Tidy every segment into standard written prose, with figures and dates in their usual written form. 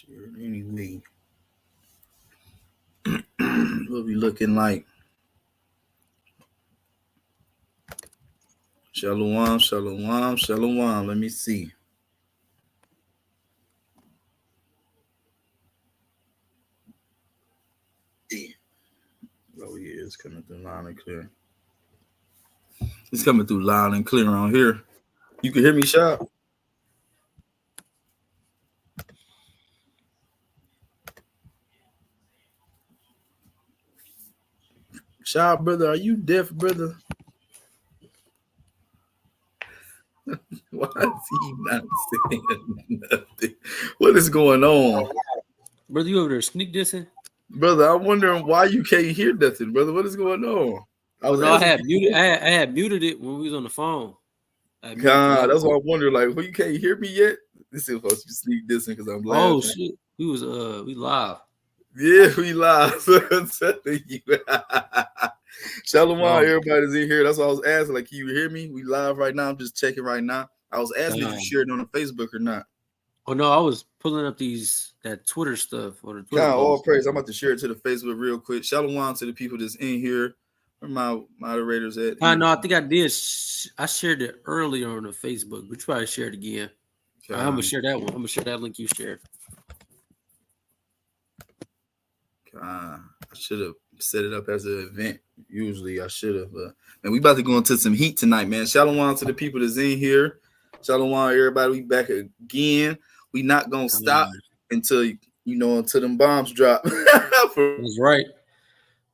Sure, anyway. What we looking like? Shalom, shalom, shalom. Let me see. Oh yeah, it's coming through loud and clear. It's coming through loud and clear on here. You can hear me, Shop? Shop, brother, are you deaf, brother? Why is he not saying nothing? What is going on? Brother, you over there sneak dissing? Brother, I'm wondering why you can't hear nothing, brother. What is going on? I had muted. I had muted it when we was on the phone. God, that's why I wonder. Like, well, you can't hear me yet? This is supposed to sneak dissing because I'm laughing. Oh shit, we live. Yeah, we live. I'm telling you. Shalom, everybody's in here. That's what I was asking. Like, can you hear me? We live right now. I'm just checking right now. I was asking if you shared it on the Facebook or not. Oh no, I was pulling up that Twitter stuff or the Twitter. God, all praise. I'm about to share it to the Facebook real quick. Shalom to the people that's in here. Where my moderators at? No, I think I did. I shared it earlier on the Facebook. We try to share it again. I'm gonna share that one. I'm gonna share that link you shared. I should have set it up as an event. Usually I should have. And we about to go into some heat tonight, man. Shalom to the people that's in here. Shalom, everybody. We back again. We not gonna stop until them bombs drop. That's right.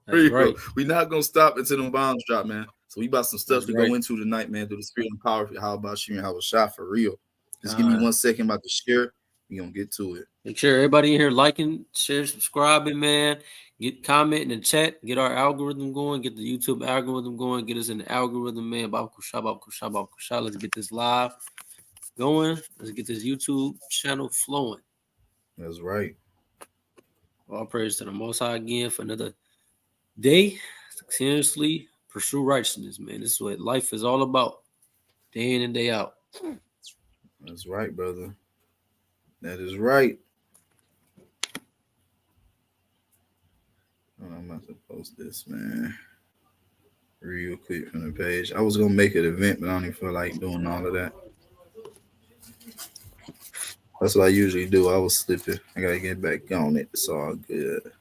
That's right. We not gonna stop until them bombs drop, man. So we got some stuff to go into tonight, man. Through the spirit and power of Yahawashi and Yahawashi for real. Just give me 1 second. About to share. We gonna get to it. Make sure everybody in here liking, share, subscribing, man. Get commenting in the chat. Get our algorithm going. Get the YouTube algorithm going. Get us in the algorithm, man. Let's get this live going. Let's get this YouTube channel flowing. That's right. All praise to the Most High again for another day. Seriously, pursue righteousness, man. This is what life is all about. Day in and day out. That's right, brother. That is right. I'm about to post this, man, real quick from the page. I was gonna make an event, but I don't even feel like doing all of that. That's what I usually do. I was slipping. I gotta get back on it. It's all good.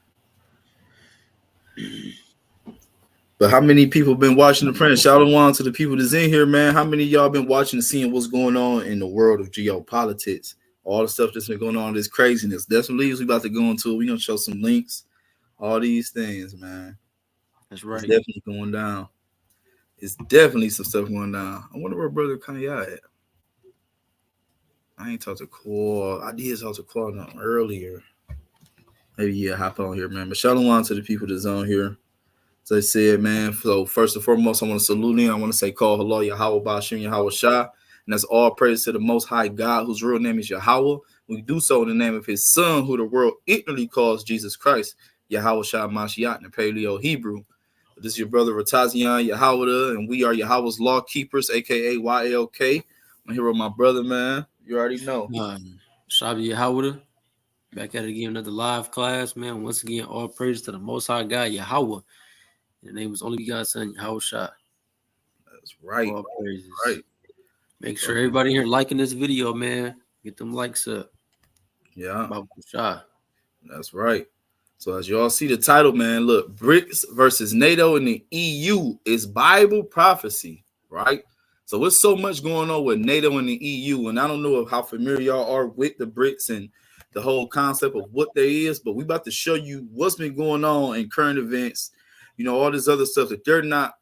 But how many people been watching the print? Shalom to the people that's in here, man. How many of y'all been watching and seeing what's going on in the world of geopolitics? All the stuff that's been going on, this craziness. Definitely, we about to go into it. We're gonna show some links. All these things, man. That's right. It's definitely going down. It's definitely some stuff going down. I wonder where Brother Kanye at. I ain't talked to Claw. I did talk to Claw earlier. Maybe hop on here, man. But shalom to the people that's on here. As I said, man. So first and foremost, I want to salute him. I want to say, call Halal Yahawah, BAHASHAM, Yahawashi. And that's all praise to the Most High God, whose real name is Yahawah. We do so in the name of his Son, who the world ignorantly calls Jesus Christ. Yahawashi Mashiach in the Paleo Hebrew. This is your brother Ratazian Yahawah, and we are Yahawah's law keepers, aka YLK. I'm here with my brother, man. You already know. Shabi Yahawah, back at it again, another live class, man. Once again, all praise to the Most High God, Yahawah. In the name was only God's Son, Yahawashi. That's right. All praises. Right. Make sure everybody here liking this video, man. Get them likes up. Yeah. That's right. So as you all see the title, man, look, BRICS versus NATO and the EU is Bible prophecy, right? So there's so much going on with NATO and the EU, and I don't know how familiar y'all are with the BRICS and the whole concept of what they is, but we about to show you what's been going on in current events, all this other stuff that they're not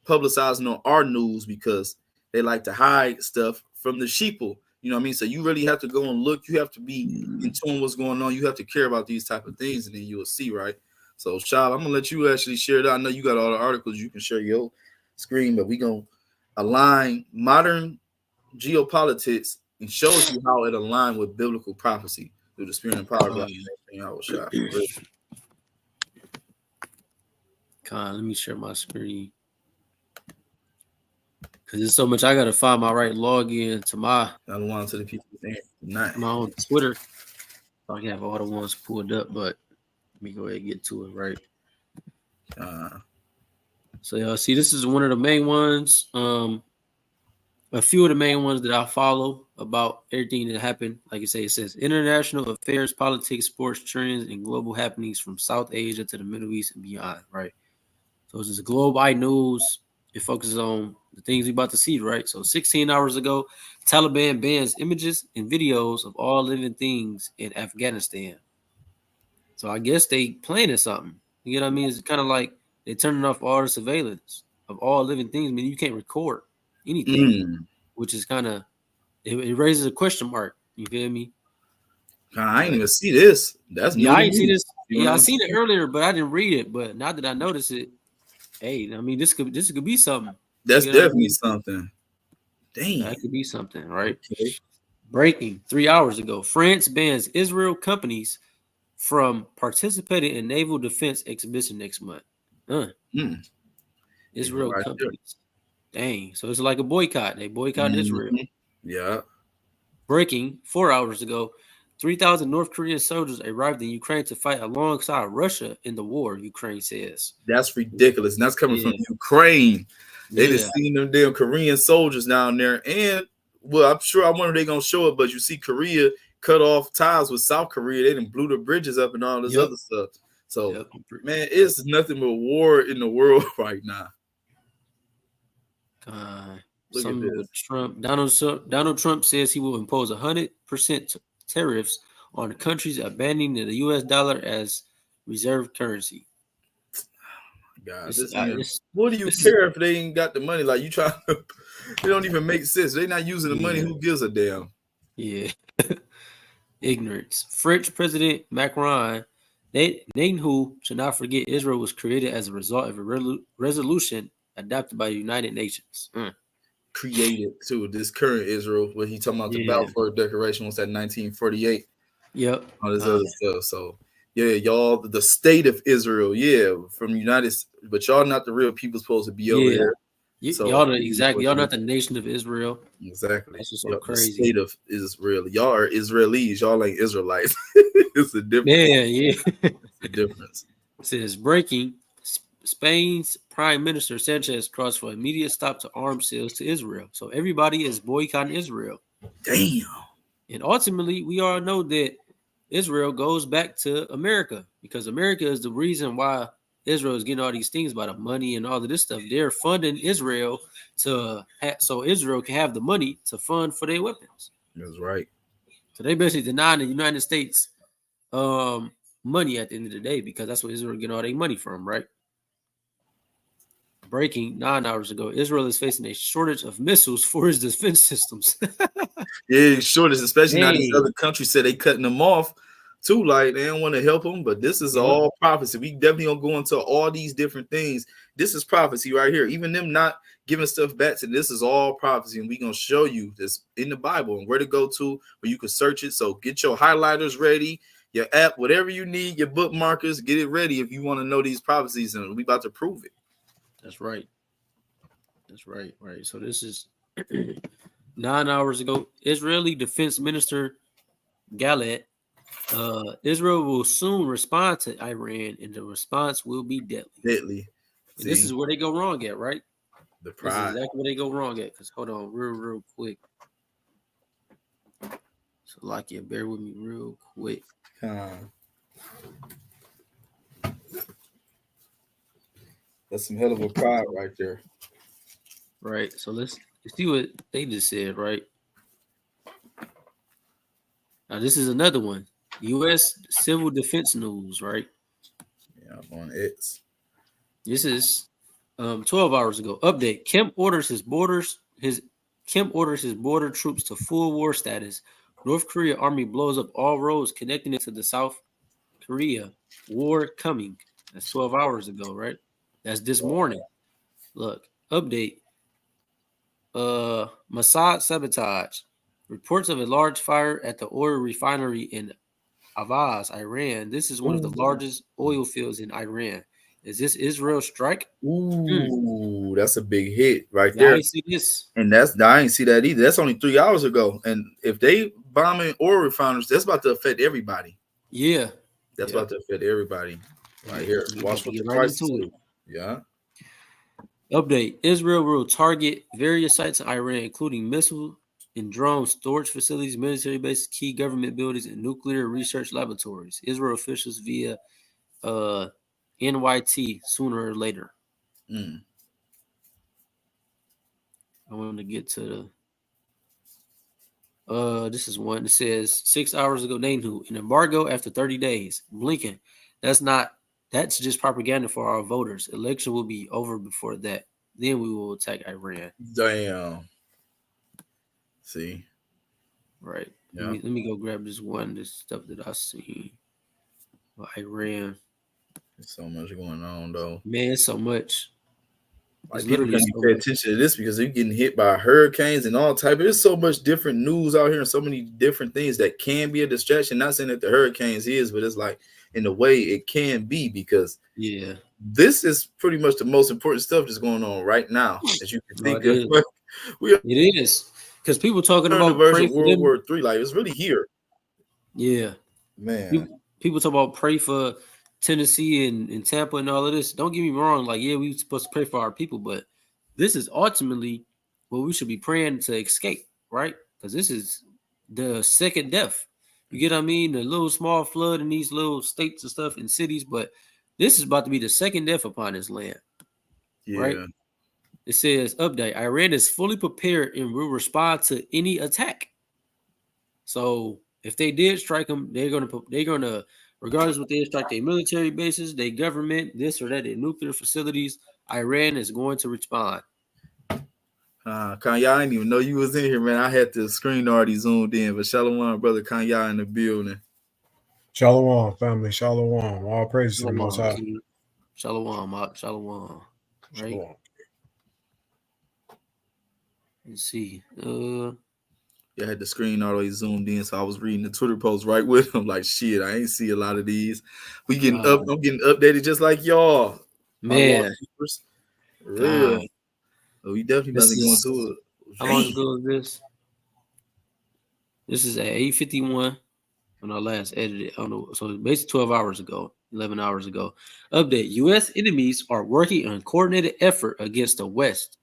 publicizing on our news because they like to hide stuff from the sheeple. You know what I mean? So you really have to go and look. You have to be in tune what's going on. You have to care about these type of things, and then you will see, right? So, Shab, I'm gonna let you actually share that. I know you got all the articles. You can share your screen, but we're gonna align modern geopolitics and show you how it aligns with biblical prophecy through the spirit and power of God. Let me share my screen. Because there's so much I gotta find my right login to my to the people my own Twitter. I have all the ones pulled up, but let me go ahead and get to it, right? So y'all see, this is one of the main ones. A few of the main ones that I follow about everything that happened. Like you say, it says international affairs, politics, sports, trends, and global happenings from South Asia to the Middle East and beyond, right? So it's just Globe-Eye News. It focuses on the things we're about to see, right? So 16 hours ago, Taliban bans images and videos of all living things in Afghanistan. So I guess they planning something. You know what I mean? It's kind of like they're turning off all the surveillance of all living things. I mean, you can't record anything, which is kind of, it raises a question mark. You feel me? I ain't even see this. That's new. I ain't see me. this. Yeah, I seen it earlier, but I didn't read it. But now that I notice it, hey, I mean, this could be something. That's definitely something. Damn, that could be something, right? Okay. Breaking 3 hours ago, France bans Israel companies from participating in naval defense exhibition next month. Israel right companies. Dang, so it's like a boycott. They boycott Israel. Yeah. Breaking 4 hours ago, 3,000 North Korean soldiers arrived in Ukraine to fight alongside Russia in the war, Ukraine says. That's ridiculous. And that's coming from Ukraine. They just seen them damn Korean soldiers down there. And, well, I'm sure I wonder if they're going to show it, but you see Korea cut off ties with South Korea. They done blew the bridges up and all this other stuff. So, man, it's nothing but war in the world right now. Look at this. With Trump. Donald Trump says he will impose 100% tariffs on countries abandoning the U.S. dollar as reserve currency. God, what do you care if they ain't got the money? Like, you trying to, it don't even make sense. They're not using the money. Who gives a damn? Yeah. Ignorance. French President Macron, Netanyahu should not forget Israel was created as a result of a resolution adopted by the United Nations. Created too. This current Israel, what he talking about the Balfour Declaration was that 1948. Yep. All this other stuff. So yeah, y'all, the state of Israel, from United, but y'all not the real people supposed to be over there. So, y'all y'all not the nation of Israel. Exactly. That's just so crazy. The state of Israel. Y'all are Israelis. Y'all ain't Israelites. It's a difference. Yeah. It's a difference. It says breaking. Spain's Prime Minister Sanchez calls for immediate stop to arms sales to Israel. So everybody is boycotting Israel. Damn. And ultimately, we all know that Israel goes back to America because America is the reason why Israel is getting all these things by the money and all of this stuff. They're funding Israel so Israel can have the money to fund for their weapons. That's right. So they basically denying the United States money at the end of the day because that's what Israel getting all their money from, right? Breaking 9 hours ago, Israel is facing a shortage of missiles for its defense systems. Shortage, especially now these other countries said they cutting them off too. Like they don't want to help them, but this is all prophecy. We definitely gonna go into all these different things. This is prophecy right here. Even them not giving stuff back to this is all prophecy, and we gonna show you this in the Bible and where to go to where you can search it. So get your highlighters ready, your app, whatever you need, your bookmarkers, get it ready if you want to know these prophecies, and we about to prove it. That's right. Right. So this is 9 hours ago. Israeli Defense Minister Galad, Israel will soon respond to Iran, and the response will be deadly. This is where they go wrong at, right? The pride. This is exactly where they go wrong at. Because hold on, real quick. So, Lakia, bear with me real quick. That's some hell of a pride right there. Right. So let's see what they just said, right? Now, this is another one. U.S. Civil Defense News, right? Yeah, I'm on X. This is 12 hours ago. Update. Kemp orders his border troops to full war status. North Korea Army blows up all roads connecting it to the South Korea. War coming. That's 12 hours ago, right? That's this morning. Look, update. Mossad sabotage. Reports of a large fire at the oil refinery in Avaz, Iran. This is one of the largest oil fields in Iran. Is this Israel strike? Ooh, that's a big hit right there. I ain't see this. And I ain't see that either. That's only 3 hours ago. And if they bombing oil refineries, that's about to affect everybody. Yeah. That's Yeah. about to affect everybody. Right here. We about Watch to what the get right prices into it. do. Yeah. Update: Israel will target various sites in Iran, including missile and drone storage facilities, military bases, key government buildings, and nuclear research laboratories. Israel officials via NYT sooner or later. Mm. I want to get to this is one that says 6 hours ago, Netanyahu, an embargo after 30 days. Blinken, that's just propaganda for our voters. Election will be over before that. Then we will attack Iran. Damn. See. Right. Yeah. Let me go grab this stuff that I see. Iran. There's so much going on though. Man, it's so much. Like It's people literally can't even so pay much. attention to this because they're getting hit by hurricanes and all type. There's so much different news out here and so many different things that can be a distraction. Not saying that the hurricanes is, but it's like in a way it can be because Yeah. this is pretty much the most important stuff that's going on right now, as you can No, think it of. is. We are It is. Because people talking on the about verge pray of for World them. War III. Like it's really here, Yeah. man. People talk about pray for Tennessee and Tampa and all of this. Don't get me wrong. Like, yeah, we supposed to pray for our people, but this is ultimately what we should be praying to escape, right? Because this is the second death. You get what I mean? The little small flood in these little states and stuff in cities, but this is about to be the second death upon this land, right? Yeah, It says update: Iran is fully prepared and will respond to any attack. So if they did strike them, they're gonna regardless what they strike their military bases, their government, this or that, their nuclear facilities. Iran is going to respond. Kanye, I didn't even know you was in here, man. I had the screen already zoomed in, but Shalom, brother Kanye in the building. Shalom, family. Shalom. All praise to the Most Shalom, High. King. Shalom, Shalom. Right? Shalom. Let's see. Yeah, I had the screen all the way zoomed in, so I was reading the Twitter post right with him. Like, shit, I ain't see a lot of these. We getting up. I'm getting updated just like y'all, my Lord Man, keepers. For real. God, So we definitely about this to go is into it. how long Damn. ago is this? This is at 8:51 when I last edited. I don't know. So basically 12 hours ago, 11 hours ago. Update: U.S. enemies are working on coordinated effort against the West.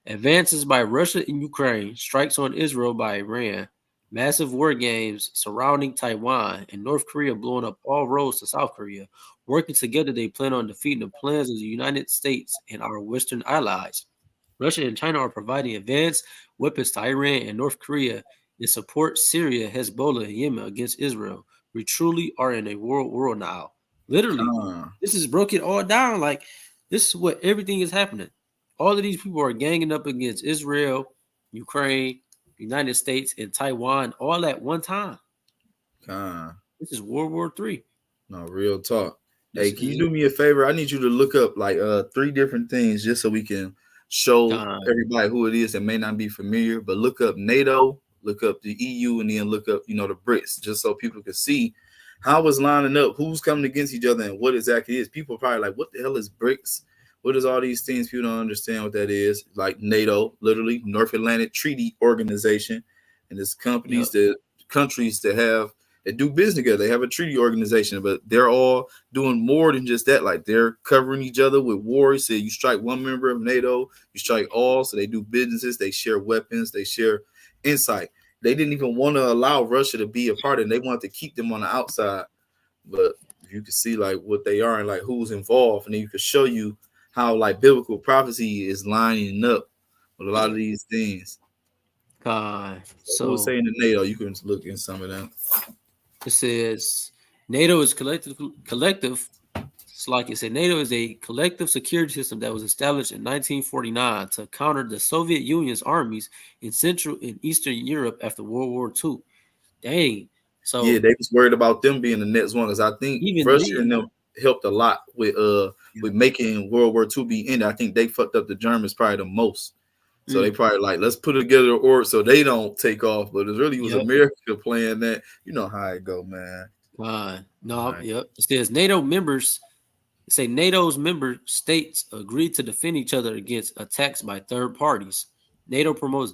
Advances by Russia in Ukraine, strikes on Israel by Iran, massive war games surrounding Taiwan, and North Korea blowing up all roads to South Korea. Working together, they plan on defeating the plans of the United States and our Western allies. Russia and China are providing advanced weapons to Iran and North Korea and support Syria, Hezbollah, and Yemen against Israel. We truly are in a world now. Literally, this is broken all down. Like, this is what everything is happening. All of these people are ganging up against Israel, Ukraine, United States, and Taiwan all at one time. This is World War III. No, real talk. This Hey, can you is do me a favor? I need you to look up like 3 different things just so we can show everybody who it is that may not be familiar. But look up NATO, look up the EU, and then look up, the BRICS, just so people can see how it's lining up, who's coming against each other, and what exactly is. People are probably like, what the hell is BRICS? What is all these things? People don't understand what that is. Like NATO, literally North Atlantic Treaty Organization, and it's countries that do business together. They have a treaty organization, but they're all doing more than just that. Like they're covering each other with war. He said you strike one member of NATO, you strike all. So they do businesses, they share weapons, they share insight. They didn't even want to allow Russia to be a part of it. They wanted to keep them on the outside. But you can see like what they are and like who's involved, and then you can show you how like biblical prophecy is lining up with a lot of these things. Who was So saying the NATO? You can look in some of them. it says NATO is collective. It's like it said, NATO is a collective security system that was established in 1949 to counter the Soviet Union's armies in Central and Eastern Europe after World War II. Dang. So Yeah, they was worried about them being the next one because I think even Russia then, and them helped a lot with making World War II be ended. I think they fucked up the Germans probably the most. So they probably like, let's put it together or so they don't take off. But it really was America playing that. You know how it go, man. It says NATO members say NATO's member states agreed to defend each other against attacks by third parties. NATO promotes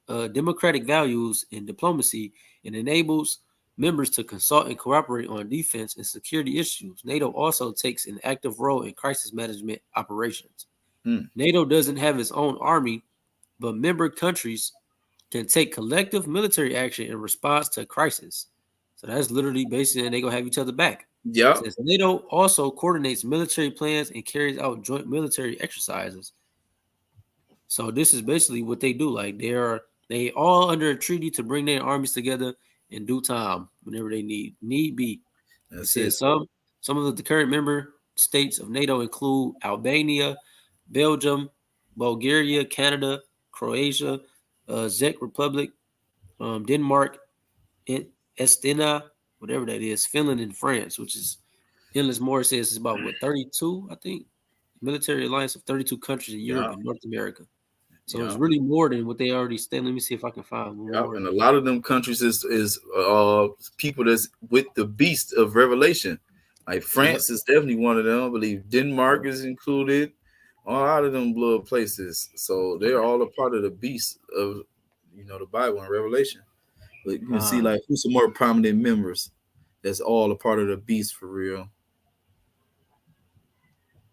democratic values in diplomacy and enables members to consult and cooperate on defense and security issues. NATO also takes an active role in crisis management operations. NATO doesn't have its own army, but member countries can take collective military action in response to a crisis. So that's literally basically they gonna have each other back. Yeah. Says NATO also coordinates military plans and carries out joint military exercises. So this is basically what they do. Like they all under a treaty to bring their armies together in due time whenever they need be. It says some of the current member states of NATO include Albania, Belgium, Bulgaria, Canada, Croatia, Czech Republic, Denmark, Estonia, whatever that is, Finland, and France, which is Endless Moore says it's about 32, I think, military alliance of 32 countries in Europe and North America. So it's really more than what they already stand. Let me see if I can find more. And a lot of them countries is people that's with the beast of Revelation. Like France is definitely one of them. I believe Denmark is included. A lot of them blood places. So they're all a part of the beast of the Bible and Revelation. But you can see like who's some more prominent members that's all a part of the beast for real.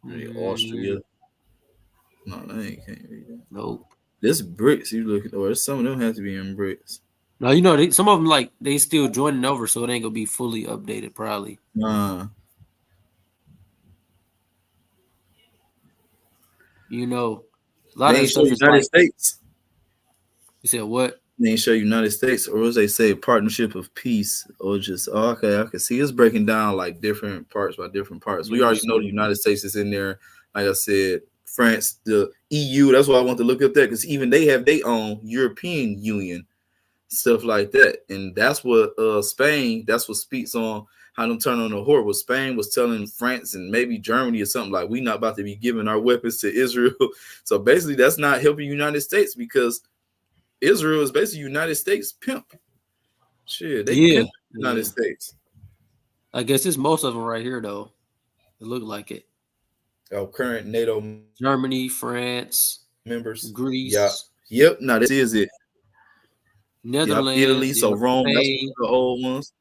Austria. No, they can't read that. Nope. This BRICS you looking or some of them have to be in BRICS. No, some of them like they still joining over, so it ain't gonna be fully updated probably. A lot they of stuff is United States. You said what? They ain't show United States, or as they say, partnership of peace, or just okay. I can see it's breaking down like different parts by different parts. We already know the United States is in there. Like I said, France, the EU. That's why I want to look up that because even they have their own European Union stuff like that, and that's what Spain. That's what speaks on how them turn on the whore. What Spain was telling France and maybe Germany or something like we not about to be giving our weapons to Israel. So basically, that's not helping United States because Israel is basically United States pimp. Shit, they pimp the United States. I guess it's most of them right here, though. It looked like it. Oh, current NATO Germany, France, members, Greece. Yeah. Yep. No, this is it. Netherlands, Italy. So Rome, Spain, that's one of the old ones.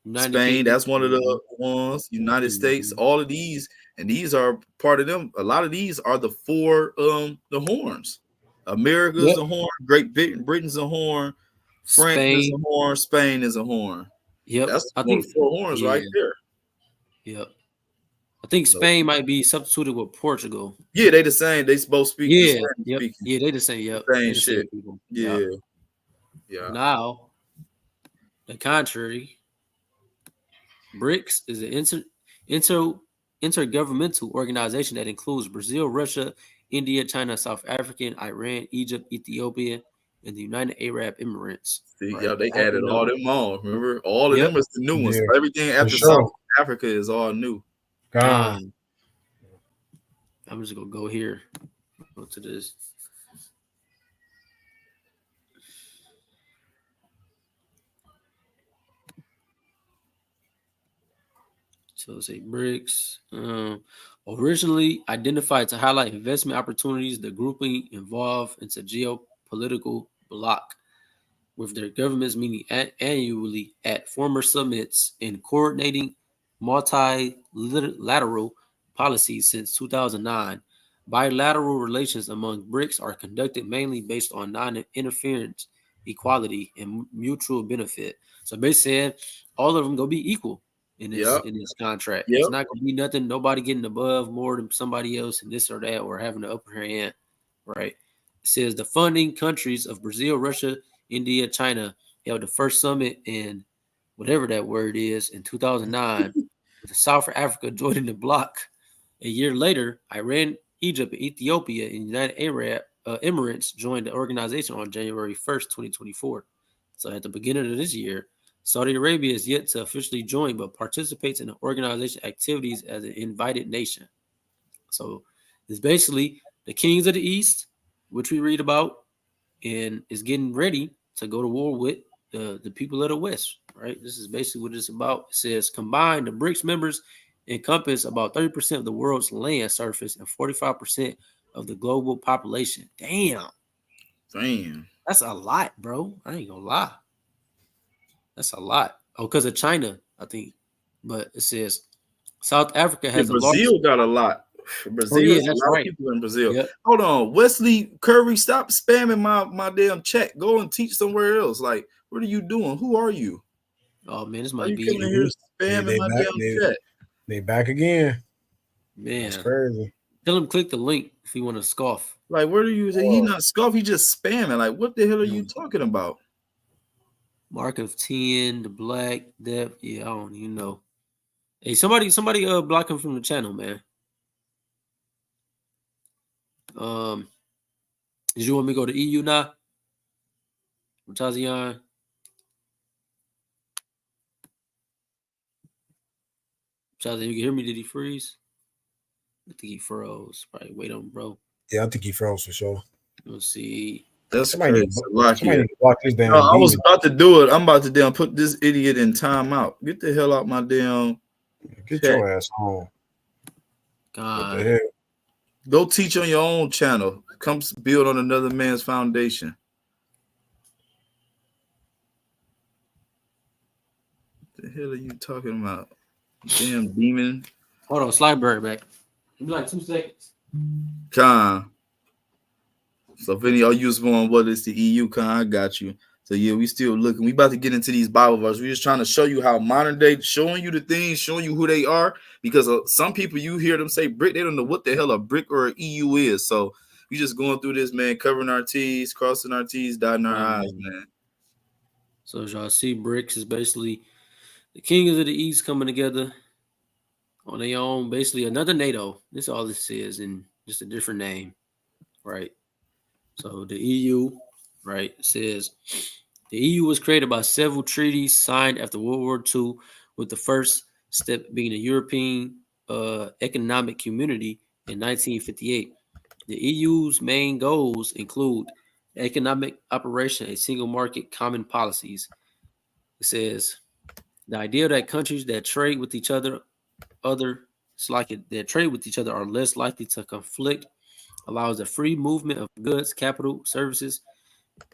United Spain, Kingdom. that's one of the ones. United States, all of these, and these are part of them. A lot of these are the four the horns. America is a horn, Great Britain's a horn, France is a horn, Spain is a horn. Yep. That's one of the four horns right there. Yep. I think Spain might be substituted with Portugal. Yeah, they the same. They both speak the same. Yeah, they the same. Yep. Same shit. Yeah. Now, the contrary, BRICS is an intergovernmental organization that includes Brazil, Russia, India, China, South Africa, Iran, Egypt, Ethiopia, and the United Arab Emirates. See, they added all them on. Remember, all of them is the new ones. Yeah, everything after South Africa is all new. I'm just gonna go here. Go to this. So let's say BRICS. Originally identified to highlight investment opportunities, the grouping evolved into geopolitical bloc, with their governments meeting annually at former summits and coordinating multilateral policies since 2009. Bilateral relations among BRICS are conducted mainly based on non-interference, equality, and mutual benefit. So basically, all of them gonna be equal in this contract. It's not gonna be nothing. Nobody getting above more than somebody else in this or that, or having the upper hand, right? It says the funding countries of Brazil, Russia, India, China held the first summit in whatever that word is in 2009, with South Africa joining the bloc. A year later, Iran, Egypt, Ethiopia, and United Arab Emirates joined the organization on January 1st, 2024. So at the beginning of this year, Saudi Arabia is yet to officially join, but participates in the organization activities as an invited nation. So it's basically the kings of the East, which we read about, and is getting ready to go to war with the people of the West, right? This is basically what it's about. It says combined, the BRICS members encompass about 30% of the world's land surface and 45% of the global population. Damn. That's a lot, bro. I ain't gonna lie. That's a lot. Oh, because of China, I think. But it says South Africa has the Brazil largest. got a lot. Brazil, yeah, there's a that's lot of right. people in Brazil. Yep. Hold on, Wesley Curry, stop spamming my damn chat. Go and teach somewhere else. Like, what are you doing? Who are you? Oh man, this Why might you coming in be here spamming my back, damn chat? they back again. That's man. crazy. Tell him click the link if you want to scoff. Like, where are you? He not scoff. He just spamming. Like, what the hell are you talking about? Mark of 10, the black depth. Yeah, I don't even know. Hey, somebody block him from the channel, man. Did you want me to go to EU now? Tazian? Tazian, you can hear me? Did he freeze? I think he froze. Probably wait on bro. Yeah, I think he froze for sure. Let's see. That's Somebody crazy. Somebody need to block this damn. I was about to do it. I'm about to damn put this idiot in timeout. Get the hell out my damn. Get your ass home. God. What the hell? Go teach on your own channel. Come build on another man's foundation. What the hell are you talking about? Damn demon. Hold on, slide bird back. Give me like 2 seconds. Con. So if any of you was on what is the EU, Con, I got you. So yeah, we still looking. We about to get into these Bible verses. We're just trying to show you how modern day, showing you the things, showing you who they are. Because some people, you hear them say BRIC, they don't know what the hell a BRIC or an EU is. So we just going through this, man, covering our T's, crossing our T's, dotting our I's, man. So as y'all see, BRICS is basically the kings of the East coming together on their own. Basically another NATO. This is all this is, and just a different name, right? So the EU, right, says the EU was created by several treaties signed after World War II, with the first step being the European Economic Community in 1958. The EU's main goals include economic operation, a single market, common policies. It says the idea that countries that trade with each other, that trade with each other are less likely to conflict, allows the free movement of goods, capital, services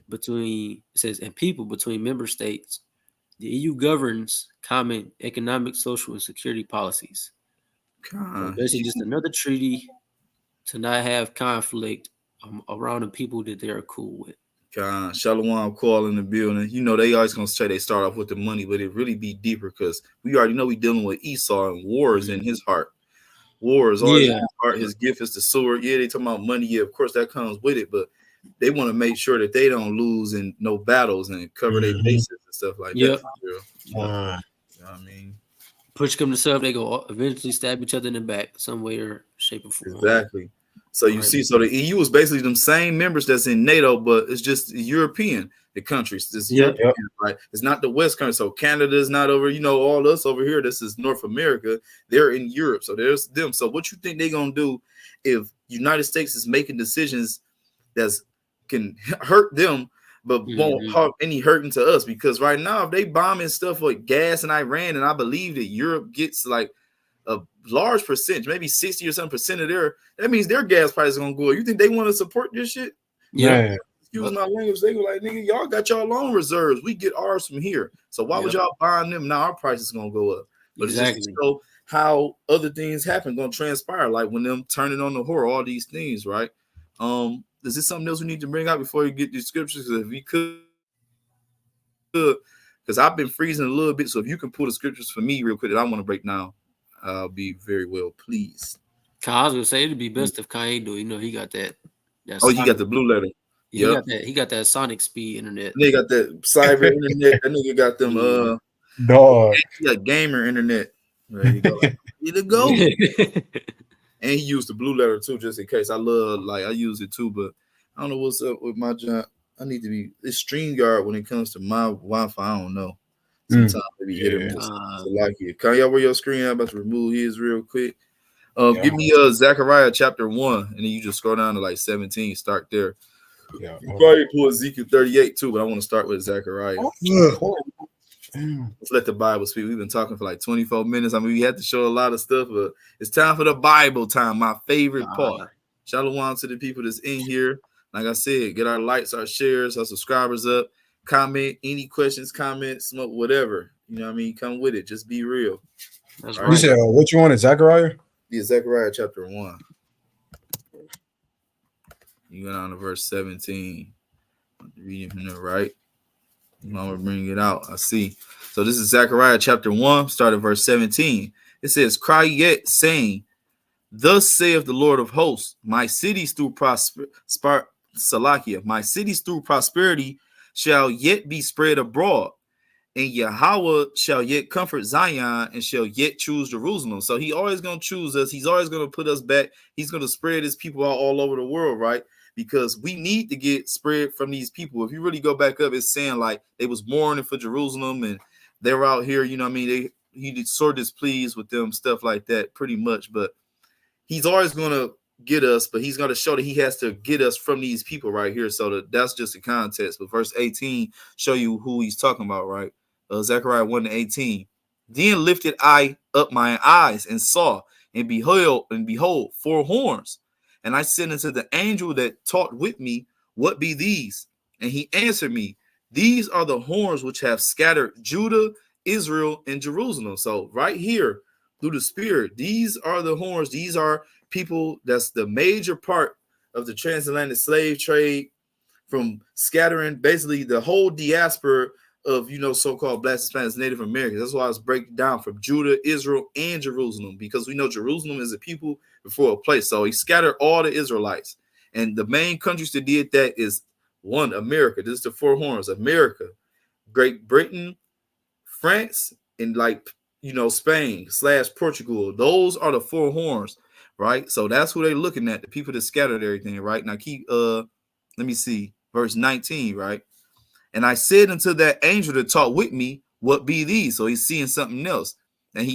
between, it says, and people between member states. The EU governs common economic, social, and security policies. So basically, just another treaty to not have conflict around the people that they are cool with. Shalom call in the building. You know, they always gonna say they start off with the money, but it really be deeper because we already know we dealing with Esau and war is in his heart. War is always in his heart. His gift is the sword. Yeah, they talking about money. Yeah, of course that comes with it, but they want to make sure that they don't lose in no battles and cover their bases and stuff like that. You know what I mean? Push come to shove, they go eventually stab each other in the back, some way or shape or form. Exactly. So you see, so the EU is basically them same members that's in NATO, but it's just European, the countries. It's European, right? It's not the West country. So Canada is not over, you know, all us over here. This is North America. They're in Europe. So there's them. So what you think they're gonna do if United States is making decisions that's can hurt them, but won't have any hurting to us? Because right now, if they bombing stuff like gas in Iran, and I believe that Europe gets like a large percentage, maybe 60 or some percent of that means their gas price is gonna go up. You think they want to support this shit? Yeah. Excuse my language. They go like, nigga, y'all got y'all own reserves. We get ours from here. So why would y'all buying them? Now our price is gonna go up. But it's just to show how other things happen, gonna transpire, like when them turning on the whore, all these things, right? Is this something else we need to bring out before you get these scriptures? Because if we could, because I've been freezing a little bit. So if you can pull the scriptures for me real quick that I want to break down, I'll be very well pleased. I was gonna say it'd be best if Kanye do. You know, he got that. Oh, you got the blue letter. Yeah, he got that sonic speed internet. They got that cyber internet. That nigga got them dog. He got gamer internet. There you go. Need to go. And he used the blue letter too, just in case. I use it too, but I don't know what's up with my job. I need to be it's StreamYard when it comes to my Wi-Fi. I don't know. Sometimes maybe hit or miss. So like it. Can y'all wear your screen? I'm about to remove his real quick. Give me Zechariah chapter 1, and then you just scroll down to like 17. Start there. Yeah. You probably pull Ezekiel 38 too, but I want to start with Zechariah. Let's let the Bible speak. We've been talking for like 24 minutes. I mean, we had to show a lot of stuff, but it's time for the Bible time, my favorite part. Shalom to the people that's in here. Like I said, get our likes, our shares, our subscribers up. Comment any questions, comments, smoke, whatever. You know what I mean? Come with it. Just be real. That's Right. You right. said what you wanted, Zechariah? Yeah, Zechariah chapter 1. You go down to verse 17. Reading from there, right? I'm gonna bring it out. I see. So this is Zechariah chapter 1, start at verse 17. It says, Cry yet, saying, Thus saith the Lord of hosts, my cities through my cities through prosperity shall yet be spread abroad, and Yahawah shall yet comfort Zion and shall yet choose Jerusalem. So he always going to choose us. He's always going to put us back. He's going to spread his people out all over the world, right? Because we need to get spread from these people. If you really go back up, it's saying like they was mourning for Jerusalem and they were out here, you know what I mean? He sort of displeased with them, stuff like that, pretty much. But he's always going to get us, but he's going to show that he has to get us from these people right here. So that's just the context. But verse 18 show you who he's talking about, right? Zechariah 1:18. Then lifted I up my eyes and saw, and behold, 4 horns. And I said unto the angel that talked with me, What be these? And he answered me, These are the horns which have scattered Judah, Israel, and Jerusalem. So right here, through the Spirit, these are the horns. These are people that's the major part of the transatlantic slave trade, from scattering basically the whole diaspora of, you know, so-called Black, Hispanics, Native Americans. That's why I was breaking down from Judah, Israel, and Jerusalem, because we know Jerusalem is a people before a place. So he scattered all the Israelites. And the main countries that did that is, 1, America. This is the 4 horns. America, Great Britain, France, and like, you know, Spain / Portugal. Those are the 4 horns, right? So that's who they're looking at, the people that scattered everything, right? Now keep let me see, verse 19, right? And I said unto that angel that talked with me, What be these? So he's seeing something else. And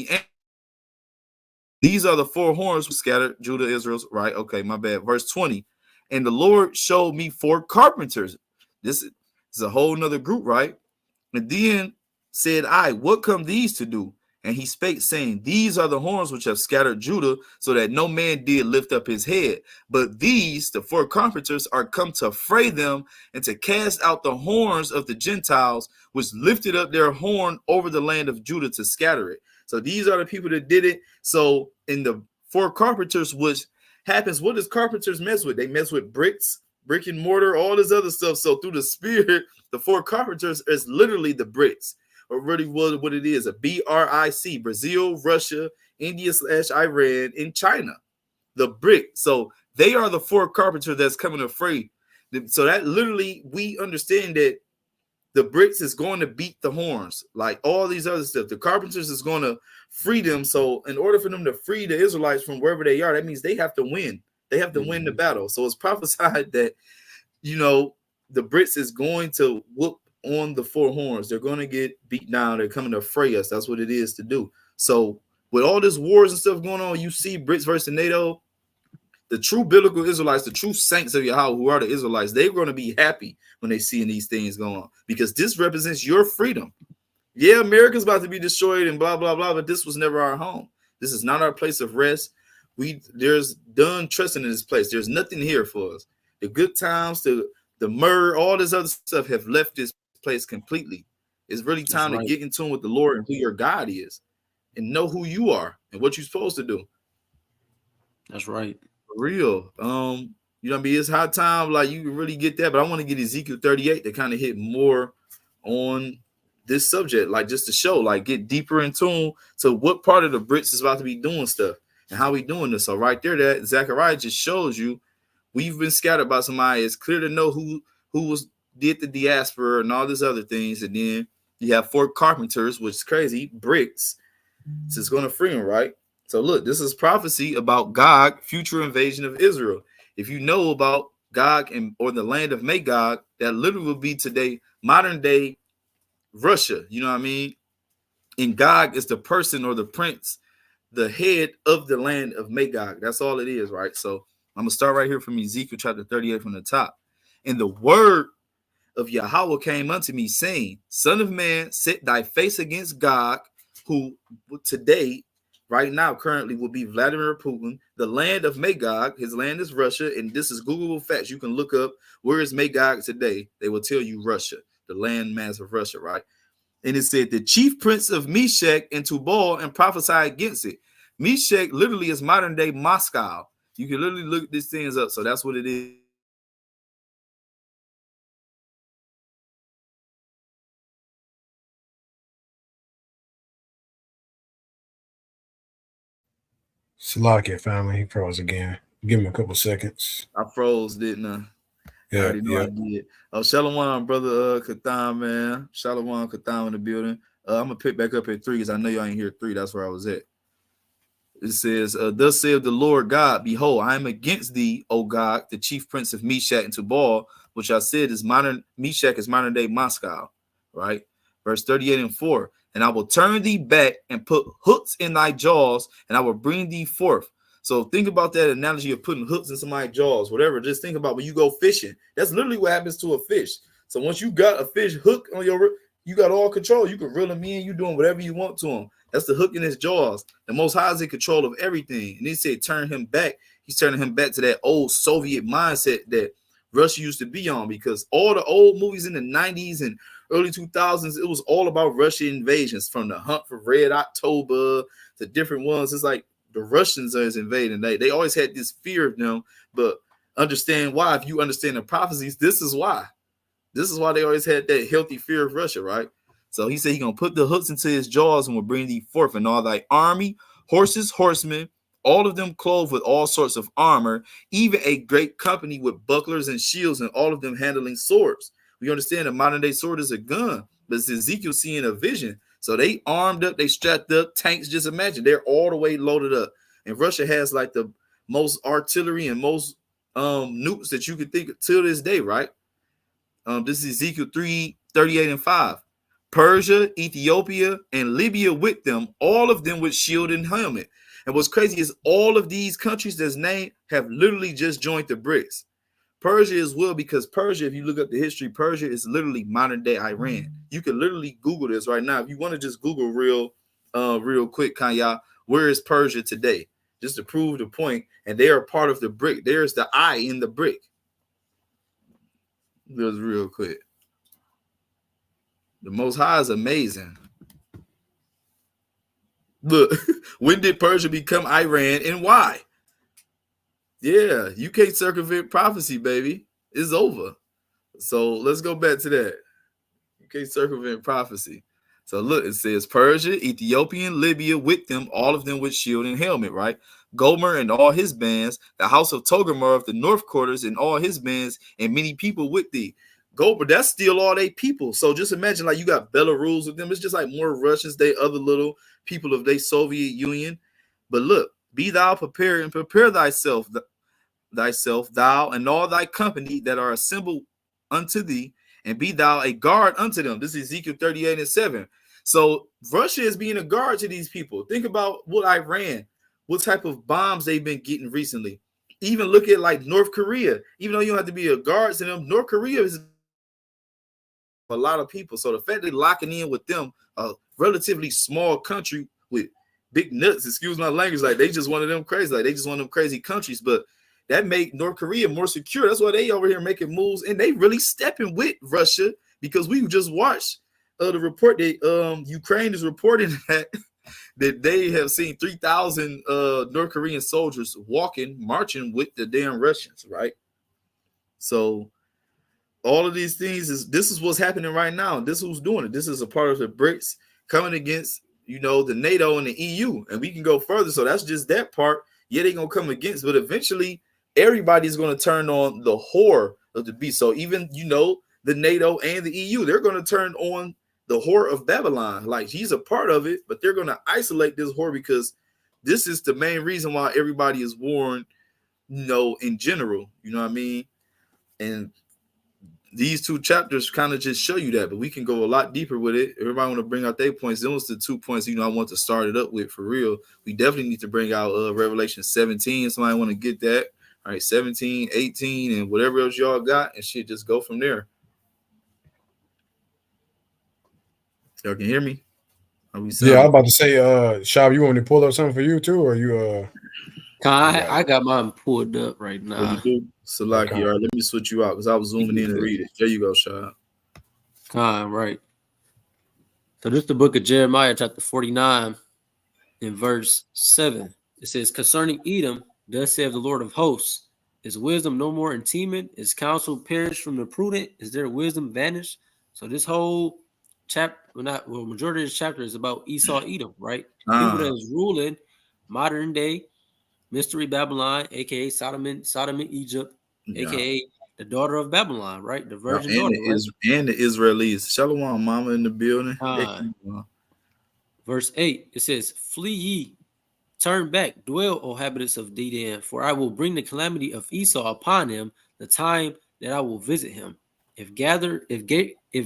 these are the 4 horns who scattered Judah, Israel's, right? Okay, my bad. Verse 20. And the Lord showed me 4 carpenters. This is a whole nother group, right? And then said I, What come these to do? And he spake, saying, These are the horns which have scattered Judah, so that no man did lift up his head. But these, the 4 carpenters, are come to fray them and to cast out the horns of the Gentiles, which lifted up their horn over the land of Judah to scatter it. So these are the people that did it. So in the 4 carpenters, which happens, what does carpenters mess with? They mess with bricks, brick and mortar, all this other stuff. So through the Spirit, the 4 carpenters is literally the bricks, or really what it is, a BRIC, Brazil, Russia, India / Iran, and China, the brick. So they are the 4 carpenters that's coming to fray. So that literally, we understand that the bricks is going to beat the horns, like all these other stuff. The carpenters is going to free them. So in order for them to free the Israelites from wherever they are, that means they have to win. They have to win the battle. So it's prophesied that, you know, the Brits is going to whoop on the 4 horns. They're going to get beat down. They're coming to fray us. That's what it is to do. So with all this wars and stuff going on, you see Brits versus NATO. The true biblical Israelites, the true saints of Yahawah, who are the Israelites, they're going to be happy when they see these things going on, because this represents your freedom. Yeah, America's about to be destroyed and blah, blah, blah, but this was never our home. This is not our place of rest. There's done trusting in this place. There's nothing here for us. The good times, the murder, all this other stuff have left this place completely. It's really time to get in tune with the Lord and who your God is, and know who you are and what you're supposed to do. That's right. For real. You know what I mean? It's high time, like, you can really get that, but I want to get Ezekiel 38 to kind of hit more on this subject, like, just to show, like, get deeper in tune to what part of the Brits is about to be doing stuff and how we doing this. So right there, that Zechariah just shows you we've been scattered by somebody. It's clear to know who did the diaspora and all these other things. And then you have 4 carpenters, which is crazy, bricks. So it's going to free them, right? So look, this is prophecy about Gog, future invasion of Israel. If you know about Gog or the land of Magog, that literally will be today, modern day Russia. You know what I mean? And Gog is the person or the prince, the head of the land of Magog. That's all it is, right? So I'm going to start right here from Ezekiel chapter 38 from the top. And the word of Yahawah came unto me, saying, Son of man, set thy face against Gog, who today, right now, currently will be Vladimir Putin, the land of Magog. His land is Russia, and this is Googleable facts. You can look up where is Magog today. They will tell you Russia, the land mass of Russia, right? And it said the chief prince of Meshach and Tubal and prophesied against it. Meshach literally is modern day Moscow. You can literally look these things up. So that's what it is. Salakia family, he froze again. Give him a couple seconds. I froze, didn't I? Yeah, I already know I did. Oh, Shalom, brother Kathan, man. Shalom, Kathan in the building. I'm gonna pick back up at 3 because I know y'all ain't here 3. That's where I was at. It says, thus saith the Lord God, behold, I am against thee, O God, the chief prince of Meshach and Tubal, which I said is modern Meshach is modern day Moscow, right? Verse 38 and 4. And I will turn thee back and put hooks in thy jaws, and I will bring thee forth. So think about that analogy of putting hooks in somebody's jaws, whatever. Just think about when you go fishing. That's literally what happens to a fish. So once you got a fish hook on your, you got all control. You can reel him in. You doing whatever you want to him. That's the hook in his jaws. The Most High is in control of everything. And he said, turn him back. He's turning him back to that old Soviet mindset that Russia used to be on, because all the old movies in the 90s and early 2000s, it was all about Russian invasions, from the Hunt for Red October to different ones. It's like the Russians are invading. They always had this fear of them, but understand why. If you understand the prophecies, this is why. This is why they always had that healthy fear of Russia, right? So he said he's going to put the hooks into his jaws and will bring thee forth, and all thy army, horses, horsemen, all of them clothed with all sorts of armor, even a great company with bucklers and shields, and all of them handling swords. We understand a modern day sword is a gun, but it's Ezekiel seeing a vision. So they armed up, they strapped up, tanks, just imagine, they're all the way loaded up. And Russia has like the most artillery and most nukes that you could think of till this day, right? This is Ezekiel 3:38 and 5. Persia, Ethiopia, and Libya with them, all of them with shield and helmet. And what's crazy is all of these countries that's named have literally just joined the BRICS. Persia as well, because Persia, if you look up the history, Persia is literally modern day Iran. You can literally Google this right now. If you want to just Google real quick, Kanya, where is Persia today? Just to prove the point. And they are part of the BRIC. There's the I in the BRIC. Just real quick. The Most High is amazing. Look, when did Persia become Iran and why? Yeah, you can't circumvent prophecy, baby. It's over. So let's go back to that. You can't circumvent prophecy. So look, it says Persia, Ethiopian, Libya with them, all of them with shield and helmet, right? Gomer and all his bands, the house of Togarmah of the north quarters and all his bands, and many people with thee. Gomer, that's still all they people. So just imagine, like, you got Belarus with them. It's just like more Russians, they other little people of their Soviet Union. But look, be thou prepared and prepare thyself, thou and all thy company that are assembled unto thee, and be thou a guard unto them. This is Ezekiel 38 and 7. So Russia is being a guard to these people. Think about what Iran, what type of bombs they've been getting recently. Even look at like North Korea. Even though you don't have to be a guard to them, North Korea is a lot of people. So the fact they're locking in with them, a relatively small country with big nuts, excuse my language, like they just one of them crazy, like they just one of them crazy countries, but that make North Korea more secure. That's why they over here making moves, and they really stepping with Russia, because we just watched the report that Ukraine is reporting that they have seen 3,000 North Korean soldiers marching with the damn Russians, right? So all of these things this is what's happening right now. This is who's doing it. This is a part of the BRICS coming against, the NATO and the EU, and we can go further. So that's just that part. Yeah, they're gonna come against, but eventually everybody's gonna turn on the whore of the beast. So even the NATO and the EU, they're gonna turn on the whore of Babylon. Like, he's a part of it, but they're gonna isolate this whore, because this is the main reason why everybody is warned, in general. You know what I mean? And these two chapters kind of just show you that, but we can go a lot deeper with it. Everybody want to bring out their points. Those are the 2 points, I want to start it up with for real. We definitely need to bring out Revelation 17. Somebody want to get that. All right, 17, 18, and whatever else y'all got, and shit, just go from there. Y'all can hear me? Yeah, I'm about to say, Shab, you want me to pull up something for you too, or you I got mine pulled up right now. Oh, you do? Salaki, all right, let me switch you out because I was zooming in and read it. There you go, Shab. Right. So this is the book of Jeremiah, chapter 49, in verse 7. It says, concerning Edom, thus saith the Lord of hosts, is wisdom no more in Teman? Is counsel perished from the prudent? Is their wisdom vanished? So this whole majority of this chapter is about Esau, Edom, right? People that is ruling modern day Mystery Babylon, aka Sodom and Egypt, aka the daughter of Babylon, right? The virgin daughter, right? And the Israelis. Shalom, mama in the building. Verse 8, it says, flee ye, turn back, dwell, O habitants of Dedan, for I will bring the calamity of Esau upon him, the time that I will visit him. If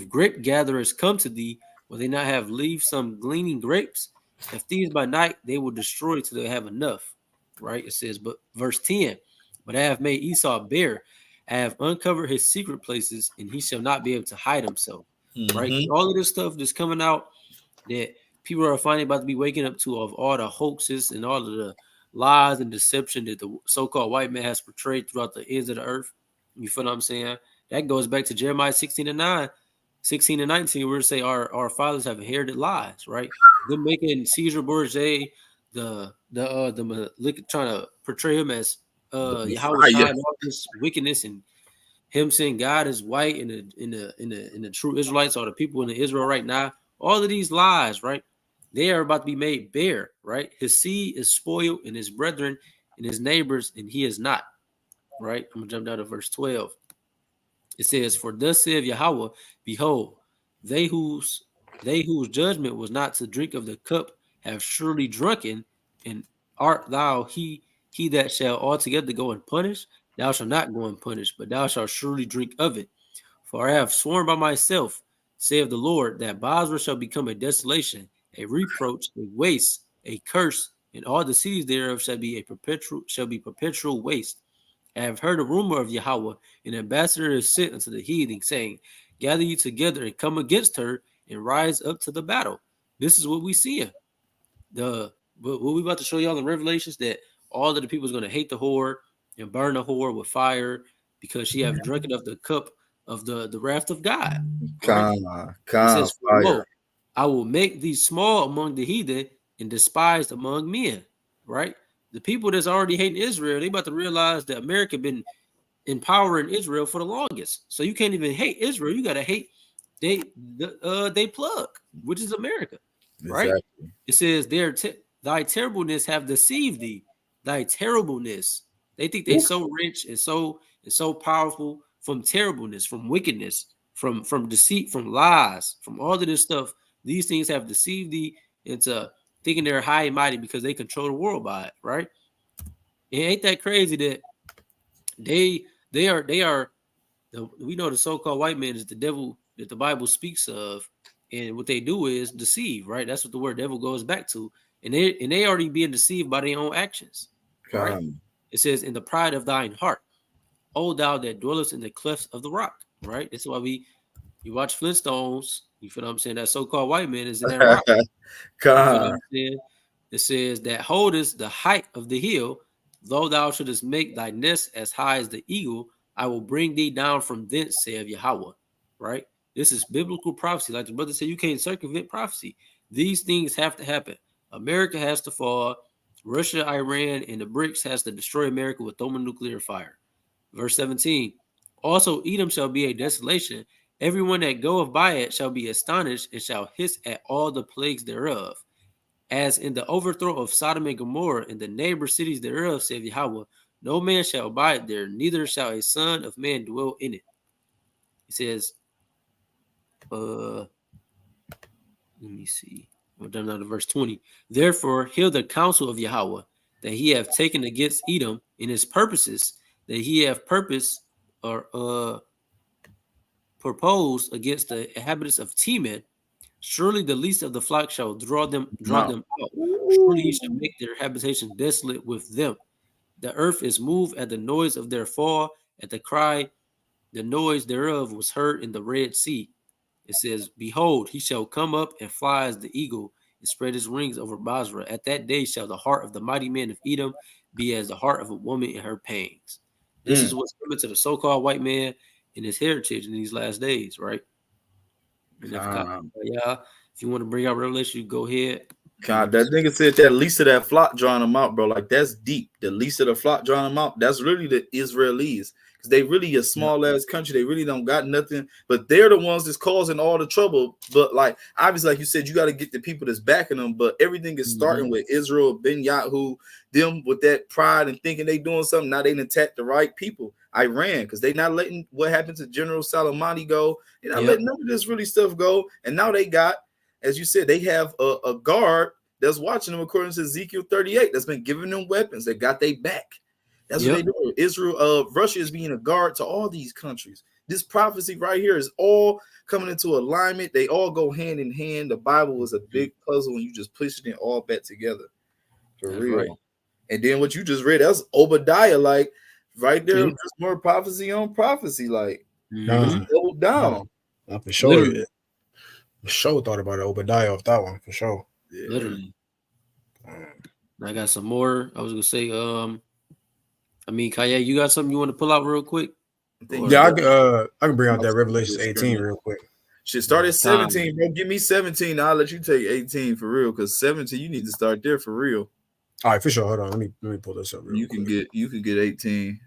grape gatherers come to thee, will they not have leave some gleaning grapes? If thieves by night, they will destroy till they have enough. Right? It says, but verse 10, but I have made Esau bare. I have uncovered his secret places, and he shall not be able to hide himself. Right? All of this stuff that's coming out that people are finally about to be waking up to, of all the hoaxes and all of the lies and deception that the so-called white man has portrayed throughout the ends of the earth. You feel what I'm saying? That goes back to Jeremiah 16 and 19, where it say our fathers have inherited lies, right? Them making Caesar Borgia trying to portray him as Yahawashi and all this wickedness, and him saying God is white, and the true Israelites are the people in Israel right now. All of these lies, right? They are about to be made bare, right? His seed is spoiled, and his brethren and his neighbors, and he is not, right? I'm gonna jump down to verse 12. It says, for thus saith Yahawah, behold, they whose judgment was not to drink of the cup have surely drunken, and art thou he that shall altogether go and punish? Thou shalt not go and punish, but thou shalt surely drink of it. For I have sworn by myself, saith the Lord, that Basra shall become a desolation, a reproach, a waste, a curse, and all the cities thereof shall be perpetual waste. I have heard a rumor of Yahawah, an ambassador is sent unto the heathen, saying, gather you together and come against her and rise up to the battle. This is what we see. What we about to show y'all in Revelations, that all of the people is going to hate the whore and burn the whore with fire because she have drunken of the cup of the wrath of God. Right? It says, fire. I will make thee small among the heathen and despised among men. Right? The people that's already hating Israel, they about to realize that America been empowering Israel for the longest. So you can't even hate Israel. You got to hate they plug, which is America. Right? Exactly. It says, thy terribleness have deceived thee. Thy terribleness. They think they're so rich and so powerful from terribleness, from wickedness, from deceit, from lies, from all of this stuff. These things have deceived thee into thinking they're high and mighty because they control the world by it, right? It ain't that crazy that they are we know the so-called white man is the devil that the Bible speaks of, and what they do is deceive, right? That's what the word devil goes back to, and they already being deceived by their own actions, right? It says, in the pride of thine heart, O thou that dwellest in the clefts of the rock, right? That's why you watch Flintstones. You feel what I'm saying? That so-called white man is in that rock. You feel what I'm saying? It says that holdest the height of the hill, though thou shouldest make thy nest as high as the eagle, I will bring thee down from thence, saith Yahawah. Right? This is biblical prophecy. Like the brother said, you can't circumvent prophecy. These things have to happen. America has to fall. Russia, Iran, and the BRICS has to destroy America with thermonuclear fire. Verse 17. Also, Edom shall be a desolation. Everyone that goeth by it shall be astonished and shall hiss at all the plagues thereof. As in the overthrow of Sodom and Gomorrah and the neighbor cities thereof, saith Yahawah, no man shall abide there, neither shall a son of man dwell in it. He says, let me see. We're done now to verse 20. Therefore, hear the counsel of Yahawah that he have taken against Edom in his purposes, that he have purposed or proposed against the inhabitants of Teman. Surely the least of the flock shall draw them out. Surely he shall make their habitation desolate with them. The earth is moved at the noise of their fall, at the cry, the noise thereof was heard in the Red Sea. It says, behold, he shall come up and fly as the eagle and spread his wings over Basra. At that day shall the heart of the mighty man of Edom be as the heart of a woman in her pangs. This is what's coming to the so-called white man in his heritage in these last days, right? And If you want to bring out Revelation, you go ahead. God, that nigga said that least of that flock drawing them out, bro. Like, that's deep. The least of the flock drawing them out. That's really the Israelis. Because they really a small ass country. They really don't got nothing. But they're the ones that's causing all the trouble. But like, obviously, like you said, you got to get the people that's backing them. But everything is starting with Israel, Ben Yahoo, them with that pride and thinking they doing something. Now they done attack the right people. Iran, because they not letting what happened to General Soleimani go. They're not letting none of this really stuff go. And now they got, as you said, they have a guard that's watching them according to Ezekiel 38 that's been giving them weapons that got they back. That's what they do. Israel, Russia is being a guard to all these countries. This prophecy right here is all coming into alignment. They all go hand in hand. The Bible is a big puzzle, and you just pushing it all back together. For real. Right. And then what you just read, that's Obadiah, like right there, just more prophecy on prophecy, like double down. For sure. For sure thought about it, Obadiah off that one, for sure. Yeah. Literally. I got some more. I was gonna say, I mean, Kaya, you got something you want to pull out real quick? Yeah, I can bring out that Revelation 18 real quick. Should start at 17, bro. Give me 17. I'll let you take 18 for real. Because 17, you need to start there for real. All right, for sure. Hold on. Let me pull this up real quick. You can get 18.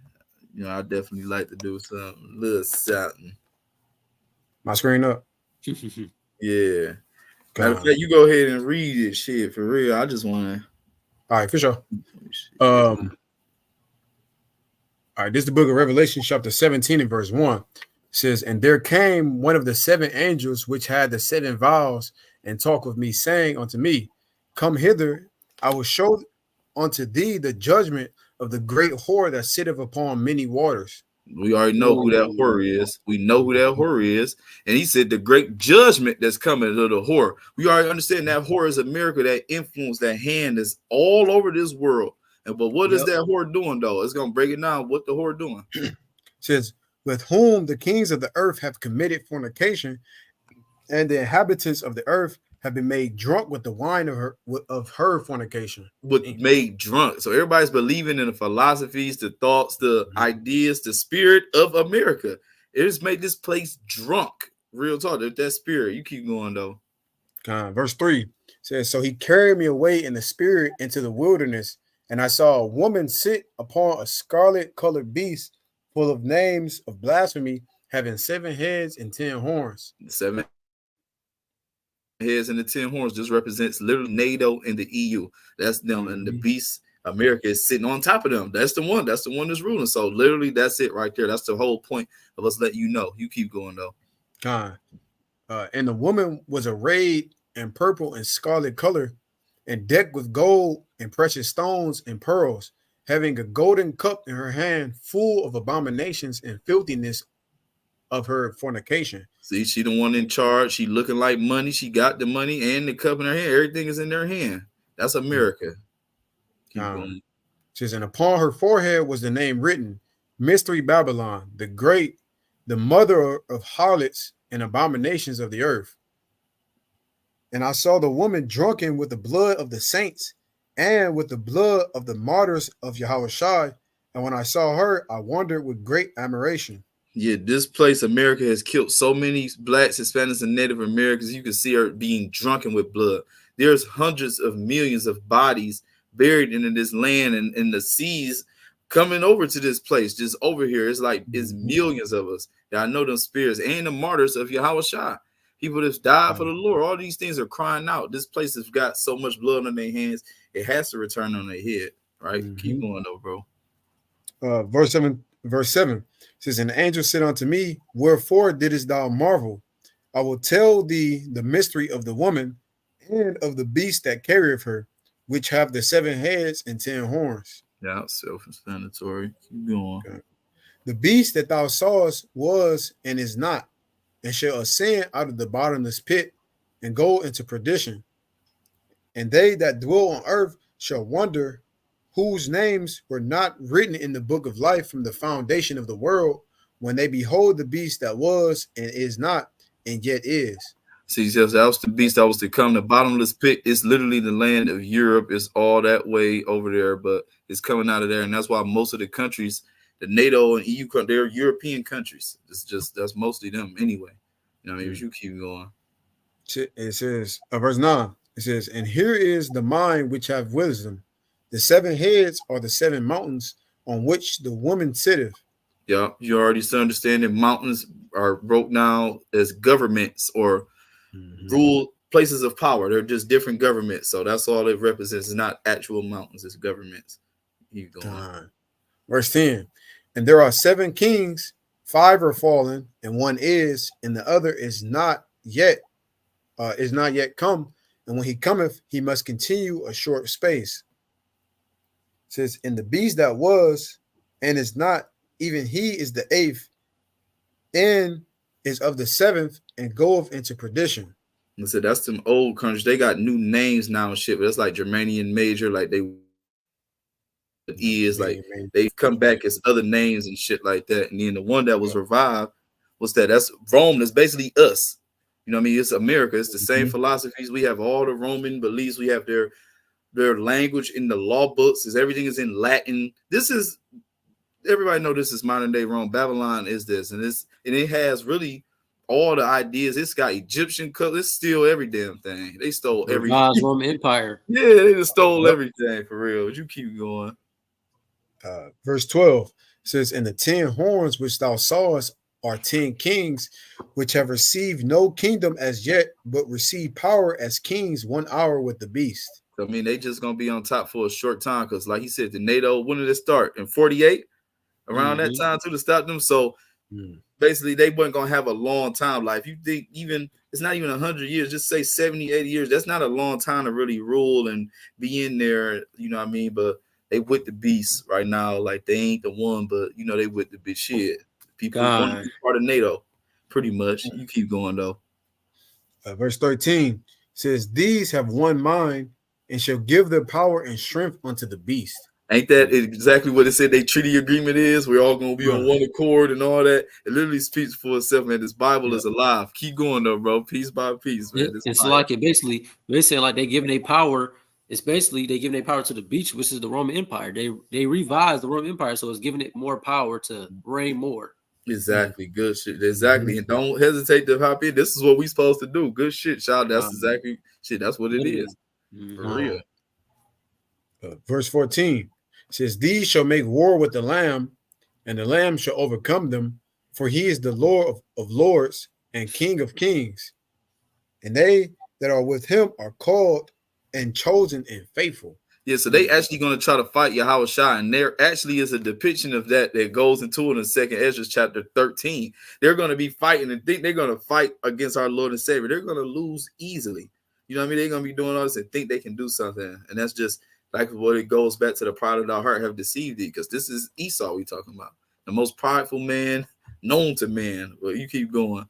You know, I definitely like to do something. Little something. My screen up. Yeah. Matter of fact, you go ahead and read it, shit, for real. I just want to. All right, for sure. All right, this is the book of Revelation, chapter 17 and verse 1. It says, and there came one of the seven angels which had the seven vials, and talked with me, saying unto me, come hither, I will show unto thee the judgment of the great whore that sitteth upon many waters. We already know who that whore is. We know who that whore is. And he said the great judgment that's coming to the whore. We already understand that whore is America, that influence, that hand is all over this world. But what is that whore doing, though? It's going to break it down. What the whore doing? Says, with whom the kings of the earth have committed fornication, and the inhabitants of the earth have been made drunk with the wine of her fornication. Made drunk. So everybody's believing in the philosophies, the thoughts, the ideas, the spirit of America. It just made this place drunk. Real talk. That spirit. You keep going, though. Verse 3 says, so he carried me away in the spirit into the wilderness, and I saw a woman sit upon a scarlet-colored beast full of names of blasphemy, having 7 heads and 10 horns. 7 heads and the 10 horns just represents literally NATO and the EU. That's them, and the beast, America, is sitting on top of them. That's the one that's ruling. So literally that's it right there. That's the whole point of us letting you know. You keep going, though. And the woman was arrayed in purple and scarlet color, and decked with gold and precious stones and pearls, having a golden cup in her hand full of abominations and filthiness of her fornication. See, she the one in charge. She looking like money. She got the money and the cup in her hand. Everything is in their hand. That's America. Says, and upon her forehead was the name written, Mystery Babylon, the Great, the mother of harlots and abominations of the earth. And I saw the woman drunken with the blood of the saints and with the blood of the martyrs of Yahawashi. And when I saw her, I wondered with great admiration. Yeah, this place, America, has killed so many blacks, Hispanics, and Native Americans. You can see her being drunken with blood. There's hundreds of millions of bodies buried in this land and in the seas coming over to this place, just over here. It's like it's millions of us. Yeah, I know them spirits and the martyrs of Yahawashi. People that's died for the Lord. All these things are crying out. This place has got so much blood on their hands. It has to return on their head, right? Keep going, though, bro. Verse 7 says, and the angel said unto me, wherefore didst thou marvel? I will tell thee the mystery of the woman and of the beast that carrieth her, which have the 7 heads and 10 horns. Yeah, self-explanatory. Keep going. Okay. The beast that thou sawest was and is not, and shall ascend out of the bottomless pit and go into perdition. And they that dwell on earth shall wonder, whose names were not written in the book of life from the foundation of the world, when they behold the beast that was and is not and yet is. See, that was the beast that was to come. The bottomless pit is literally the land of Europe. It's all that way over there, but it's coming out of there. And that's why most of the countries, the NATO and EU, they're European countries. That's mostly them anyway. You know what I mean? If you keep going. It says, verse 9, it says, and here is the mind which have wisdom. The 7 heads are the 7 mountains on which the woman sitteth. Yeah, you already understand that mountains are broke down as governments or rule places of power. They're just different governments. So that's all it represents. It's not actual mountains, it's governments. You go on. Verse 10, and there are 7 kings, 5 are fallen, and 1 is, and the other is not yet come. And when he cometh, he must continue a short space. It says, and the beast that was and is not, even he is the 8th, and is of the 7th, and goeth into perdition. And so that's them old countries. They got new names now and shit, but it's like Germanian Major, like they is like they've come back as other names and shit like that. And then the one that was revived was that's Rome. That's basically us. You know what I mean? It's America. It's the same philosophies. We have all the Roman beliefs. We have their language in the law books. Everything is in Latin. This is, everybody know this is modern day Rome. Babylon is this, and it has really all the ideas. It's got Egyptian colors. It's still every damn thing. They stole everything. Roman Empire. Yeah, they just stole everything for real. You keep going. Verse 12 says, and the 10 horns which thou sawest are 10 kings, which have received no kingdom as yet, but receive power as kings 1 hour with the beast. I mean, they just gonna be on top for a short time because, like he said, the NATO, when did it start? In 48, around that time too, to stop them. So basically, they weren't gonna have a long time. Like, if you think even it's not even 100 years, just say 70, 80 years. That's not a long time to really rule and be in there. You know what I mean? But they with the beast right now. Like, they ain't the one, but you know they with the big shit. People want to be part of NATO, pretty much. You keep going though. Verse 13 says, these have one mind and shall give their power and strength unto the beast. Ain't that exactly what it said their treaty agreement is? We're all going to be on one accord and all that. It literally speaks for itself, man. This Bible is alive. Keep going, though, bro. Piece by piece, man. It's like it basically, they're saying like they giving their power. It's basically they giving their power to the beast, which is the Roman Empire. They revised the Roman Empire, so it's giving it more power to reign more. Exactly. Good shit. Exactly. And don't hesitate to hop in. This is what we supposed to do. Good shit, child. That's exactly shit. That's what it is. For real. Verse 14 says, these shall make war with the Lamb, and the Lamb shall overcome them, for he is the Lord of lords and King of kings. And they that are with him are called and chosen and faithful. Yeah, so they actually going to try to fight Yahawashi, and there actually is a depiction of that goes into it in 2nd Ezra chapter 13. They're going to be fighting and think they're going to fight against our Lord and Savior. They're going to lose easily. You know what I mean? They're going to be doing all this and think they can do something. And that's just like what it goes back to the pride of our heart have deceived thee, because this is Esau we talking about. The most prideful man known to man. Well, you keep going.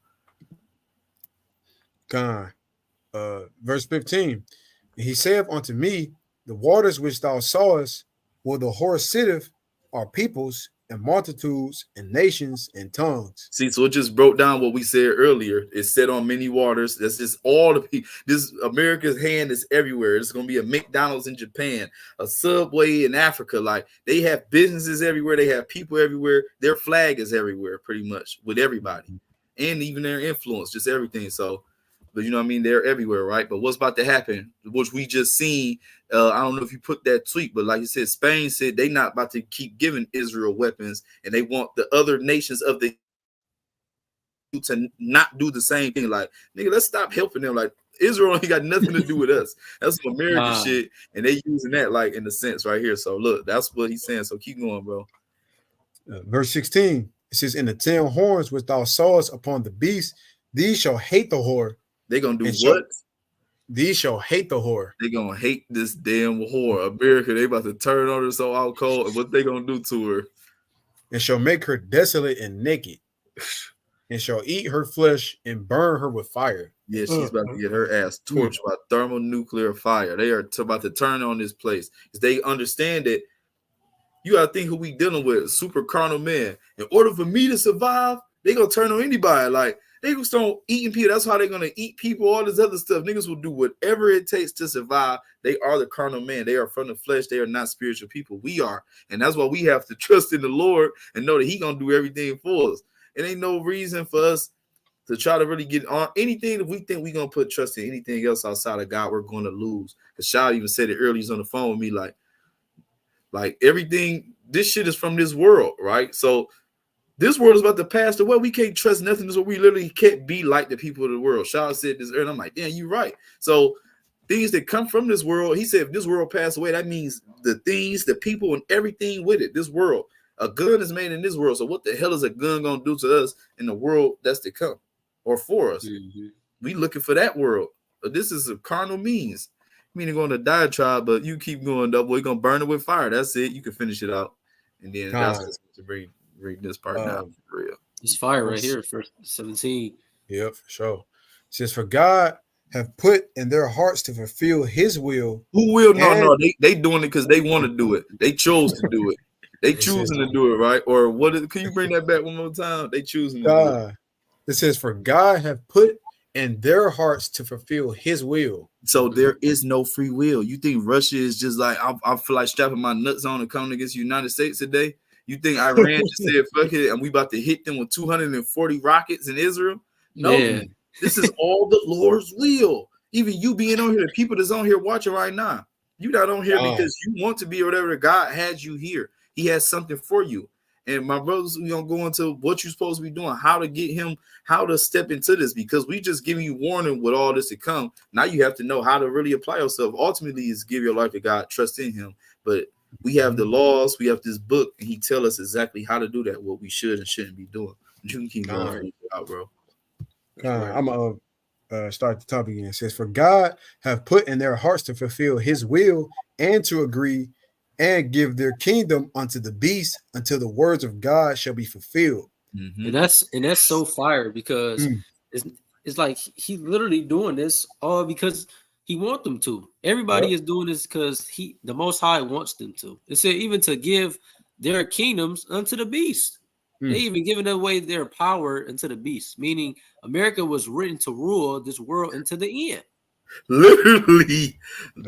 God. Verse 15. He saith unto me, the waters which thou sawest, where the horse sitteth, are peoples and multitudes and nations and tongues. See, so it just broke down what we said earlier. It's set on many waters. That's just all the people. This America's hand is everywhere. It's going to be a McDonald's in Japan, a Subway in Africa. Like, they have businesses everywhere. They have people everywhere. Their flag is everywhere, pretty much, with everybody, and even their influence, just everything. So, but you know what I mean? They're everywhere, right? But what's about to happen, which we just seen, I don't know if you put that tweet, but like you said, Spain said they not about to keep giving Israel weapons, and they want the other nations of the to not do the same thing. Like, nigga, let's stop helping them. Like, Israel ain't got nothing to do with us. That's some American shit, and they using that like in the sense right here. So look, that's what he's saying. So keep going, bro. Verse 16, it says, in the 10 horns which thou sawest upon the beast, these shall hate the whore. They gonna do what? These shall hate the whore. They gonna hate this damn whore. America, they about to turn on her so out cold. And what they gonna do to her? And shall make her desolate and naked, and shall eat her flesh and burn her with fire. Yeah, she's about to get her ass torched by thermonuclear fire. They are about to turn on this place. Because they understand that you gotta think who we dealing with, a super carnal man. In order for me to survive, they gonna turn on anybody. Like, they gonna start eating people. That's how they're gonna eat people, all this other stuff. Niggas will do whatever it takes to survive. They are the carnal man. They are from the flesh. They are not spiritual people. We are. And that's why we have to trust in the Lord and know that he gonna do everything for us. It ain't no reason for us to try to really get on anything. If we think we're gonna put trust in anything else outside of God, we're going to lose. Because Shah even said it earlier. He's on the phone with me, like everything. This shit is from this world, right? So this world is about to pass away. We can't trust nothing. So we literally can't be like the people of the world. Shah said this earlier. I'm like, damn, you're right. So things that come from this world, he said, if this world pass away, that means the things, the people, and everything with it. This world, a gun is made in this world. So what the hell is a gun gonna do to us in the world that's to come, or for us? We looking for that world. But this is a carnal means. Meaning going to diatribe, but you keep going, double. You're gonna burn it with fire. That's it. You can finish it out, and then that's what's to read this part down for real. It's fire right here, verse 17. Yep, for sure. It says, for God have put in their hearts to fulfill his will. Who will? No, they doing it because they want to do it. They chose to do it. They choosing to do it, right? Or what is, can you bring that back one more time? They choosing to do it. It says, for God have put in their hearts to fulfill his will. So there is no free will. You think Russia is just like, I feel like strapping my nuts on and coming against the United States today? You think Iran just said, fuck it, and we about to hit them with 240 rockets in Israel? No, this is all the Lord's will. Even you being on here, the people that's on here watching right now, you're not on here because you want to be or whatever. God has you here. He has something for you. And my brothers, we're going to go into what you're supposed to be doing, how to get him, how to step into this, because we just giving you warning with all this to come. Now you have to know how to really apply yourself. Ultimately, is give your life to God, trust in him. But we have the laws, we have this book, and he tell us exactly how to do that, what we should and shouldn't be doing. You can keep going out, bro. I'm going to start the topic again. It says, for God have put in their hearts to fulfill his will and to agree and give their kingdom unto the beast until the words of God shall be fulfilled. And that's so fire, because it's like he literally doing this all because he wants them to. Everybody is doing this because the Most High wants them to. It said even to give their kingdoms unto the beast. They even giving away their power unto the beast, meaning America was written to rule this world into the end. Literally,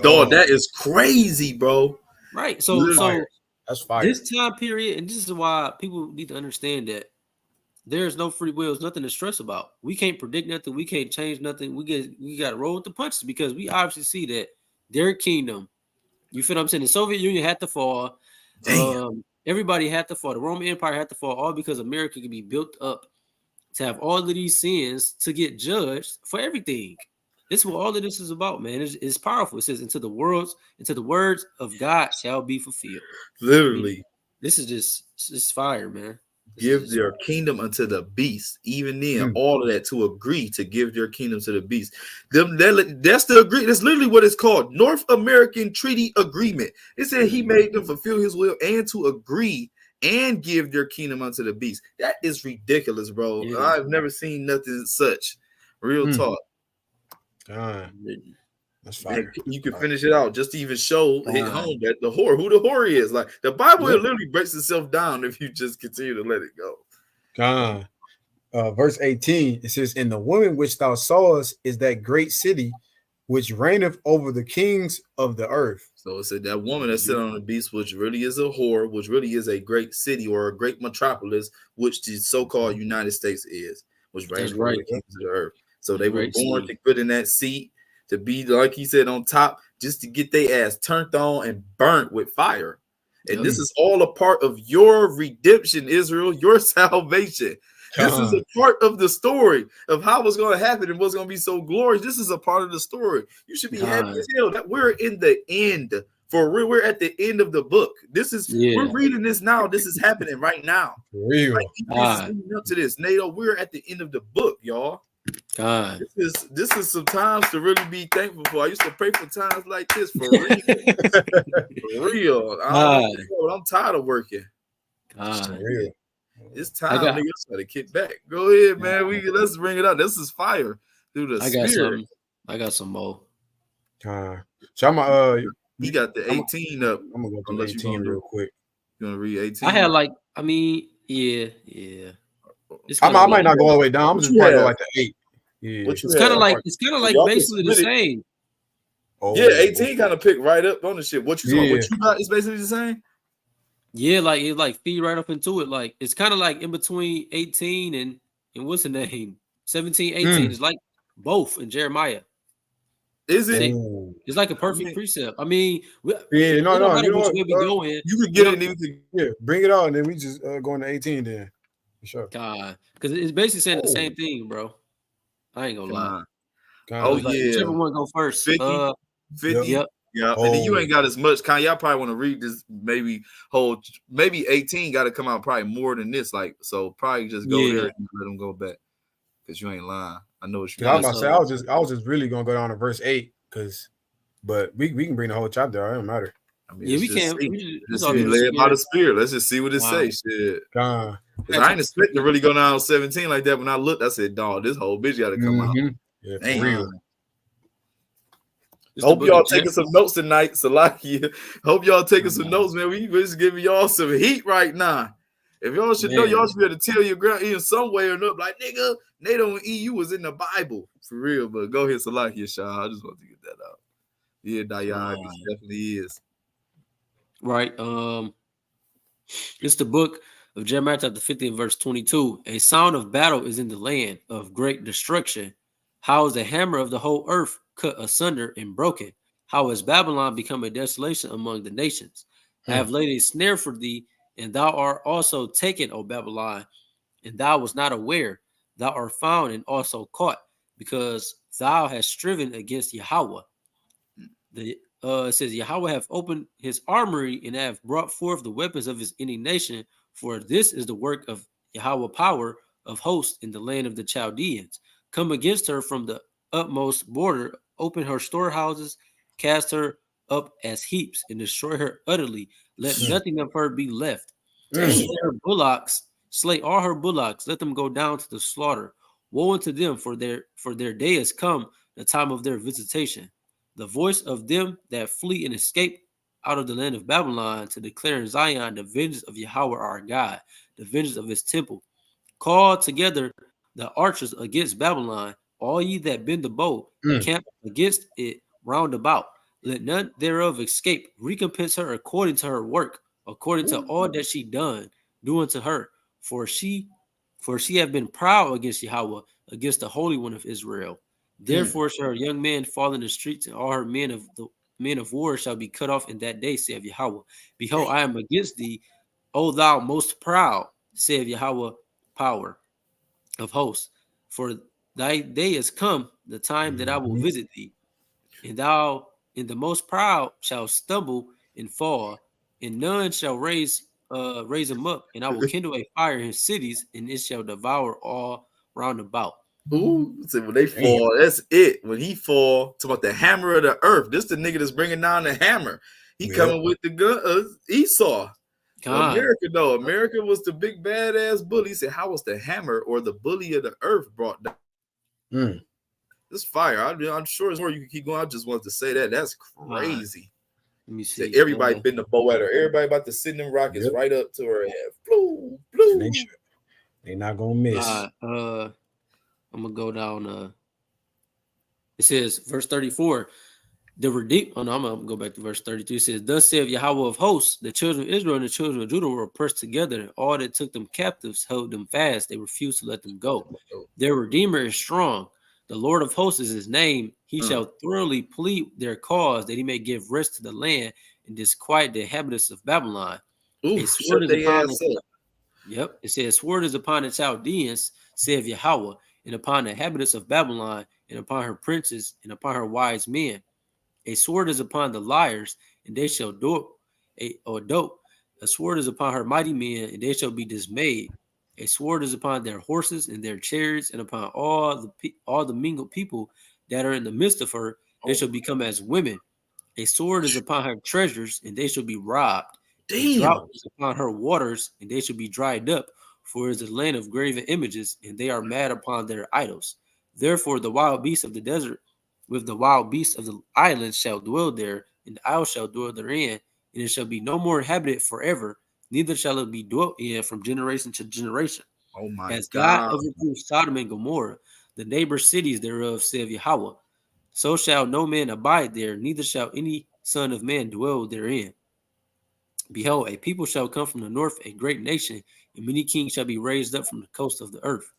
dog, that is crazy, bro. Right. So that's fire. This time period, and this is why people need to understand that there's no free will. There's nothing to stress about. We can't predict nothing. We can't change nothing. We got to roll with the punches, because we obviously see that their kingdom, you feel what I'm saying? The Soviet Union had to fall. Everybody had to fall. The Roman Empire had to fall, all because America could be built up to have all of these sins to get judged for everything. This is what all of this is about, man. It's powerful. It says, until the words of God shall be fulfilled. Literally. I mean, this is just fire, man. Give their kingdom unto the beast. Even then, all of that to agree to give their kingdom to the beast. That's the agree. That's literally what it's called. North American Treaty Agreement. It said he made them fulfill his will and to agree and give their kingdom unto the beast. That is ridiculous, bro. Yeah. I've never seen nothing such. Real talk. That's fire. You can finish it out just to even hit home that who the whore is. Like the Bible literally breaks itself down if you just continue to let it go. Verse 18, it says, and the woman which thou sawest is that great city which reigneth over the kings of the earth. So it said that woman that sat on the beast, which really is a whore, which really is a great city or a great metropolis, which the so-called United States is, which reigns over the kings of the earth. So they were born to put in that seat, to be, like he said, on top, just to get their ass turned on and burnt with fire. And this is all a part of your redemption, Israel, your salvation. This is a part of the story of how it's going to happen and what's going to be so glorious. This is a part of the story. You should be happy as hell that we're in the end. For real, we're at the end of the book. This is we're reading this now. This is happening right now. For real. Like, up to this, NATO, we're at the end of the book, y'all. This is some times to really be thankful for. I used to pray for times like this for real. For real. I'm tired of working. For real. It's time, nigga. To kick back. Go ahead, man. Let's bring it up. This is fire through the spirit. I got some more. So I'm he got the 18 up. I'm gonna go to 18 real quick. You gonna read 18? I had I might not go all the way down. I'm just probably go like the 8. Yeah. It's kind of like basically the same. Yeah, 18 kind of picked right up on the shit. What you saw? What you got is basically the same. Yeah, like it feed right up into it. Like it's kind of like in between 18 and what's the name? 17, 18 is like both in Jeremiah. Is it? It's like a perfect precept. I mean, yeah, no, no matter you know which what? way we go in. You could get it. And Yeah, bring it on, and then we just go into 18 then. For sure. God, because it's basically saying the same thing, bro. I ain't gonna lie. Oh Like, yeah, whichever one go first. 50. Yep. Yeah, and then you ain't got as much. Y'all probably want to read this. Maybe 18 got to come out probably more than this. Like, so probably just go there and let them go back because you ain't lying. I know what you mean. I was about to say I was just really gonna go down to verse 8 but we can bring the whole chapter. It don't matter. I mean, yeah, we can. Just be led by the Spirit. Let's just see what it says. Shit. Because I ain't expect to really go down 17 like that. When I looked, I said, "Dog, this whole bitch got to come out." Yeah, for real. Hope y'all taking some notes tonight, Salakia. Hope y'all taking some notes, man. We just giving y'all some heat right now. If y'all should know, y'all should be able to tell your ground in some way or not. Like, nigga, NATO and EU was in the Bible for real. But go ahead, Salakia, Shah. I just want to get that out. Yeah, Dayag, it definitely is. Right. It's the book of Jeremiah chapter 50 verse 22. A sound of battle is in the land of great destruction. How is the hammer of the whole earth cut asunder and broken? How has Babylon become a desolation among the nations? I have laid a snare for thee, and thou art also taken, O Babylon, and thou was not aware. Thou art found and also caught, because thou hast striven against Yahawah. It says, Yahawah have opened his armory and have brought forth the weapons of his indignation, for this is the work of Yahawah power of hosts in the land of the Chaldeans. Come against her from the utmost border, open her storehouses, cast her up as heaps, and destroy her utterly. Let nothing of her be left. Slay her bullocks, slay all her bullocks, let them go down to the slaughter. Woe unto them, for their day has come, the time of their visitation. The voice of them that flee and escape out of the land of Babylon, to declare in Zion the vengeance of Yahawah our God, the vengeance of his temple. Call together the archers against Babylon, all ye that bend the bow, camp against it round about. Let none thereof escape. Recompense her according to her work, according to all that she done, do unto her. For she have been proud against Yahawah, against the Holy One of Israel. Therefore shall her young men fall in the streets, and all her men of war shall be cut off in that day, saith Yahawah. Behold, I am against thee, O thou most proud, saith Yahawah power of hosts. For thy day is come, the time that I will visit thee, and thou in the most proud shall stumble and fall, and none shall raise him up, and I will kindle a fire in his cities, and it shall devour all round about. Ooh, so when they fall, that's it. When he fall, talk about the hammer of the earth. This the nigga that's bringing down the hammer. He coming with the gun. Esau. America, though. America was the big badass bully. He said, how was the hammer or the bully of the earth brought down? This fire. I'm sure it's more you can keep going. I just wanted to say that. That's crazy. Let me see. Everybody been the bow at her. Everybody about to send them rockets right up to her head. Blue, blue. They not gonna miss. I'm gonna go down. It says, verse 34. The redeemed. Oh no, I'm gonna go back to verse 32. It says, "Thus saith Yahawah of hosts, the children of Israel and the children of Judah were pressed together, and all that took them captives held them fast. They refused to let them go. Their Redeemer is strong. The Lord of hosts is his name. He shall thoroughly plead their cause, that he may give rest to the land and disquiet the inhabitants of Babylon." Ooh, a sword is upon the, it says, "Sword is upon the Chaldeans, saith Yahawah, and upon the inhabitants of Babylon, and upon her princes, and upon her wise men. A sword is upon the liars, and they shall dope. A sword is upon her mighty men, and they shall be dismayed. A sword is upon their horses and their chariots, and upon all the mingled people that are in the midst of her. They shall become as women. A sword is upon her treasures, and they shall be robbed. A drought is upon her waters, and they shall be dried up. For it is a land of graven images, and they are mad upon their idols. Therefore, the wild beasts of the desert with the wild beasts of the islands shall dwell there, and the isles shall dwell therein, and it shall be no more inhabited forever, neither shall it be dwelt in from generation to generation. Oh my As God. God overthrew Sodom and Gomorrah, the neighbor cities thereof, saith Yahawah, so shall no man abide there, neither shall any son of man dwell therein. Behold, a people shall come from the north, a great nation, and many kings shall be raised up from the coast of the earth.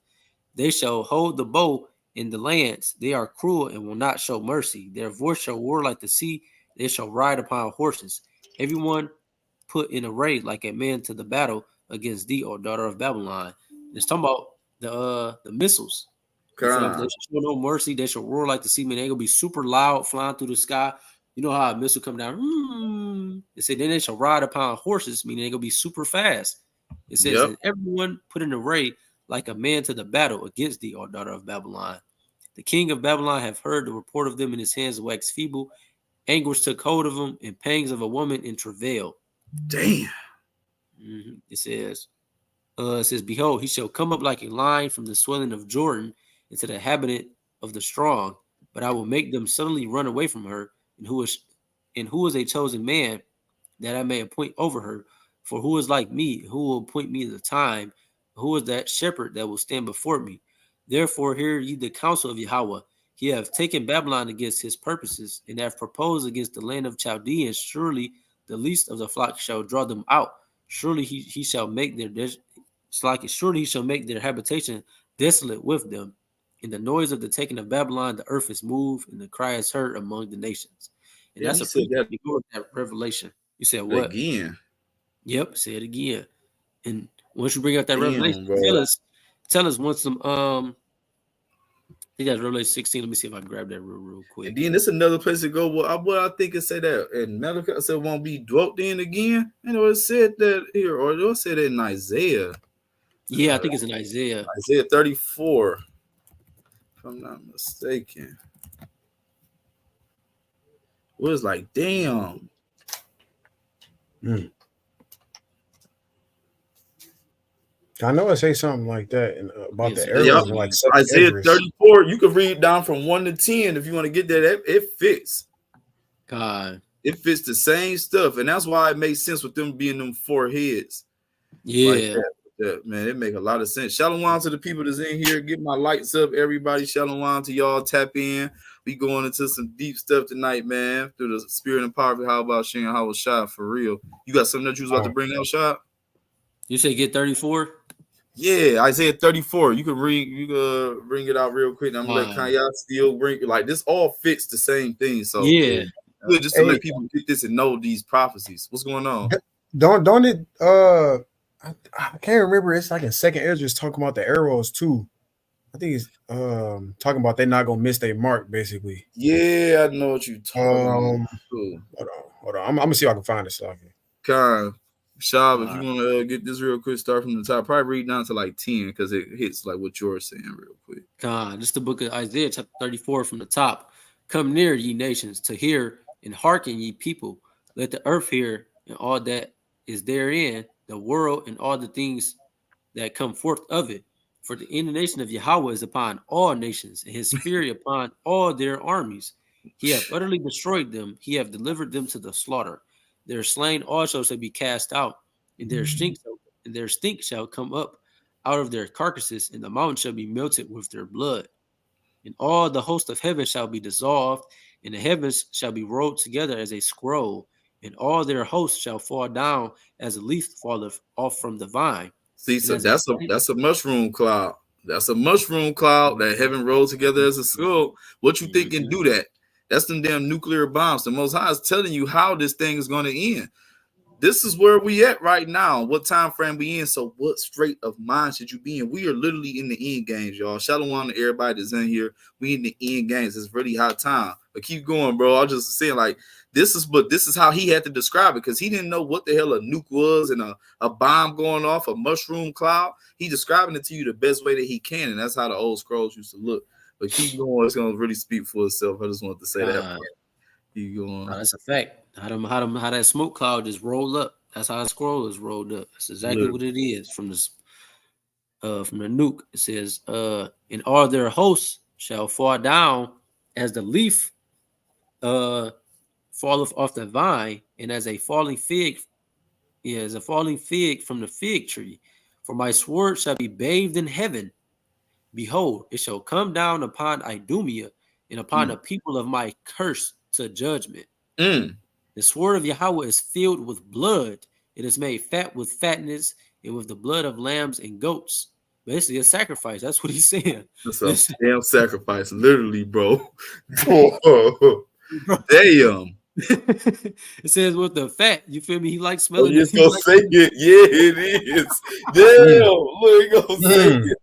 They shall hold the bow in the lands. They are cruel and will not show mercy. Their voice shall roar like the sea. They shall ride upon horses. Everyone put in array like a man to the battle against thee, O daughter of Babylon. It's talking about the missiles. You feel me? They Con. shall show no mercy. They shall roar like the sea. Man, they gonna be super loud, flying through the sky. You know how a missile come down? It said then they shall ride upon horses, meaning they gonna be super fast. It says, Yep. and everyone put in array like a man to the battle against thee, O daughter of Babylon. The king of Babylon have heard the report of them, and his hands waxed feeble. Anguish took hold of him, and pangs of a woman in travail. Damn. It says, behold, he shall come up like a lion from the swelling of Jordan into the inhabitant of the strong, but I will make them suddenly run away from her, and who is a chosen man that I may appoint over her? For who is like me, who will appoint me the time? Who is that shepherd that will stand before me? Therefore, hear ye the counsel of Yahawah. He have taken Babylon against his purposes, and have proposed against the land of Chaldeans. Surely the least of the flock shall draw them out. Surely he shall make surely he shall make their habitation desolate with them. In the noise of the taking of Babylon, the earth is moved, and the cry is heard among the nations. And Then that's he a said pretty that before that revelation. You said what? again. Yep, say it again. And once you bring up that revelation, Damn, bro. tell us once some I think that's Revelation 16. Let me see if I can grab that real quick. And then this another place to go. What I think it said that and Malachi said won't be dwelt in again. You know, it said that here, or it said it in Isaiah. Yeah, I think it's in Isaiah. Isaiah 34, if I'm not mistaken. It was like, damn. I know I say something like that about the Yes, arrows in like Isaiah Esdras. 34. You can read down from 1 to 10 if you want to get that. It fits. God. It fits the same stuff, and that's why it makes sense with them being them 4 heads. Yeah. Like that, man, it make a lot of sense. Shalom to the people that's in here. Get my lights up, everybody. Shalom to y'all. Tap in. We going into some deep stuff tonight, man. Through the spirit and power of HALAL Yahawashi for real. You got something that you was about to bring out, Shot? You say get 34? Yeah, Isaiah 34. You can read, you can bring it out real quick. I'm gonna let Kanye still bring it. Like this all fits the same thing. So yeah. Good just to let people get this and know these prophecies. What's going on? Don't it I can't remember. It's like in second Esdras talking about the arrows too. I think it's talking about they're not gonna miss their mark, basically. Yeah, I know what you're talking about. Hold on. I'm gonna see if I can find it. So Shab, if you want to get this real quick, start from the top. Probably read down to like 10 because it hits like what you're saying real quick. This is the book of Isaiah, chapter 34 from the top. Come near, ye nations, to hear and hearken, ye people. Let the earth hear and all that is therein, the world and all the things that come forth of it. For the indignation of Yahawah is upon all nations, and his fury upon all their armies. He hath utterly destroyed them. He hath delivered them to the slaughter. Their slain also shall be cast out, and their stink shall come up out of their carcasses, and the mountain shall be melted with their blood. And all the host of heaven shall be dissolved, and the heavens shall be rolled together as a scroll, and all their hosts shall fall down as a leaf falleth off from the vine. See, so that's a mushroom cloud. That's a mushroom cloud that heaven rolled together as a skull. What you think can do that? That's them damn nuclear bombs. The Most High is telling you how this thing is going to end. This is where we at right now. What time frame we in? So what state of mind should you be in? We are literally in the end games, y'all. Shalom to everybody that's in here. We in the end games. It's really hot time. But keep going, bro. I just saying, like, this is how he had to describe it because he didn't know what the hell a nuke was and a bomb going off, a mushroom cloud. He describing it to you the best way that he can, and that's how the old scrolls used to look. But keep going. It's gonna really speak for itself. I just wanted to say that part. Keep going. That's a fact. How that smoke cloud just rolled up. That's how the scroll is rolled up. That's exactly what it is from the nuke. It says, and all their hosts shall fall down as the leaf falleth off the vine, and as a falling fig, from the fig tree. For my sword shall be bathed in heaven. Behold, it shall come down upon Idumea and upon the people of my curse to judgment. The sword of Yahawah is filled with blood. It is made fat with fatness and with the blood of lambs and goats. Basically, a sacrifice. That's what he's saying. That's a damn sacrifice, literally, bro. Damn. It says with the fat. You feel me? He likes Oh, smelling you it. just gonna say it? Yeah, it is. Damn, look, he gonna say it.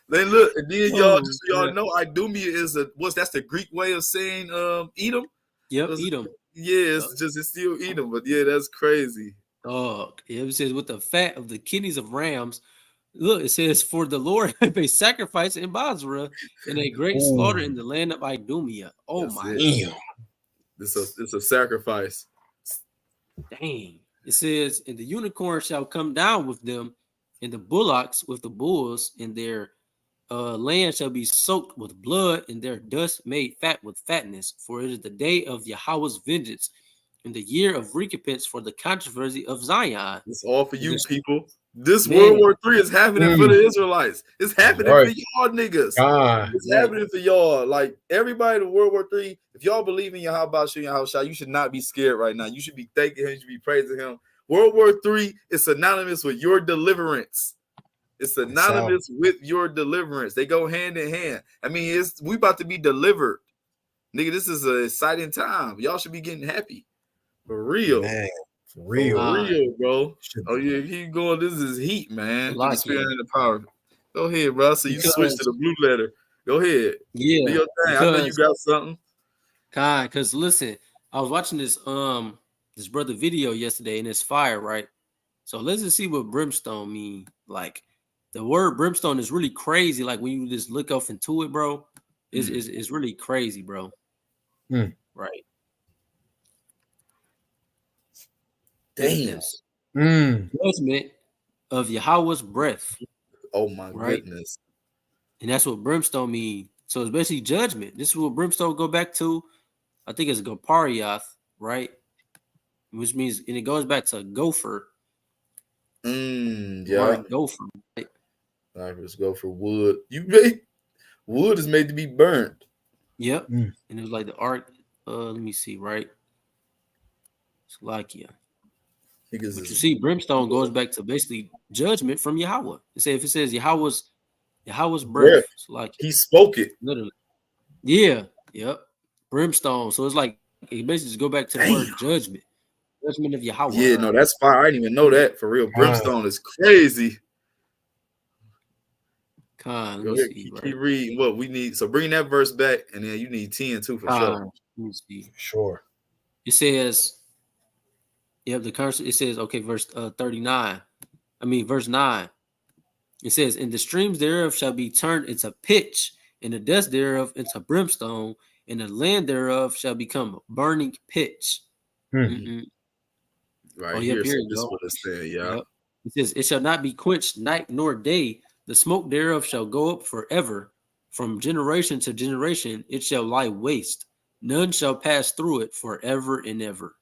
Then look, and then y'all, just so y'all know, Idumea is that's the Greek way of saying Edom. Yep, Edom. Yeah, it's still Edom, but yeah, that's crazy. Oh, yeah, it says with the fat of the kidneys of rams. Look, it says for the Lord have a sacrifice in Basra and a great slaughter in the land of Idumea. Oh That's my it. It's a sacrifice. Dang. It says, and the unicorn shall come down with them, and the bullocks with the bulls, and their land shall be soaked with blood, and their dust made fat with fatness. For it is the day of Yahawah's vengeance, and the year of recompense for the controversy of Zion. It's all for you, people. This World War III is happening for the Israelites. It's happening for y'all niggas. It's happening for y'all. Like everybody in World War III, if y'all believe in Yahawashi, you should not be scared right now. You should be thanking him. You should be praising him. World War III is synonymous with your deliverance. It's synonymous with your deliverance. They go hand in hand. I mean, we about to be delivered. Nigga, this is an exciting time. Y'all should be getting happy. For real. Man. For real, bro. Oh yeah, keep going. This is heat, man. The spirit and the power. Go ahead, bro. So you switch to the blue letter. Go ahead. Yeah. Do your thing. I know you got something. Because listen, I was watching this brother video yesterday, and it's fire, right? So let's just see what brimstone mean. Like the word brimstone is really crazy. Like when you just look off into it, bro, it's really crazy, bro. Right. Damn. Judgment of Yahawah's breath. Oh my goodness. And that's what brimstone means. So it's basically judgment. This is what brimstone go back to. I think it's Gopariath, right? Which means, and it goes back to gopher. Yeah. Right, gopher. Right? Let's go for wood. Wood is made to be burnt. Yep. And it was like the ark. Let me see, right? Slovakia. But you see, brimstone goes back to basically judgment from Yahawah. If it says Yahawah's breath, like he spoke it. Literally. Yeah. Yep. Brimstone. So it's like it basically just go back to the word judgment. Judgment of Yahawah. Yeah, no, that's fire. I didn't even know that for real. Brimstone is crazy. Let me see, keep reading what we need. So bring that verse back, and then you need 10 too for sure. Let me see. Sure. It says, the curse. It says, okay, verse 39. Verse 9. It says, and the streams thereof shall be turned into pitch, and the dust thereof into brimstone, and the land thereof shall become burning pitch. Right here, so this is what it said, Yep. It says, it shall not be quenched night nor day. The smoke thereof shall go up forever. From generation to generation, it shall lie waste. None shall pass through it forever and ever.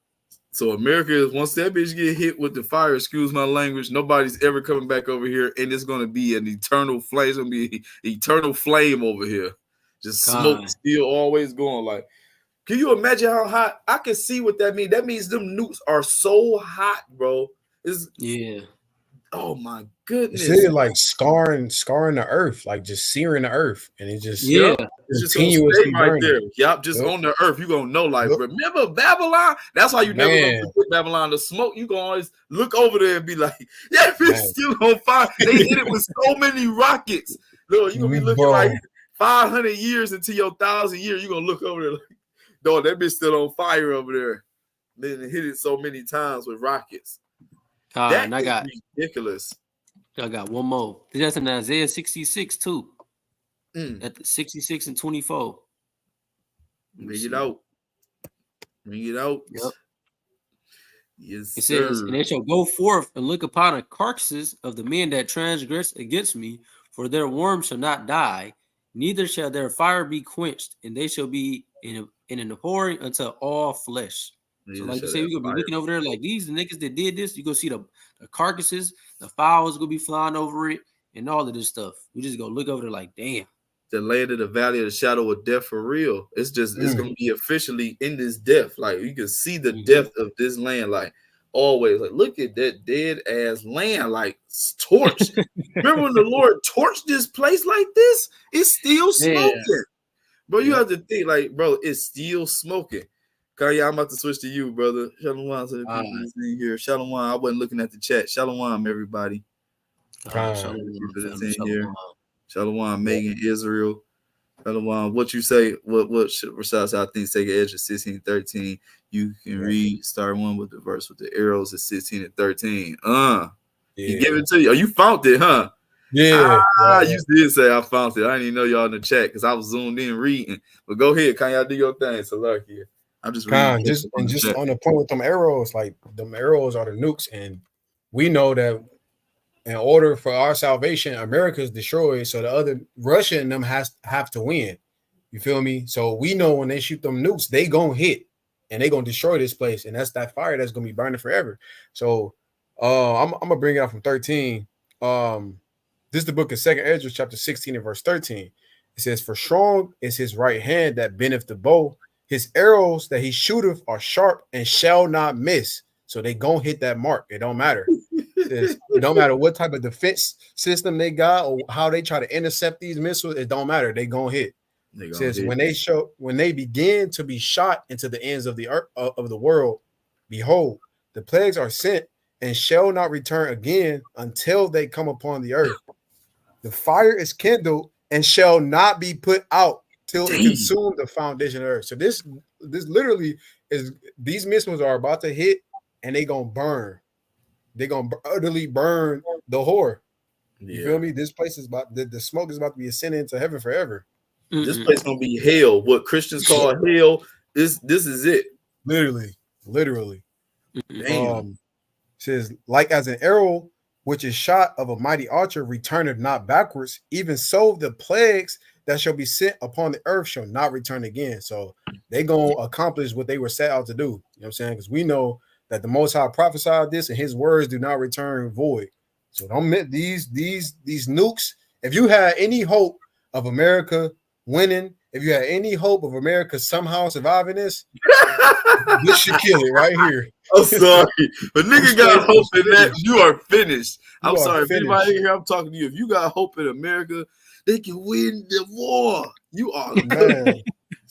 So America, once that bitch get hit with the fire, excuse my language, nobody's ever coming back over here, and it's going to be an eternal flame. It's going to be eternal flame over here. Just smoke still always going. Like, can you imagine how hot? I can see what that means. That means them nukes are so hot, bro. Oh my goodness! It's like scarring the earth, like just searing the earth, and it just it's just continuously right there. Yep, just on the earth, you gonna know. Like, remember Babylon? That's why you never gonna forget Babylon. The smoke, you gonna always look over there and be like, "Yeah, it's still on fire." They hit it with so many rockets. Look, you gonna be looking like 500 years into your 1,000 years. You gonna look over there like, "No, that bitch still on fire over there." Then hit it so many times with rockets. That is ridiculous. I got one more. That's in Isaiah 66 too. At the 66 and 24. Bring it out. Yep. Yes, it says, and they shall go forth and look upon the carcasses of the men that transgress against me, for their worm shall not die, neither shall their fire be quenched, and they shall be in an abhorring unto all flesh. So like you say, we're gonna be looking over there like these niggas that did this. You're gonna see the carcasses, the fowls gonna be flying over it, and all of this stuff. We just gonna look over there like, damn. The land of the valley of the shadow of death for real. It's just it's gonna be officially in this death. Like you can see the depth of this land. Like, always like, look at that dead ass land, like torched. Remember when the Lord torched this place like this? It's still smoking. Bro, you have to think, like, bro, it's still smoking. Kanye, I'm about to switch to you, brother. Shalom to the people listening here. Shalom. I wasn't looking at the chat. Shalom, everybody. Shalom, Megan, Israel. Shalom. What you say? What Rashad said? I think Sega Edge is 16-13. You can read start one with the verse with the arrows at 16 and 13. He gave it to you. Oh, you found it, huh? Yeah. You did say I found it. I didn't even know y'all in the chat because I was zoomed in reading. But go ahead, can y'all do your thing? So look here. I'm just reading. Just on the point with them arrows, like them arrows are the nukes, and we know that in order for our salvation, America's destroyed, so the other Russia and them have to win. You feel me? So we know when they shoot them nukes, they gonna hit and they gonna destroy this place, and that's that fire that's gonna be burning forever. So I'm gonna bring it out from 13. This is the book of 2nd Ezra, chapter 16 and verse 13. It says, "For strong is his right hand that bendeth the bow. His arrows that he shooteth are sharp and shall not miss." So they gonna hit that mark. It don't matter. It don't matter what type of defense system they got or how they try to intercept these missiles. It don't matter. They gonna hit. It says when they begin to be shot into the ends of the earth of the world, behold, the plagues are sent and shall not return again until they come upon the earth. The fire is kindled and shall not be put out till it consume the foundation of the earth. So this literally is these missiles are about to hit and they gonna burn. They're gonna utterly burn the whore. You feel me? This place is about the smoke is about to be ascending into heaven forever. This place gonna be hell. What Christians call hell. This is it. Literally. Damn. Says, like as an arrow which is shot of a mighty archer returneth not backwards, even so the plagues that shall be sent upon the earth shall not return again. So they gonna accomplish what they were set out to do. You know what I'm saying? Because we know that the Most High prophesied this, and His words do not return void. So don't miss these nukes. If you had any hope of America winning, if you had any hope of America somehow surviving this, this should kill it right here. I'm sorry, but nigga got hope in that. You are finished. I'm sorry. If anybody here, I'm talking to you. If you got hope in America, they can win the war. You are man.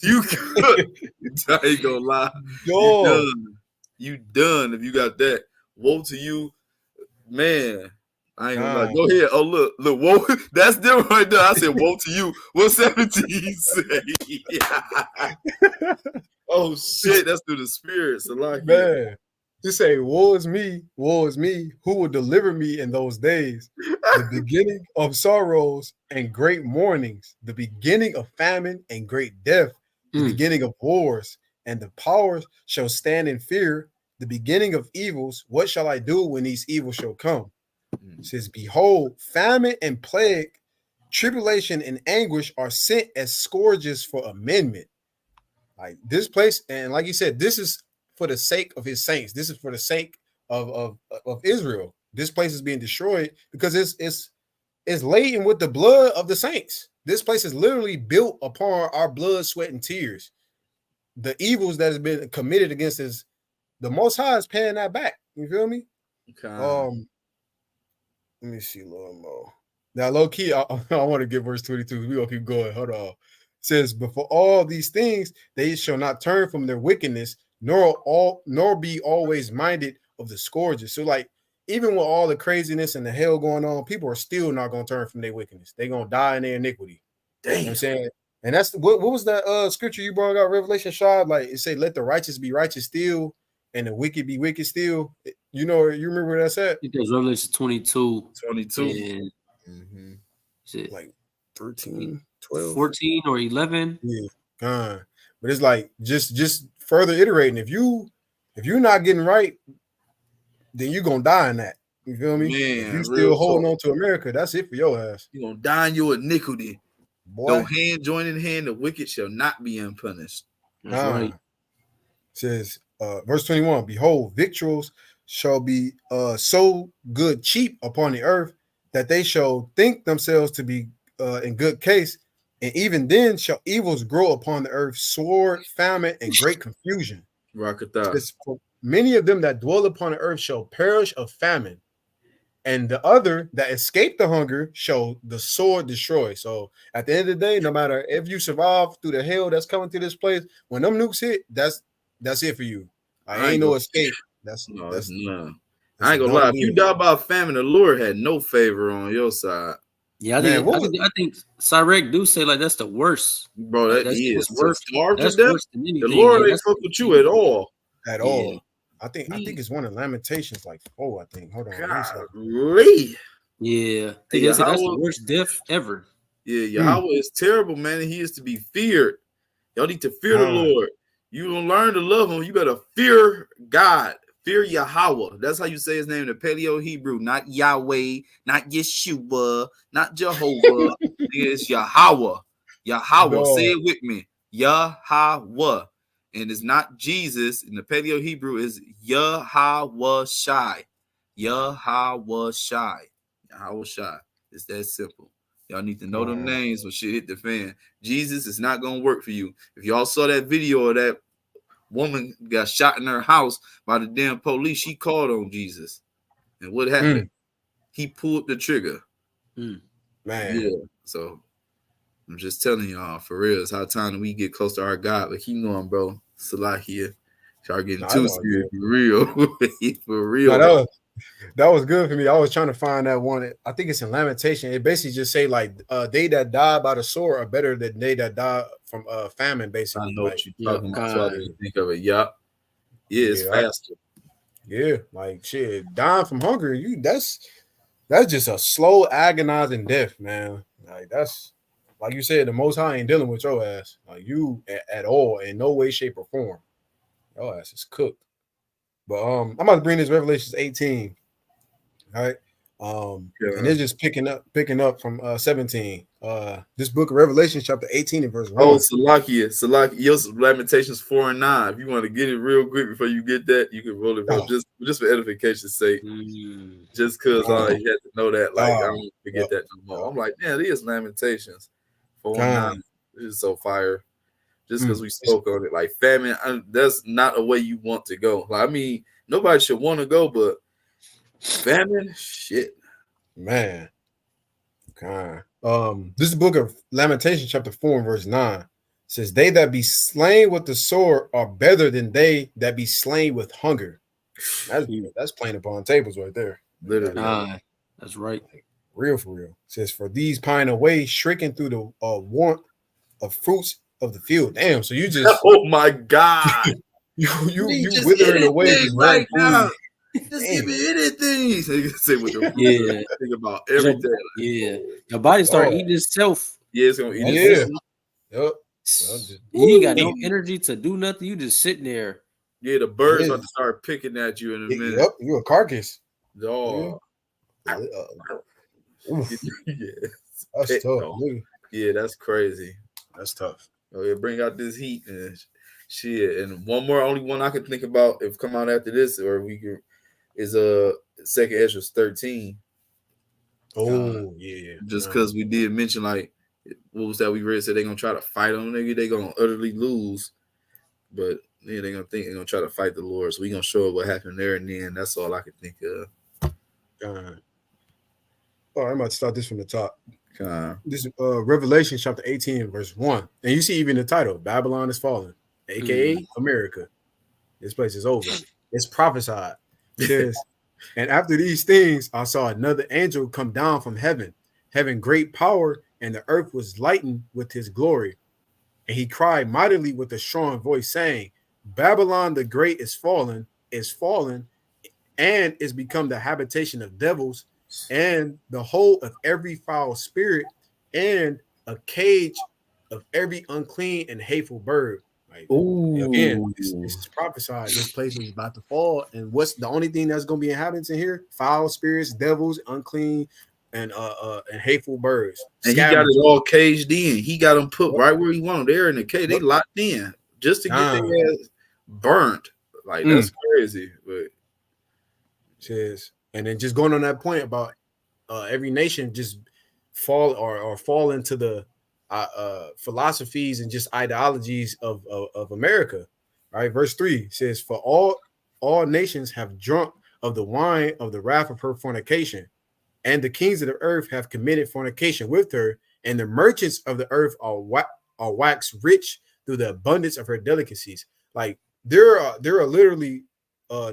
You could. I ain't gonna lie. You done if you got that. Woe to you, man. I ain't gonna lie. Go ahead. Oh, look, woe. That's them right there. I said, woe to you. What 17 say? Oh shit, that's through the spirits. Man. Just say, woe is me, who will deliver me in those days? The beginning of sorrows and great mournings, the beginning of famine and great death, the beginning of wars, and the powers shall stand in fear, the beginning of evils. What shall I do when these evils shall come? It says, behold, famine and plague, tribulation and anguish are sent as scourges for amendment. Like this place, and like you said, this is for the sake of his saints. This is for the sake of Israel. This place is being destroyed because it's laden with the blood of the saints. This place is literally built upon our blood, sweat, and tears. The evils that has been committed against us, the Most High is paying that back. You feel me? Okay. Let me see a little more. Now, low key, I want to get verse 22. We're gonna keep going. Hold on. It says, but for all these things, they shall not turn from their wickedness, nor be always minded of the scourges. So, like, even with all the craziness and the hell going on, people are still not gonna turn from their wickedness. They're gonna die in their iniquity. Damn. You know what I'm saying? And that's what was that scripture you brought out, Revelation Shad? Like it said, let the righteous be righteous still, and the wicked be wicked still. You know, you remember where that's at? I think that's Revelation 22. 22. And is it like 13, 12, 14 or 11? Yeah, but it's like just further iterating. If you're not getting right, then you're gonna die in that. You feel me? Man, if you still holding on to America, that's it for your ass. You're gonna die in your iniquity. Boy. No hand join in hand, the wicked shall not be unpunished. That's right. It says verse 21, behold, victuals shall be so good cheap upon the earth that they shall think themselves to be in good case, and even then shall evils grow upon the earth, sword, famine, and great confusion. Rocketha. many of them that dwell upon the earth shall perish of famine, and the other that escape the hunger shall the sword destroy. So at the end of the day, no matter if you survive through the hell that's coming to this place, when them nukes hit, that's it for you. I ain't no escape. That's it's none. that's I a ain't gonna done lie. If you deal. die by famine, the Lord had no favor on your side. Yeah, Man, I think Cyrek do say like that's the worst. Bro, Like, that is that's to worse. starve to That's death. worse than The anything. Lord Yeah, ain't fuck with you at all. at Yeah. all. I think it's one of Lamentations like 4, I think. Hold on. Golly. Yeah, I think Hey, they said that's the Yahawah, worst death ever. yeah, Yahawah is terrible, man. And he is to be feared. Y'all need to fear the Lord. You gonna learn to love him. You better fear God. Fear Yahawah. That's how you say his name in the Paleo Hebrew. Not Yahweh, not Yeshua, not Jehovah. It's Yahawah. Yahawah. Say it with me. Yahawah. And it's not Jesus. In the Paleo Hebrew is Yahawashi. Yahawashi. Yahawashi. It's that simple. Y'all need to know them names when shit hit the fan. Jesus is not gonna work for you. If y'all saw that video of that woman got shot in her house by the damn police, she called on Jesus. And what happened? He pulled the trigger. Man. Yeah. So I'm just telling y'all, for real, it's how time we get close to our God. But keep going, bro. Salahia. Y'all getting too serious. For real. For real. No, that was good for me. I was trying to find that one. I think it's in Lamentation. It basically just say like they that die by the sword are better than they that die from famine. Basically, I know like, what you're talking about. So I didn't think of it. Yeah, it's faster. Yeah, like shit, dying from hunger. That's just a slow, agonizing death, man. Like that's like you said, the Most High ain't dealing with your ass, like you at all, in no way, shape, or form. Your ass is cooked. But I'm about to bring this Revelations 18. All right. And it's just picking up from 17. This book of Revelation, chapter 18 and verse 1. Oh, Salakia, your Lamentations 4 and 9. If you want to get it real quick before you get that, you can roll it up just for edification's sake. Just because you had to know that, like I don't forget that no more. I'm like, man, these Lamentations 4 and 9. This is so fire. Just because we spoke on it, like famine, that's not a way you want to go. Like, I mean, nobody should want to go, but famine, shit, man. This book of Lamentation, chapter 4 and verse 9 says, "They that be slain with the sword are better than they that be slain with hunger." That's playing upon tables right there. Literally, that's right. Like, real for real. It says, "For these pine away, shrinking through the want of fruits of the field." Damn, so you just oh my God, you withering away just right now. Just give me anything. So you can say with the think about everything. Your body start eating itself. Yeah, it's gonna eat itself. Yep. You ain't got no energy to do nothing. You just sitting there. Yeah, the birds about to start picking at you in a minute. Yep, you a carcass. Dog. Yeah. That's tough. Yeah, that's crazy. That's tough. Oh yeah, bring out this heat and shit. And one more, only one I can think about if come out after this, or we can is Second Ezra 13. Yeah. Just because we did mention like what was that we read said they're gonna try to fight them, nigga, they gonna utterly lose. But yeah, they're gonna try to fight the Lord. So we gonna show what happened there, and then that's all I can think of. All right, I'm about to start this from the top. This is Revelation chapter 18, verse 1. And you see even the title, Babylon is fallen, aka America. This place is over. It's prophesied. It says, "And after these things, I saw another angel come down from heaven, having great power, and the earth was lightened with his glory. And he cried mightily with a strong voice, saying, Babylon the great is fallen, and is become the habitation of devils, and the hole of every foul spirit, and a cage of every unclean and hateful bird." Like, again, this is prophesied. This place is about to fall, and what's the only thing that's going to be inhabitants in here? Foul spirits, devils, unclean, and hateful birds. And he got it all caged in. He got them put right where he want them. They're in the cage. They locked in just to get their ass burnt. Like that's crazy. But says, and then just going on that point about every nation just fall into the philosophies and just ideologies of America. Right, verse 3 says, "For all nations have drunk of the wine of the wrath of her fornication, and the kings of the earth have committed fornication with her, and the merchants of the earth are waxed rich through the abundance of her delicacies. Like there are literally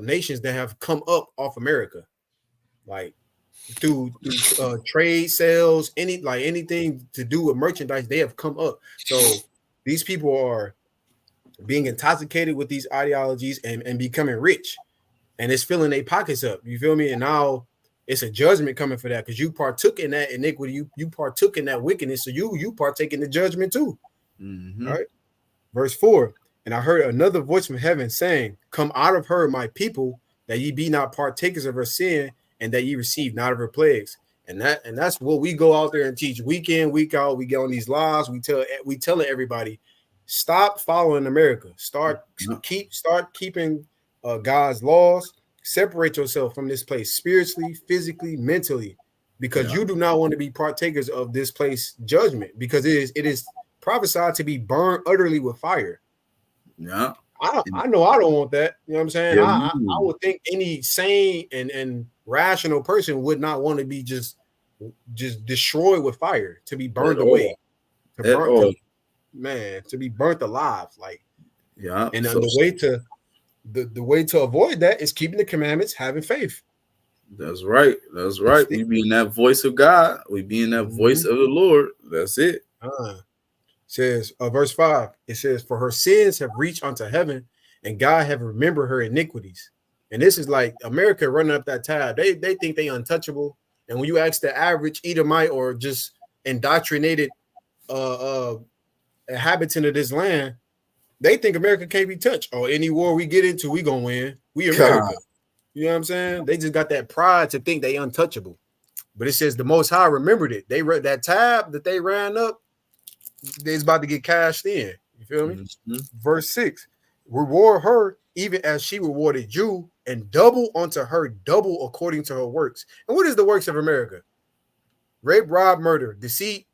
nations that have come up off America, like through trade sales, anything to do with merchandise, they have come up. So these people are being intoxicated with these ideologies and becoming rich, and it's filling their pockets up. You feel me? And now it's a judgment coming for that because you partook in that iniquity, you partook in that wickedness, so you partake in the judgment too. Mm-hmm. All right. Verse 4. And I heard another voice from heaven saying, "Come out of her, my people, that ye be not partakers of her sin, and that ye receive not of her plagues." And that's what we go out there and teach week in, week out. We get on these lives. We telling everybody, stop following America. Start keeping God's laws. Separate yourself from this place spiritually, physically, mentally, because you do not want to be partakers of this place judgment, because it is prophesied to be burned utterly with fire. Yeah. I know I don't want that. You know what I'm saying? Yeah, I would think any sane and rational person would not want to be just destroyed with fire, to be burned away, to be burnt alive. Like, yeah. And So the way to avoid that is keeping the commandments, having faith. that's right. That's right. We be in that voice of God. We be in that voice of the Lord. That's it. Says verse 5, it says, "For her sins have reached unto heaven, and God have remembered her iniquities." And this is like America running up that tab. They think they untouchable. And when you ask the average Edomite or just indoctrinated inhabitant of this land, they think America can't be touched. Or any war we get into, we gonna win. We America. God. You know what I'm saying? They just got that pride to think they untouchable. But it says the Most High remembered it. They read that tab that they ran up. They's about to get cashed in. You feel me? Mm-hmm. Verse 6. "Reward her even as she rewarded you, and double unto her double according to her works." And what is the works of America? Rape, rob, murder, deceit,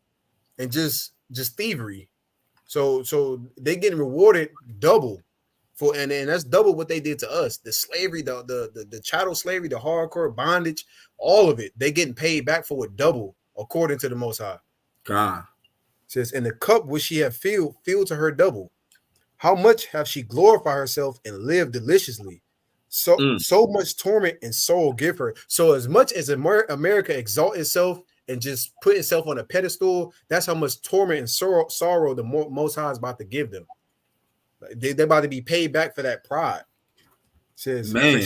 and just thievery. So they getting rewarded double for, and that's double what they did to us. The slavery, the chattel slavery, the hardcore bondage, all of it. They getting paid back for it double according to the Most High. God. It says, "And the cup which she have filled to her double. How much have she glorified herself and lived deliciously? So much torment and sorrow give her." So as much as America exalt itself and just put itself on a pedestal, that's how much torment and sorrow the Most High is about to give them. They're about to be paid back for that pride. It says, "Man,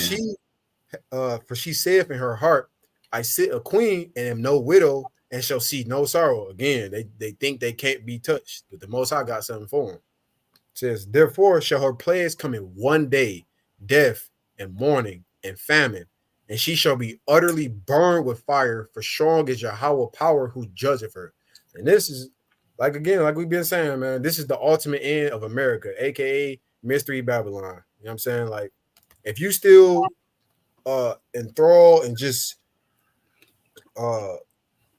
for she saith in her heart, I sit a queen and am no widow, and shall see no sorrow." Again, they think they can't be touched, but the Most High got something for them. It says, "Therefore shall her plagues come in one day, death and mourning and famine, and she shall be utterly burned with fire, for strong is Yahawah power who judgeth her." And this is, like we've been saying, man, this is the ultimate end of America, aka Mystery Babylon. You know what I'm saying? Like, if you still enthralled and just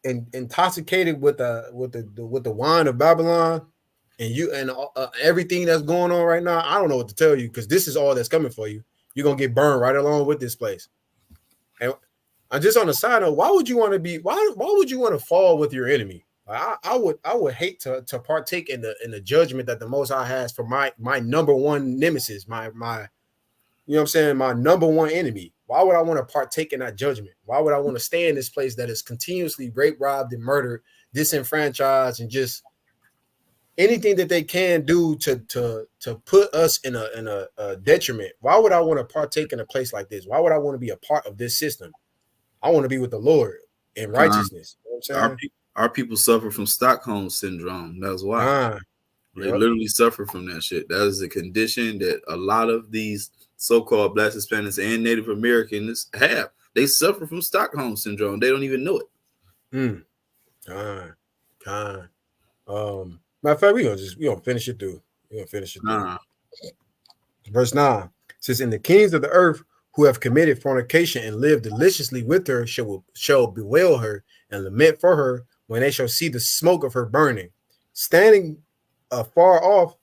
intoxicated with the wine of Babylon, and everything that's going on right now, I don't know what to tell you, because this is all that's coming for you. You're gonna get burned right along with this place. And I'm just on the side note, why would you want to be? Why would you want to fall with your enemy? I would hate to partake in the judgment that the Most High has for my number one nemesis, my you know what I'm saying, my number one enemy. Why would I want to partake in that judgment? Why would I want to stay in this place that is continuously raped, robbed, and murdered, disenfranchised, and just anything that they can do to put us in a detriment? Why would I want to partake in a place like this? Why would I want to be a part of this system? I want to be with the Lord in righteousness. You know what I'm saying? Our people suffer from Stockholm syndrome. That's why they literally suffer from that shit. That is a condition that a lot of these so-called Black, Hispanics, and Native Americans have. They suffer from Stockholm syndrome. They don't even know it. Matter of fact, we gonna finish it through. Verse 9 says, "And the kings of the earth who have committed fornication and lived deliciously with her shall bewail her and lament for her when they shall see the smoke of her burning, standing afar off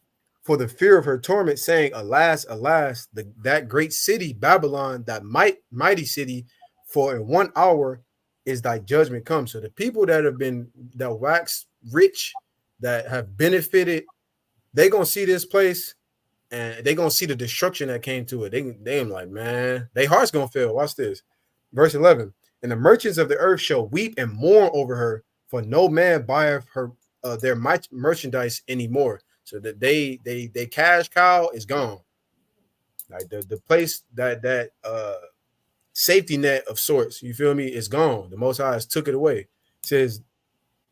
for the fear of her torment, saying, Alas, alas, that great city, Babylon, that mighty city, for in 1 hour is thy judgment come. So the people that wax rich, that have benefited, they gonna see this place and they gonna see the destruction that came to it. They like, man, their heart's gonna fail. Watch this. Verse 11. And the merchants of the earth shall weep and mourn over her, for no man buyeth her their merchandise anymore. So that they cash cow is gone. Like the place that safety net of sorts, you feel me, is gone. The Most High has took it away. It says,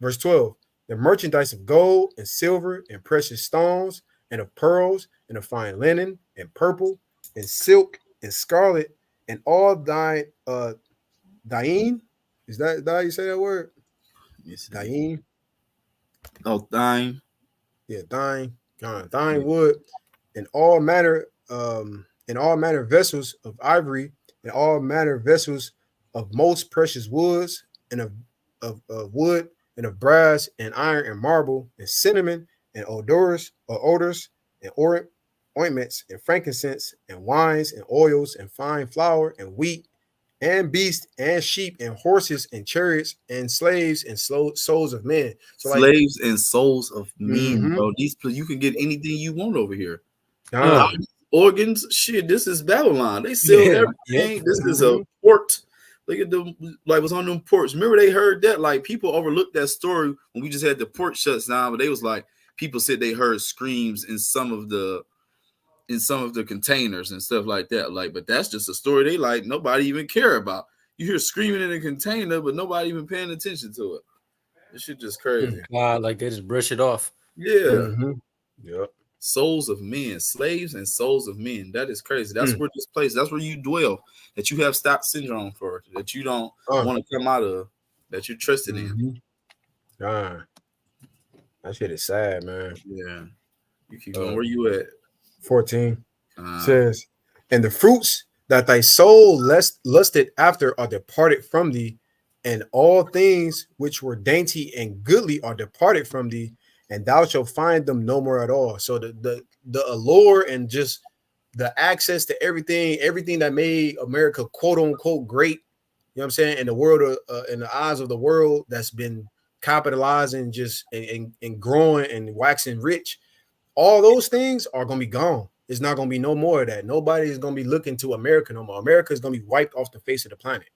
verse 12, the merchandise of gold and silver and precious stones and of pearls and of fine linen and purple and silk and scarlet and all thine Dain, is that how you say that word? Dain. Oh, thine. Yeah, thine wood, and all manner vessels of ivory, and all manner vessels of most precious woods, and of wood, and of brass, and iron, and marble, and cinnamon, and odors, and ointments, and frankincense, and wines, and oils, and fine flour, and wheat, and beasts, and sheep, and horses, and chariots, and slaves, and souls of men. So slaves and souls of men, Mhm. bro. You can get anything you want over here. Ah, Organs, shit. This is Babylon. They sell everything. Yep. This is a port. Look at them, like was on them ports. Remember they heard that? Like people overlooked that story when we just had the port shuts down, but they was like people said they heard screams in some of the containers and stuff like that. Like, but that's just a story they like nobody even care about. You hear screaming in a container, but nobody even paying attention to it. This shit just crazy. God, like they just brush it off. Yeah. Yep. Souls of men, slaves and souls of men. That is crazy. That's where this place, that's where you dwell, that you have stop syndrome for, that you don't want to come out of, that you're trusted in. That shit is sad, man. Yeah. You keep going. Where you at? 14 says, and the fruits that thy soul lusted after are departed from thee, and all things which were dainty and goodly are departed from thee, and thou shalt find them no more at all. So the allure and just the access to everything that made America quote unquote great, you know what I'm saying, in the world, in the eyes of the world, that's been capitalizing just and growing and waxing rich. All those things are gonna be gone. It's not gonna be no more of that. Nobody is gonna be looking to America no more. America is gonna be wiped off the face of the planet.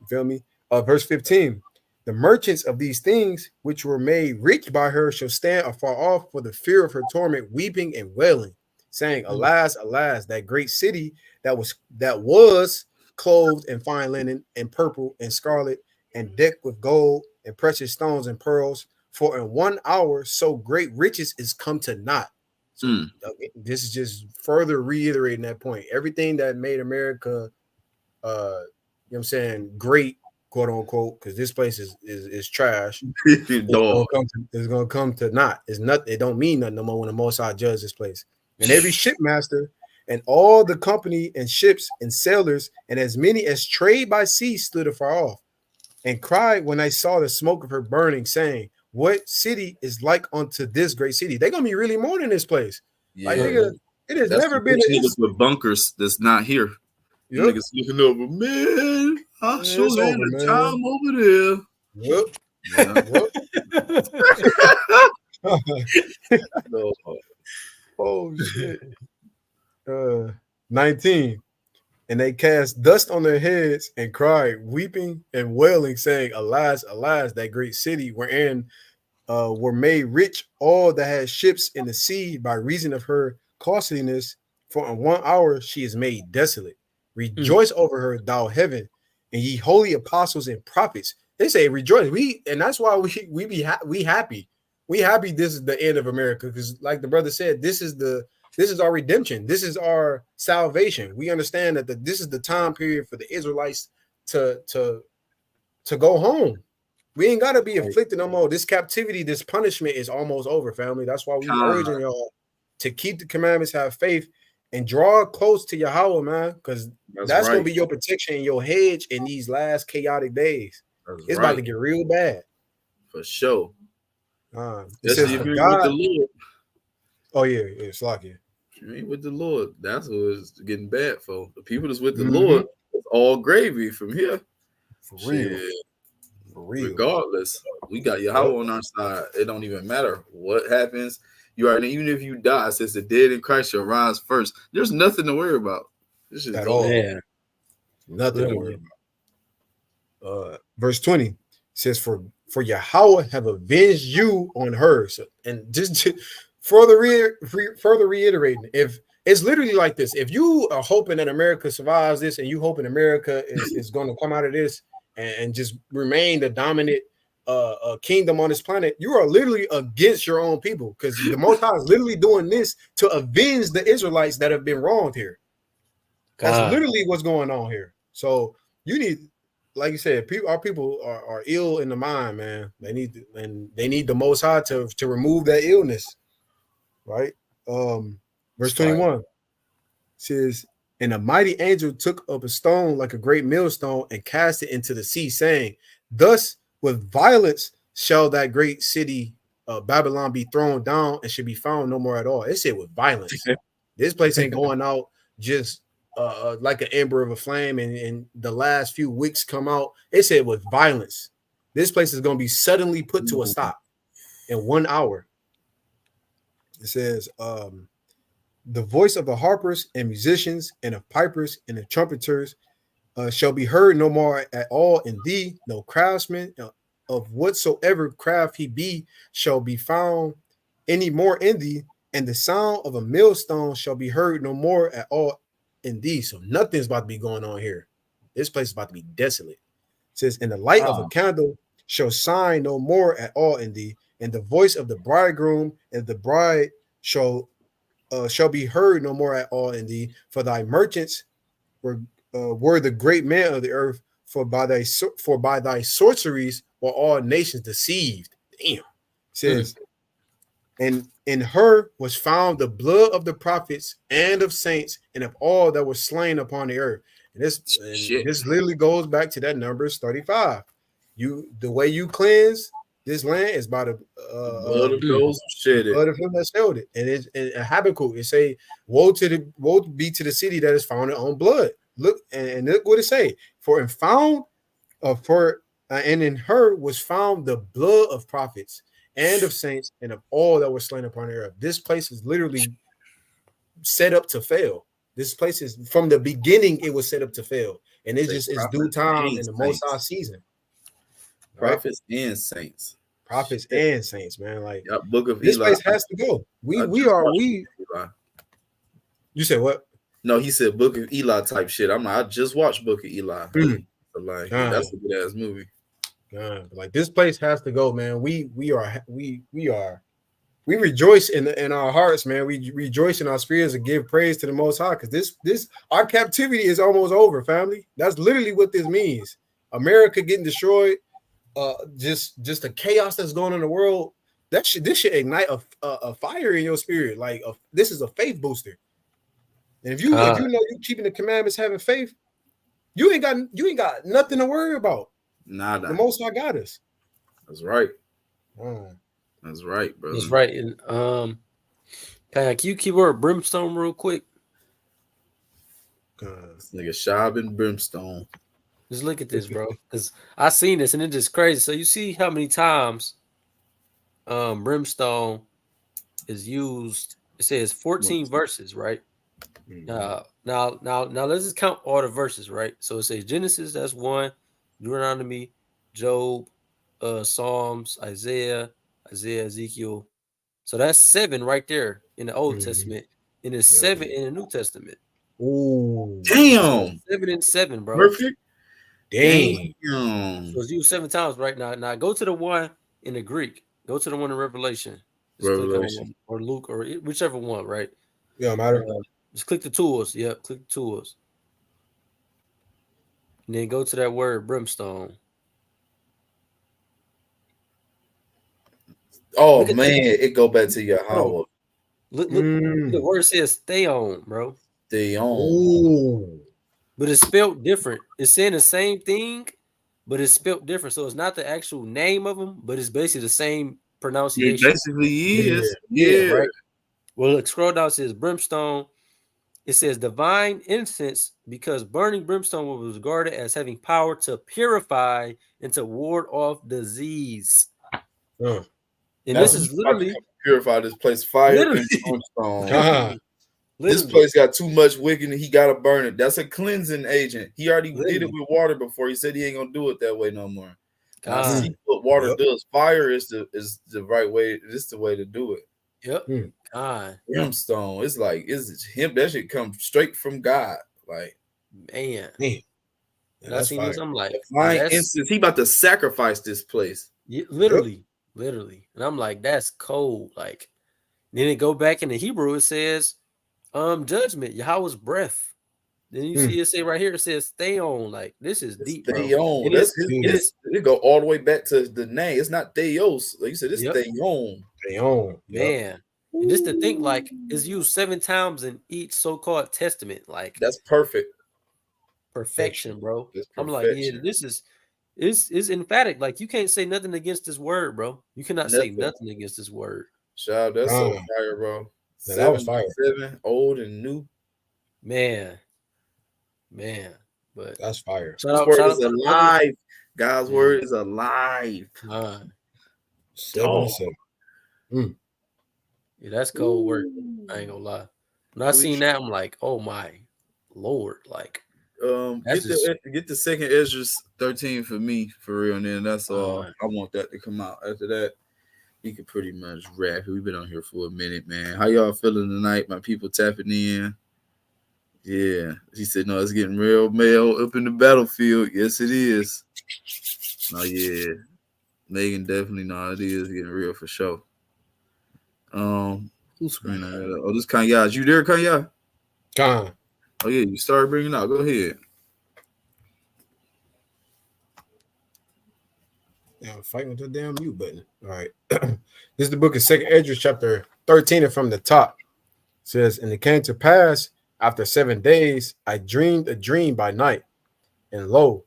You feel me? Verse 15. The merchants of these things which were made rich by her shall stand afar off for the fear of her torment, weeping and wailing, saying, Alas, alas, that great city that was clothed in fine linen and purple and scarlet and decked with gold and precious stones and pearls. For in 1 hour so great riches is come to naught. So this is just further reiterating that point. Everything that made America, you know what I'm saying, great, quote unquote, because this place is trash. It's gonna come to naught. It's not. It don't mean nothing no more when the Most High judge this place. And every shipmaster and all the company and ships and sailors and as many as trade by sea stood afar off and cried when I saw the smoke of her burning, saying, what city is like unto this great city? They're gonna be really mourning this place. Yeah. Like, nigga, it has never been niggas with bunkers that's not here. Yep. Niggas looking over, man. I sure had a time over there. Yep. Oh shit. 19. And they cast dust on their heads and cried, weeping and wailing, saying, Alas, alas, that great city wherein were made rich all that had ships in the sea by reason of her costliness. For in 1 hour she is made desolate. Rejoice over her, thou heaven, and ye holy apostles and prophets. They say rejoice. And that's why we happy. We happy this is the end of America, because like the brother said, this is our redemption. This is our salvation. We understand that this is the time period for the Israelites to go home. We ain't gotta be afflicted no more. This captivity, this punishment is almost over, family. That's why we urging y'all to keep the commandments, have faith, and draw close to Yahawah, man, because that's gonna be your protection and your hedge in these last chaotic days. It's about to get real bad. For sure. It says, for God, Oh yeah, it's lucky. You ain't with the Lord. That's what it's getting bad for. The people that's with the Mhm. Lord, it's all gravy from here. For Shit. real. For real. Regardless, we got Yep. Yahawah on our side. It don't even matter what happens. You already, even if you die, since the dead in Christ shall rise first. There's nothing to worry about. This is At going. all. Man, Nothing to worry literally. about. Verse 20 says, For Yahawah have avenged you on her. So, and just further reiterating, if it's literally like this, if you are hoping that America survives this, and you hoping America is going to come out of this and just remain the dominant kingdom on this planet, you are literally against your own people, because the Most High is literally doing this to avenge the Israelites that have been wronged here. That's God. literally what's going on here. So you need, like you said, our people are ill in the mind, man. They need the Most High to remove that illness, right? Verse 21 says, and a mighty angel took up a stone like a great millstone and cast it into the sea, saying, thus with violence shall that great city Babylon be thrown down and should be found no more at all. It said with violence. This place ain't going out just like an ember of a flame, and the last few weeks come out. It said with violence. This place is going to be suddenly put to a stop in 1 hour. It says, the voice of the harpers and musicians and of pipers and of trumpeters shall be heard no more at all in thee. No craftsman of whatsoever craft he be shall be found any more in thee. And the sound of a millstone shall be heard no more at all in thee. So nothing's about to be going on here. This place is about to be desolate. It says, and the light of a candle shall shine no more at all in thee. And the voice of the bridegroom and the bride shall be heard no more at all in thee. For thy merchants were the great men of the earth. For by thy sorceries were all nations deceived. Damn. It says, and in her was found the blood of the prophets and of saints and of all that were slain upon the earth. And this literally goes back to that Numbers 35. The way you cleanse this land is by the blood of those shed blood of him that showed it. And it's in Habakkuk, it say, woe be to the city that is founded on blood. Look, and look what it say. For in in her was found the blood of prophets and of saints and of all that were slain upon the earth. This place is literally set up to fail. This place is, from the beginning, it was set up to fail. And it just is due time in the Most High season. Prophets and saints. Prophets and saints, man. Like, Book of this Eli. place has to go. You said what? No, he said Book of Eli type shit. I'm like, I just watched Book of Eli. Like, that's a good ass movie. Like, this place has to go, man. We rejoice in our hearts, man. We rejoice in our spirits and give praise to the Most High, because this our captivity is almost over, family. That's literally what this means. America getting destroyed, just the chaos that's going on in the world. This should ignite a fire in your spirit. Like, this is a faith booster. And if you know you keeping the commandments, having faith, you ain't got nothing to worry about. Nada. The Most High got us. That's right. That's right, brother. That's right. And can you keyword brimstone real quick? This nigga Shab and brimstone. Just look at this, bro. Because I seen this and it's just crazy. So you see how many times brimstone is used. It says 14 verses, right? Now let's just count all the verses, right? So it says Genesis, that's 1, Deuteronomy, Job, Psalms, Isaiah, Ezekiel. So that's 7 right there in the Old Testament, and it's 7 in the New Testament. Oh, damn! 7 and 7, bro. Perfect. Damn. So it's used 7 times right now. Now go to the one in the Greek. Go to the one in Revelation. Revelation or Luke or whichever one, right? Yeah, matter. Just click the tools. Yep, click the tools. And then go to that word brimstone. Oh man, it go back to Yahawah. Look, the word says stay on, bro. Stay on. Ooh. But it's spelled different. It's saying the same thing, but it's spelled different. So it's not the actual name of them, but it's basically the same pronunciation. It basically is. Yeah, right. Well, look, scroll down. It says brimstone. It says divine incense because burning brimstone was regarded as having power to purify and to ward off disease. And this is literally purify this place. Fire literally, and brimstone. God. This place got too much wicked and he got to burn it. That's a cleansing agent. He already did it with water before. He said he ain't gonna do it that way no more. And I see what water does. Fire is the right way. It's the way to do it. Yep. God. Brimstone. It's like it's him. That shit come straight from God. Like man. Yeah, I seen this. I'm like, instance, he about to sacrifice this place. Literally. And I'm like, that's cold. Like, then it go back in the Hebrew. It says, judgment, Yahawah's breath. Then you see it say right here, it says stay on. Like, this is deep. Stay bro. on. It go all the way back to the name. It's not Theos. Like you said, it's stay on. Stay on. Man. And just to think, like, it's used 7 times in each so-called testament. Like, that's perfect. Perfection, bro. I'm like, yeah, this is emphatic. Like, you can't say nothing against this word, bro. You cannot say nothing against this word. Shout, that's so fire, bro. Yeah, that was fire. 7, old and new. Man. But that's fire. God's word is alive. God's word is alive. 7. Yeah, that's cold work. I ain't gonna lie. When I seen that, I'm like, oh my Lord. Like, get the second Esdras 13 for me, for real, and then that's all. I want that to come out. After that, you can pretty much wrap it. We've been on here for a minute, man. How y'all feeling tonight? My people tapping in. Yeah, he said, no, it's getting real male up in the battlefield. Yes, it is. Oh, yeah. Megan definitely know it is getting real for sure. Who's screen I got up? Oh, this Kanye. You there, Kanye? Kanye. Oh, yeah, you started bringing out. Go ahead. Yeah, I'm fighting with the damn mute button. All right. This is the book of 2nd Esdras, chapter 13, and from the top. It says, and it came to pass, after 7 days, I dreamed a dream by night, and lo,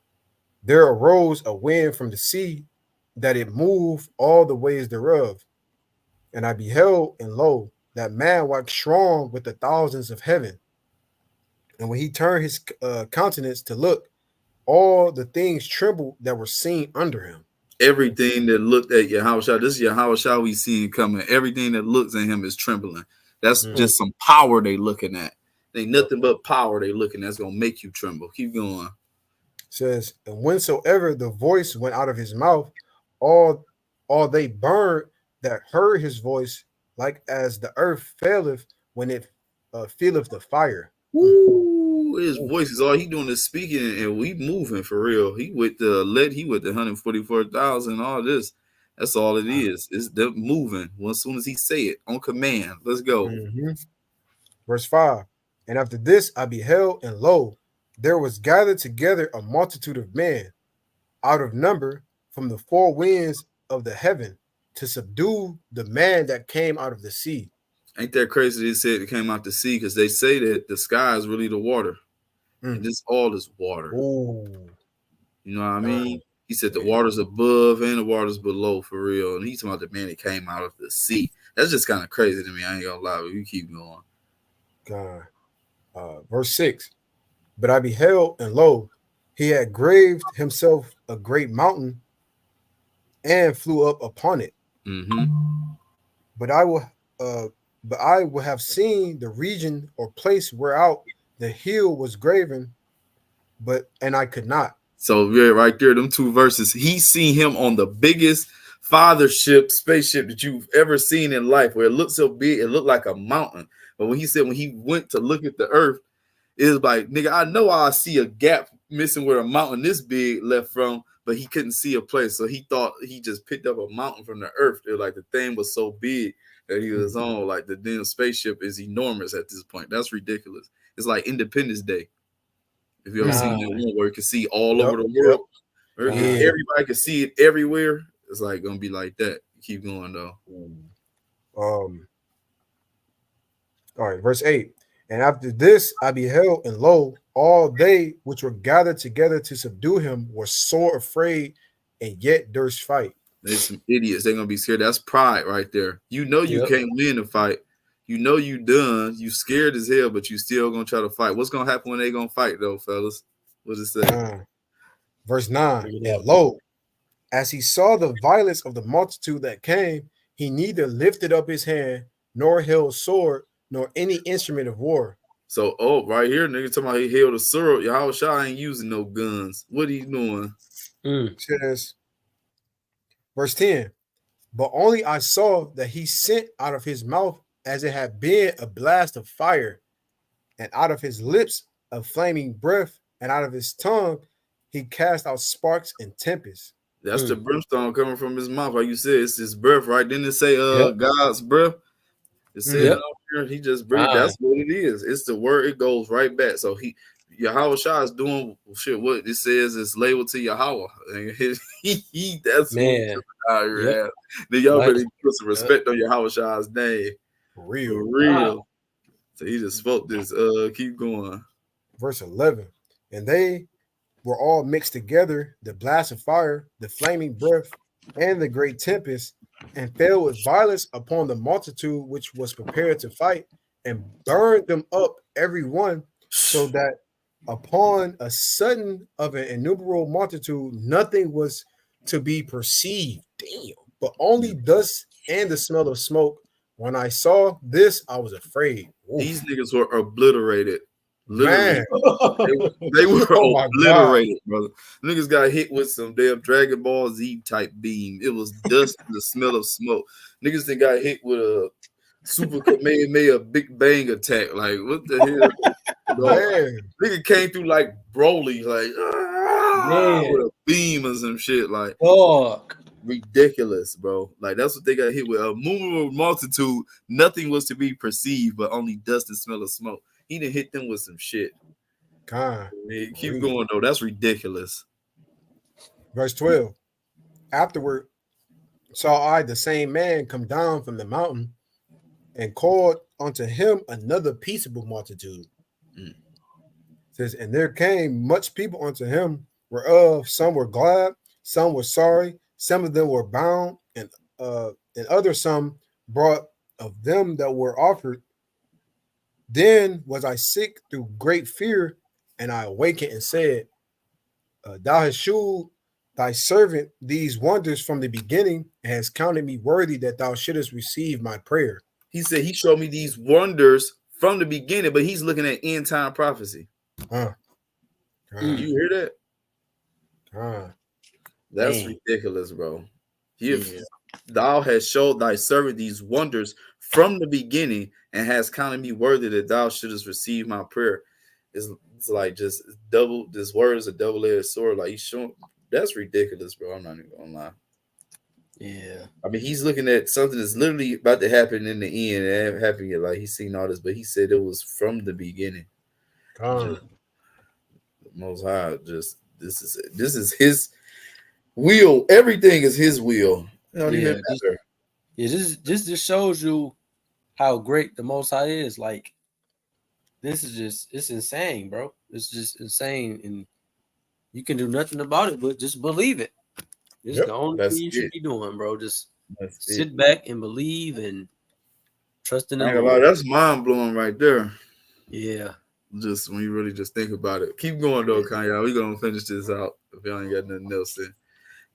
there arose a wind from the sea, that it moved all the ways thereof. And I beheld, and lo, that man waxed strong with the thousands of heaven. And when he turned his countenance to look, all the things trembled that were seen under him. Everything that looked at Yahawashi, this is Yahawashi we see coming. Everything that looks at him is trembling. That's just some power they looking at. Ain't nothing but power they looking at. That's gonna make you tremble. Keep going. It says, and whensoever the voice went out of his mouth, all they burned that heard his voice, like as the earth faileth when it feeleth the fire. Ooh, his voice is all he doing is speaking, and we moving for real. He with the 144,000, all this. That's all it is. It's them moving. Well, as soon as he say it on command, let's go. Verse 5. And after this I beheld, and lo, there was gathered together a multitude of men out of number from the 4 winds of the heaven to subdue the man that came out of the sea. Ain't that crazy? They said it came out the sea, because they say that the sky is really the water. And this all is water. Ooh. You know what I mean? He said the water's above and the water's below, for real. And he's talking about the man that came out of the sea. That's just kind of crazy to me. I ain't gonna lie, but you keep going. God. Verse 6. But I beheld, and lo, he had graved himself a great mountain and flew up upon it. But I will have seen the region or place whereout the hill was graven, and I could not. So yeah, right there, them 2 verses. He seen him on the biggest fathership spaceship that you've ever seen in life, where it looked so big, it looked like a mountain. But when he said when he went to look at the earth, it was like, nigga, I know I see a gap missing where a mountain this big left from, but he couldn't see a place. So he thought he just picked up a mountain from the earth. It was like the thing was so big that he was on. Like the damn spaceship is enormous at this point. That's ridiculous. It's like Independence Day. If you ever seen that one where you can see all over the world, everybody can see it everywhere. It's like gonna be like that. Keep going though. All right, verse 8. And after this I beheld, and lo, all they which were gathered together to subdue him were sore afraid, and yet durst fight. There's some idiots. They're gonna be scared. That's pride right there. You know you can't win the fight. You know you done. You scared as hell, but you still gonna try to fight. What's gonna happen when they gonna fight though, fellas? What does it say? Verse 9. Bring it And up. lo, as he saw the violence of the multitude that came, he neither lifted up his hand, nor held sword, nor any instrument of war. So, right here, nigga talking about he held a sword. Yahawashi ain't using no guns. What he doing? Says, verse 10. But only I saw that he sent out of his mouth as it had been a blast of fire, and out of his lips a flaming breath, and out of his tongue he cast out sparks and tempests. That's the brimstone coming from his mouth. Like you said, it's his breath, right? Didn't it say Yep. God's breath? It said Yep. it up here. He just breathed. That's what it is. It's the word. It goes right back. So Yahawashi is doing shit. What it says is labeled to Yahawah. And that's Man. out here. Yep. Then y'all Right. better put some respect on Yahawashi's name. For real. For real. Wow. So he just spoke this. Keep going. Verse 11. And they were all mixed together, the blast of fire, the flaming breath, and the great tempest, and fell with violence upon the multitude which was prepared to fight, and burned them up every one, so that upon a sudden of an innumerable multitude, nothing was to be perceived. Damn. But only dust and the smell of smoke. When I saw this, I was afraid. Oof. These niggas were obliterated. Literally. Man. They were Oh my obliterated, brother. Niggas got hit with some damn Dragon Ball Z type beam. It was dust and the smell of smoke. Niggas that got hit with a Super Kamehameha Big Bang attack. Like, what the hell? Man. Nigga came through like Broly, like Man. with a beam or some shit. Like, Fuck. ridiculous, bro. Like, that's what they got hit with. A innumerable multitude, nothing was to be perceived but only dust and smell of smoke. He done hit them with some shit. God. Man, keep going though. That's ridiculous. Verse 12. Afterward saw I the same man come down from the mountain, and called unto him another peaceable multitude. Says, and there came much people unto him, whereof some were glad, some were sorry, some of them were bound, and others some brought of them that were offered. Then was I sick through great fear, and I awakened and said, thou hast shewed thy servant these wonders from the beginning, and hast counted me worthy that thou shouldest receive my prayer. He said he showed me these wonders from the beginning, but he's looking at end time prophecy. You hear that? That's ridiculous, bro. Thou hast showed thy servant these wonders from the beginning, and has counted me worthy that thou shouldest receive my prayer. It's like just double. This word is a double-edged sword. Like he's showing. That's ridiculous, bro. I'm not even gonna lie. Yeah. I mean, he's looking at something that's literally about to happen in the end. And happy, like he's seen all this, but he said it was from the beginning. The Most High, just this is his will. Everything is his will. It don't even matter. This just shows you how great the Most High is. Like, this is just, it's insane, bro. It's just insane, and you can do nothing about it but just believe it. This is the only thing you should be doing, bro. Just sit back and believe and trust in the Lord. That's mind blowing right there. Yeah. Just when you really just think about it. Keep going though, Kanye. We're gonna finish this out if y'all ain't got nothing else in.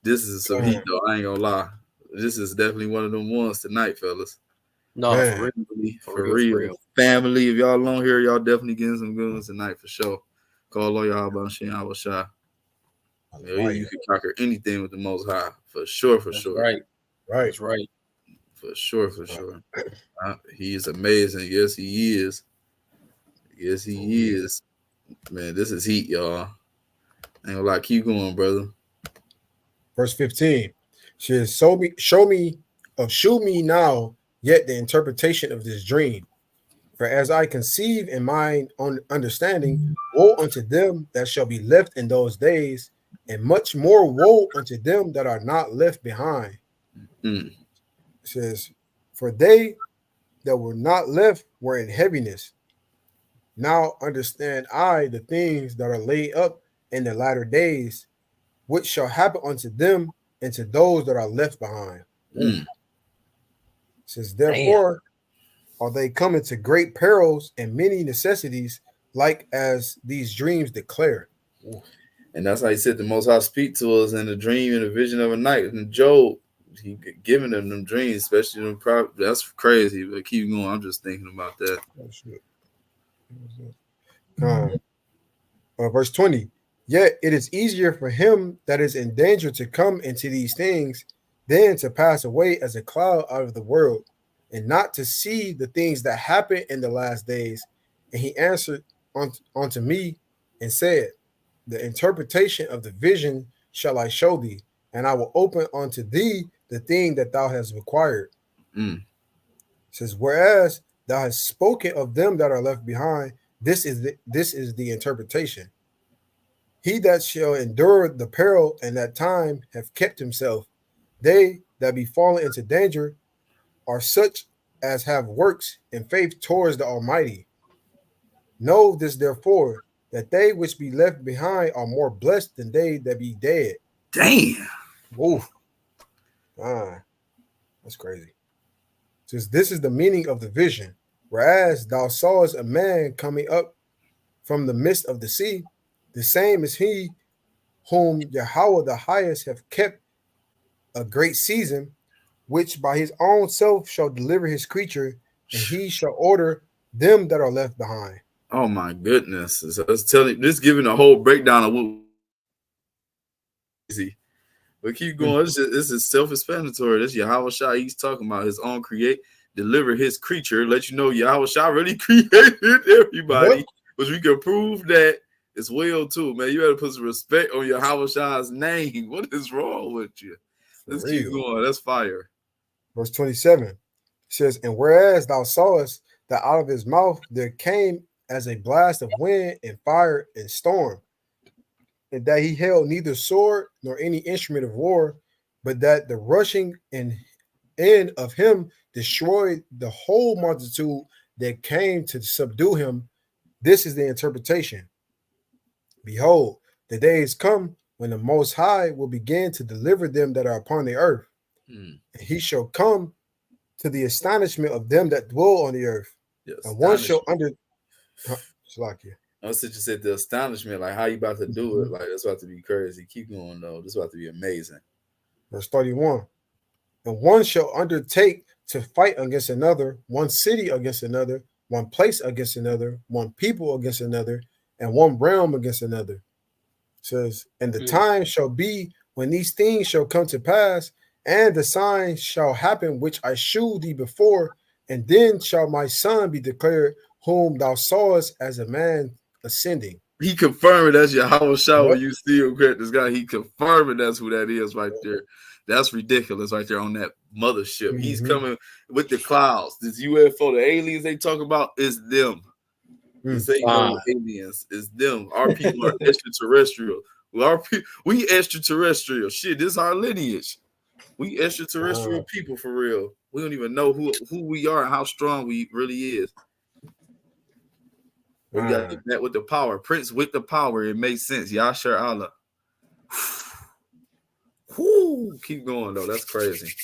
This is some heat though. I ain't gonna lie. This is definitely one of them ones tonight, fellas. No, for real. Family, if y'all alone here, y'all definitely getting some good ones tonight for sure. Call on Yahawashi. You can conquer anything with the Most High for sure. Right. That's right. For sure. He is amazing. Yes, he is. Yes, he is. Man, this is heat, y'all. Ain't gonna lie. Keep going, brother. Verse 15. She says, shew me now yet the interpretation of this dream. For as I conceive in mine own understanding, woe unto them that shall be left in those days, and much more woe unto them that are not left behind. It says, for they that were not left were in heaviness. Now understand I the things that are laid up in the latter days, which shall happen unto them and to those that are left behind. It says, therefore are they coming to great perils and many necessities, like as these dreams declare. Ooh. And that's how he said the Most High speak to us in the dream and the vision of a night. And Job, he giving them dreams, especially them. That's crazy. But keep going. I'm just thinking about that. Oh, shit. Verse 20. Yet it is easier for him that is in danger to come into these things than to pass away as a cloud out of the world, and not to see the things that happen in the last days. And he answered unto me and said, the interpretation of the vision shall I show thee, and I will open unto thee the thing that thou hast required. It says, whereas thou hast spoken of them that are left behind, this is the interpretation. He that shall endure the peril and that time have kept himself. They that be fallen into danger are such as have works and faith towards the Almighty. Know this therefore, that they which be left behind are more blessed than they that be dead. Damn. Oof. That's crazy. Says this is the meaning of the vision. Whereas thou sawest a man coming up from the midst of the sea, the same is he whom Yahawah the highest have kept a great season, which by his own self shall deliver his creature, and he shall order them that are left behind. Oh my goodness. So it's telling this giving a whole breakdown of what easy. But keep going. This is self-explanatory. This Yahawashi, he's talking about his own deliver his creature, let you know Yahawashi really created everybody. Yep. Which we can prove that as well too, man. You better put some respect on Yahawashi's name. What is wrong with you? Let's keep going. That's fire. Verse 27 says, and whereas thou sawest that out of his mouth there came as a blast of wind and fire and storm, and that he held neither sword nor any instrument of war, but that the rushing and end of him destroyed the whole multitude that came to subdue him. This is the interpretation. Behold, the days come when the Most High will begin to deliver them that are upon the earth. And he shall come to the astonishment of them that dwell on the earth. Yes, and one shall I was just said the astonishment, like how you about to do it, like that's about to be crazy. Keep going though. This is about to be amazing. Verse 31. And one shall undertake to fight against another, one city against another, one place against another, one people against another, and one realm against another. It says, and the time shall be when these things shall come to pass, and the sign shall happen which I shewed thee before, and then shall my son be declared, whom thou sawest as a man ascending. He confirmed that's Yahawashi. When you see him correct this guy, he confirming that's who that is right there. That's ridiculous right there on that mothership. He's coming with the clouds. This UFO, the aliens they talk about is them. This ain't no aliens. It's them. Our people are extraterrestrial. We extraterrestrial. Shit, this is our lineage. We extraterrestrial people for real. We don't even know who we are and how strong we really is. We got to get that with the power. Prince with the power. It makes sense. Yashar Allah. Whoo, keep going though. That's crazy.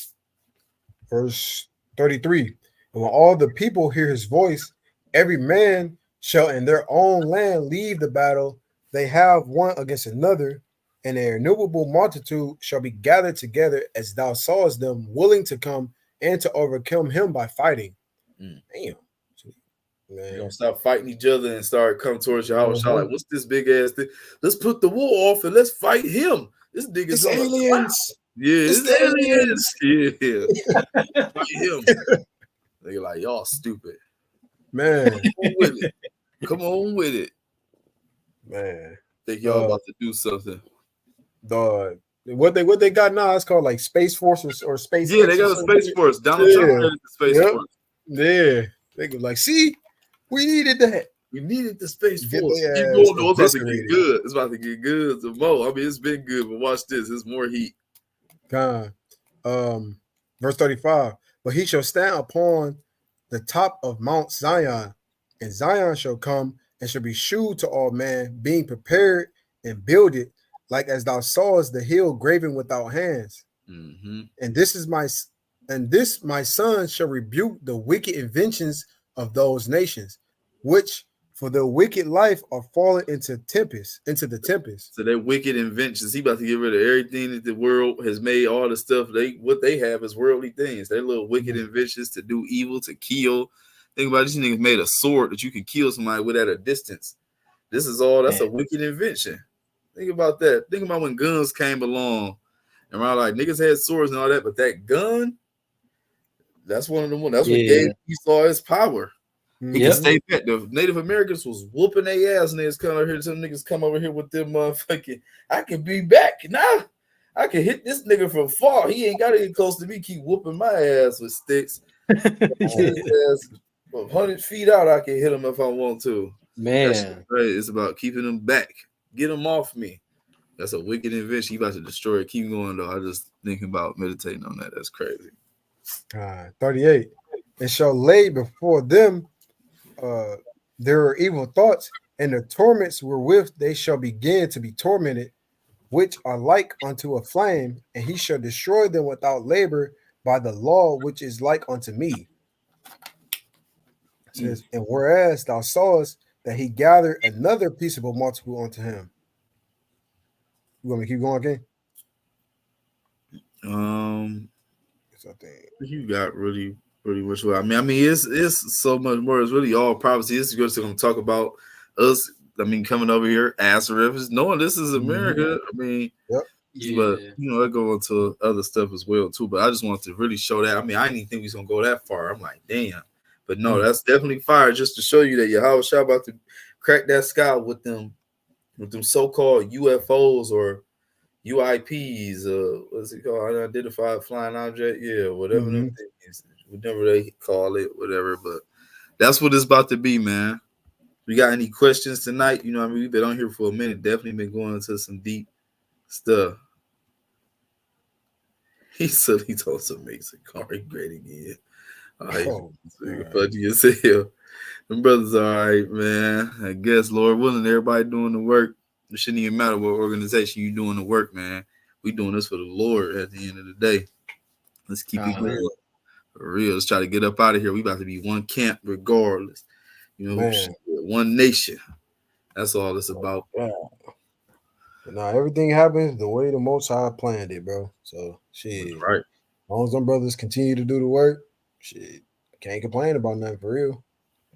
Verse 33. And when all the people hear his voice, every man shall in their own land leave the battle. They have one against another, and an innumerable multitude shall be gathered together as thou sawest them, willing to come and to overcome him by fighting. Damn. Man. You're gonna stop fighting each other and start coming towards Yahawashi. Like, what's this big ass thing? Let's put the war off and let's fight him. This nigga's aliens. Yeah, it's aliens. Yeah. Fight him. They're like, y'all stupid. Man. Come on with it. Man. Think y'all about to do something. Dog. What they got now, it's called like Space Forces or Space. Yeah, they got a Space Force. Donald Trump had the Space Force. Yeah. They go like, see, we needed that. We needed the Space Force. Keep going though. It's about to get good. It's about to get good some more. I mean, it's been good, but watch this. It's more heat. God. Verse 35. But he shall stand upon the top of Mount Zion, and Zion shall come and shall be shewed to all men, being prepared and builded, like as thou sawest the hill graven without hands. And this is And this my son shall rebuke the wicked inventions of those nations, which for their wicked life are fallen into the tempest. So they're wicked inventions. He about to get rid of everything that the world has made. All the stuff what they have is worldly things. They're little wicked inventions to do evil, to kill. Think about it, these niggas made a sword that you can kill somebody with at a distance. That's a wicked invention. Think about that. Think about when guns came along. And around like niggas had swords and all that, but that gun, that's one of the ones. That's what gave Esau his power. He can stay back. The Native Americans was whooping their ass, and they was coming over here. Some niggas come over here with them motherfucking. I can be back now. I can hit this nigga from far. He ain't got to get close to me. Keep whooping my ass with sticks. His ass 100 feet out, I can hit him if I want to. Man, It's about keeping them back. Get them off me. That's a wicked invention. He about to destroy it. Keep going though. I just thinking about meditating on that. That's crazy. 38. And shall lay before them their evil thoughts, and the torments wherewith they shall begin to be tormented, which are like unto a flame, and he shall destroy them without labor by the law which is like unto me. It says, and whereas thou sawest that he gathered another peaceable multitude unto him. You want me to keep going, King? You got really much. I mean, it's so much more. It's really all prophecy. It's just going to talk about us. I mean, coming over here, Azareth, knowing this is America. I mean, but I go into other stuff as well too. But I just wanted to really show that. I mean, I didn't think we was gonna go that far. I'm like, damn. But no, that's definitely fire. Just to show you that Yahawashi about to crack that sky with them so-called UFOs or UIPs, what's it called? Unidentified flying object, whatever them things, whatever they call it, whatever. But that's what it's about to be, man. We got any questions tonight? You know, I mean, we've been on here for a minute. Definitely been going into some deep stuff. He said he told us to make Sakari great again. Funny as hell. Them brothers, all right, man. I guess, Lord willing, everybody doing the work. It shouldn't even matter what organization you doing the work, man. We doing this for the Lord at the end of the day. Let's keep it going. For real. Let's try to get up out of here. We about to be one camp regardless. You know, one nation. That's all it's about. Now everything happens the way the Most High planned it, bro. So shit. Right. As long as them brothers continue to do the work, shit, can't complain about nothing for real.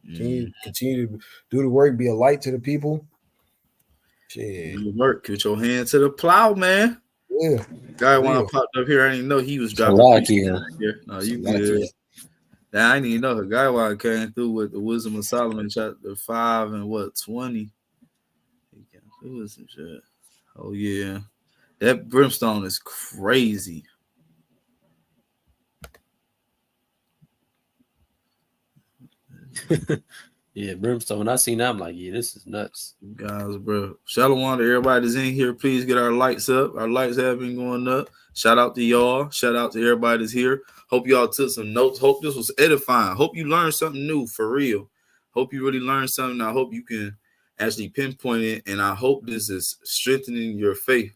Continue to do the work, be a light to the people. Shit. Do the work. Put your hand to the plow, man. Yeah. Guy when I popped up here, I didn't know he was dropping. No, you good. I didn't even know the guy when I came through with the Wisdom of Solomon chapter 5 and 20. He came through with some shit. Oh yeah. That brimstone is crazy. Yeah, brimstone. When I seen that, I'm like, yeah, this is nuts. Guys, bro. Shalom to everybody that's in here. Please get our lights up. Our lights have been going up. Shout out to y'all. Shout out to everybody that's here. Hope y'all took some notes. Hope this was edifying. Hope you learned something new for real. Hope you really learned something. I hope you can actually pinpoint it. And I hope this is strengthening your faith.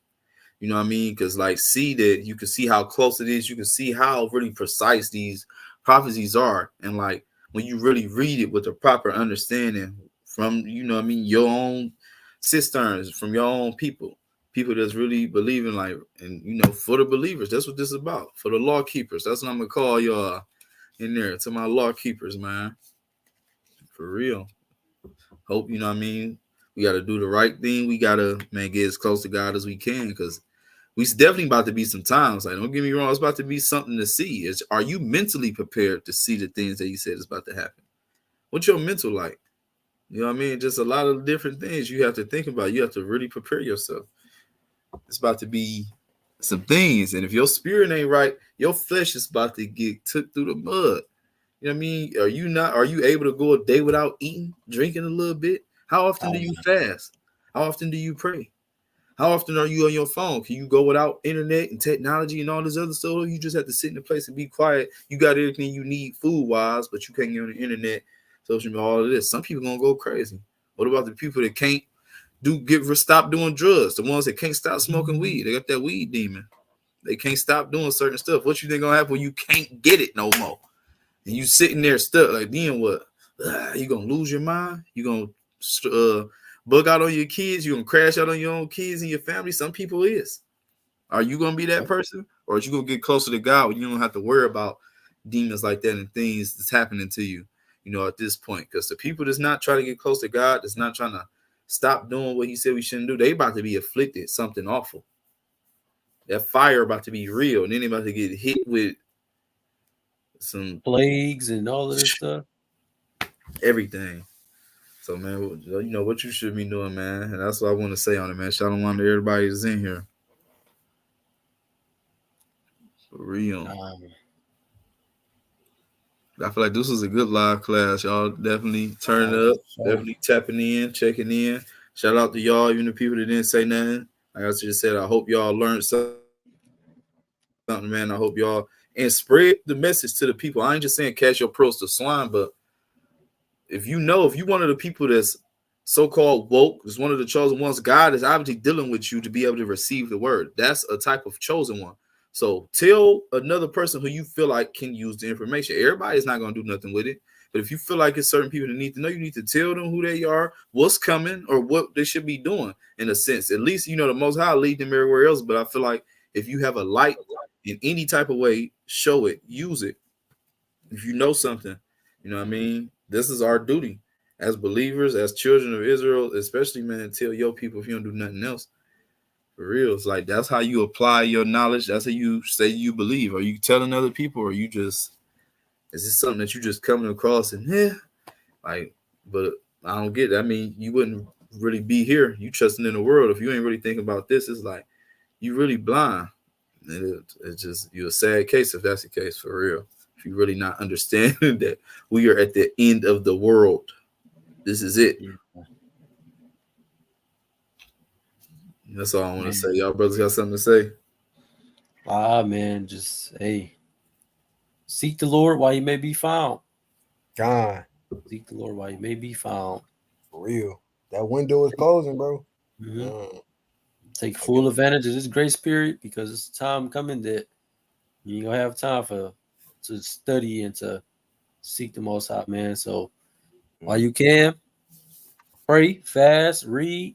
You know what I mean? Because like see that you can see how close it is. You can see how really precise these prophecies are. And like when you really read it with the proper understanding from, you know what I mean, your own cisterns, from your own people that's really believing, like, and you know, for the believers, that's what this is about. For the law keepers. That's what I'm gonna call y'all in there, to my law keepers, man. For real. Hope, you know what I mean, we got to do the right thing. We got to, man, get as close to God as we can, because we definitely about to be some times. Like, don't get me wrong, it's about to be something to see. Are you mentally prepared to see the things that you said is about to happen? What's your mental like? You know what I mean? Just a lot of different things you have to think about. You have to really prepare yourself. It's about to be some things. And if your spirit ain't right, your flesh is about to get took through the mud. You know what I mean? Are you able to go a day without eating, drinking a little bit? How often do you fast? How often do you pray? How often are you on your phone? Can you go without internet and technology and all this other stuff? Or you just have to sit in a place and be quiet. You got everything you need food-wise, but you can't get on the internet, social media, all of this. Some people gonna go crazy. What about the people that can't stop doing drugs? The ones that can't stop smoking weed. They got that weed demon. They can't stop doing certain stuff. What you think gonna happen when you can't get it no more? And you sitting there stuck, like, then what? You gonna lose your mind? You gonna bug out on your kids? You gonna crash out on your own kids and your family? Some people is. Are you gonna be that person, or are you gonna get closer to God when you don't have to worry about demons like that and things that's happening to you? You know, at this point, because the people that's not trying to get close to God, that's not trying to stop doing what He said we shouldn't do, they about to be afflicted something awful. That fire about to be real, and then they about to get hit with some plagues and all of this stuff. Everything. So, man, you know what you should be doing, man, and that's what I want to say on it, man. Shalom to everybody that's in here. For real. I feel like this was a good live class. Y'all definitely turn it up, definitely tapping in, checking in. Shout out to y'all, even the people that didn't say nothing. Like I just said, I hope y'all learned something, man. I hope y'all and spread the message to the people. I ain't just saying cast your pearls to swine, but if you one of the people that's so-called woke, is one of the chosen ones, God is obviously dealing with you to be able to receive the word. That's a type of chosen one. So tell another person who you feel like can use the information. Everybody's not going to do nothing with it. But if you feel like it's certain people that need to know, you need to tell them who they are, what's coming, or what they should be doing, in a sense. At least, the Most High lead them everywhere else. But I feel like if you have a light in any type of way, show it, use it. If you know something, you know what I mean? This is our duty as believers, as children of Israel, especially, man, tell your people if you don't do nothing else. For real, it's like that's how you apply your knowledge. That's how you say you believe. Are you telling other people, or you just is this something that you just coming across and but I don't get it. I mean, you wouldn't really be here. You trusting in the world if you ain't really thinking about this. It's like you really blind. And it's just you're a sad case if that's the case, for real. If you really not understanding that we are at the end of the world. This is it. Yeah. That's all I want to say. Y'all brothers got something to say? Man, just seek the Lord while He may be found. God. Seek the Lord while He may be found. For real. That window is closing, bro. Mm-hmm. Take full advantage of this grace period, because it's time coming that you ain't gonna have time to study and to seek the Most High, man. So while you can, pray, fast, read,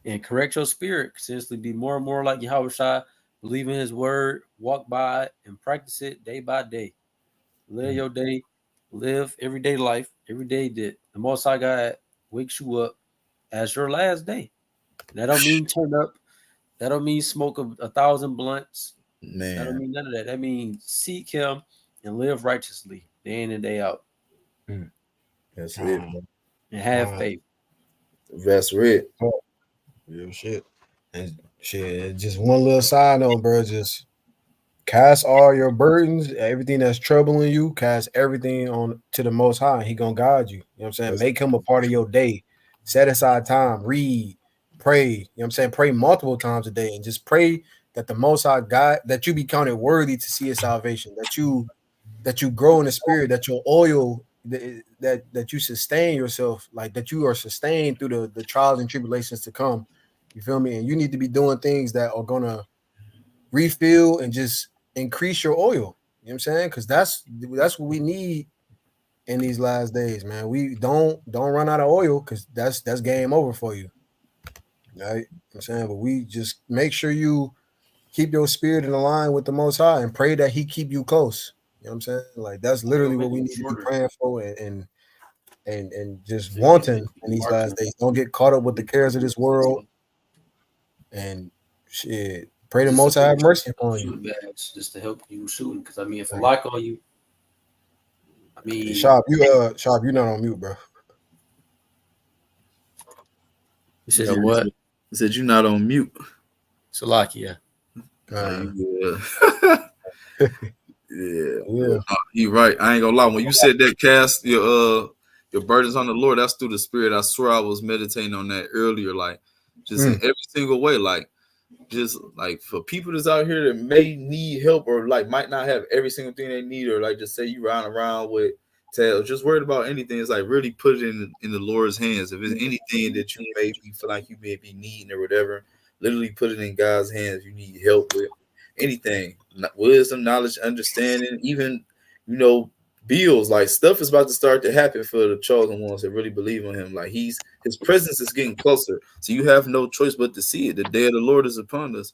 and correct your spirit. Continuously be more and more like Yahawashi. Believe in His word, walk by it, and practice it day by day. Live your day, live everyday life, every day that the Most High God wakes you up as your last day. That don't mean turn up. That don't mean smoke 1,000 blunts. Man. That don't mean none of that. That means seek Him and live righteously day in and day out. That's it, bro. And have faith. That's it. Real shit. And shit, just one little side note, bro. Just cast all your burdens, everything that's troubling you, cast everything on to the Most High. He gonna guide you. You know what I'm saying? Make Him a part of your day. Set aside time, read, pray. You know what I'm saying? Pray multiple times a day, and just pray that the Most High God, that you be counted worthy to see His salvation, that you grow in the spirit, that your oil, that you sustain yourself, like that you are sustained through the trials and tribulations to come. You feel me? And you need to be doing things that are gonna refill and just increase your oil. You know what I'm saying? Because that's what we need in these last days, man. We don't run out of oil, because that's game over for you. Right? You know what I'm saying? But we just make sure you keep your spirit in line with the Most High and pray that He keep you close. You know what I'm saying? Like that's literally what we need to be praying for and just wanting in these last days. Don't get caught up with the cares of this world. And shit, pray the Most High have mercy upon you. Bags just to help you shooting, because I mean, if a lock on you, I mean, Sharp, you're not on mute, bro. You said what? He said you're not on mute. Salakia. Yeah. You're right. I ain't gonna lie. When you said that, cast your burdens on the Lord, that's through the Spirit. I swear I was meditating on that earlier, like just in every single way, like just like for people that's out here that may need help or like might not have every single thing they need, or like just say you run around with tails, just worried about anything. It's like really put it in the Lord's hands. If it's anything that you feel like you may be needing or whatever, literally put it in God's hands. You need help with. anything, wisdom, knowledge, understanding, even, you know, bills, like stuff is about to start to happen for the chosen ones that really believe on him. Like his presence is getting closer. So you have no choice but to see it. The day of the Lord is upon us.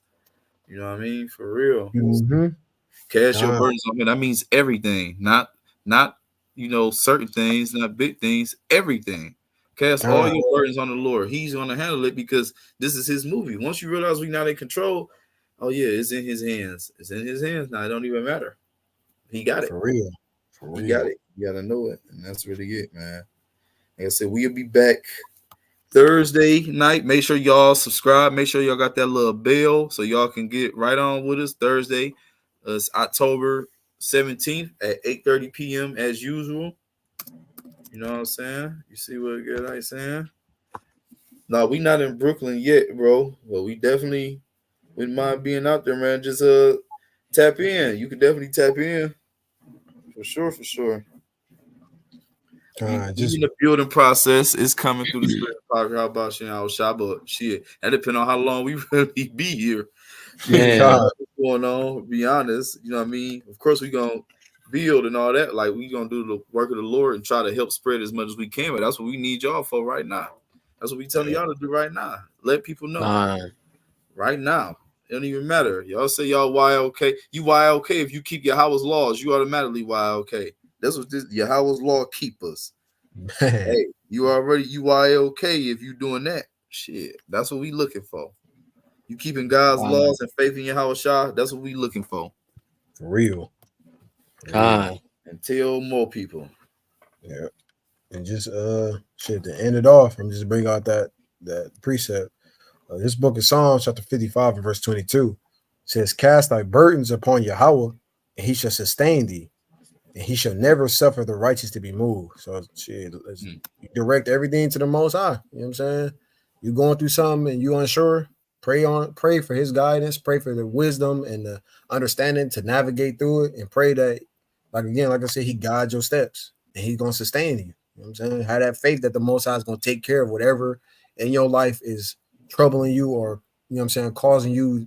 You know what I mean? For real. Mm-hmm. Cast your burdens on him. That means everything, not you know, certain things, not big things, everything. Cast all your burdens on the Lord. He's gonna handle it because this is his movie. Once you realize we're not in control, oh yeah, it's in his hands. It's in his hands now. It don't even matter. He got it. For real. He got it. You gotta know it. And that's really it, man. Like I said, we'll be back Thursday night. Make sure y'all subscribe. Make sure y'all got that little bell so y'all can get right on with us. Thursday, it's October 17th at 8:30 p.m. as usual. You know what I'm saying? You see what good I saying? No, we not in Brooklyn yet, bro. But we definitely wouldn't mind being out there, man. Just tap in. You can definitely tap in. For sure, for sure. Even the building process is coming through the spirit of power. How about Yahawashi? But shit, that depends on how long we really be here. Yeah. What's going on? Be honest, you know what I mean. Of course, we gonna build and all that. Like we gonna do the work of the Lord and try to help spread as much as we can. But that's what we need y'all for right now. That's what we telling y'all to do right now. Let people know right now. It don't even matter. Y'all say y'all YLK. You YLK if you keep Yahawah's laws. You automatically YLK. That's what this Yahawah's law keep us. Hey, you YLK if you doing that. Shit, that's what we looking for. You keeping God's laws and faith in Yahawashi. That's what we looking for. For real. And tell more people. Yeah. And just shit to end it off, and just bring out that precept. This book of Psalms, chapter 55 and verse 22, says, "Cast thy burdens upon Yahawah, and he shall sustain thee, and he shall never suffer the righteous to be moved." So shit, direct everything to the Most High. You know what I'm saying? You going through something and you unsure, pray for his guidance, pray for the wisdom and the understanding to navigate through it, and pray that, like I said, he guides your steps and he's gonna sustain you. You know what I'm saying? Have that faith that the Most High is gonna take care of whatever in your life is troubling you, or you know what I'm saying, causing you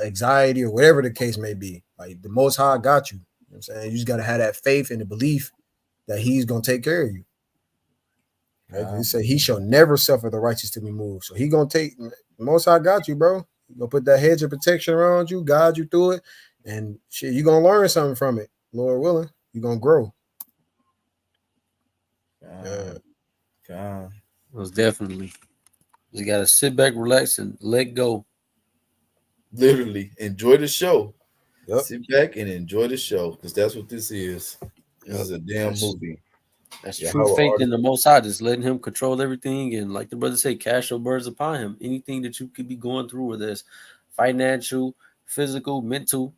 anxiety, or whatever the case may be. Like the Most High got you. You know what I'm saying? You just gotta have that faith and the belief that he's gonna take care of you. Right? He said he shall never suffer the righteous to be moved. So he gonna take, the Most High got you, bro. He gonna put that hedge of protection around you, guide you through it, and shit, you gonna learn something from it. Lord willing, you're gonna grow. Most definitely. You gotta sit back, relax, and let go. Literally, enjoy the show. Yep. Sit back and enjoy the show, because that's what this is. This is a damn movie. That's true faith in the Most High, just letting him control everything. And like the brother say, cast your burdens upon him. Anything that you could be going through, whether it's financial, physical, mental,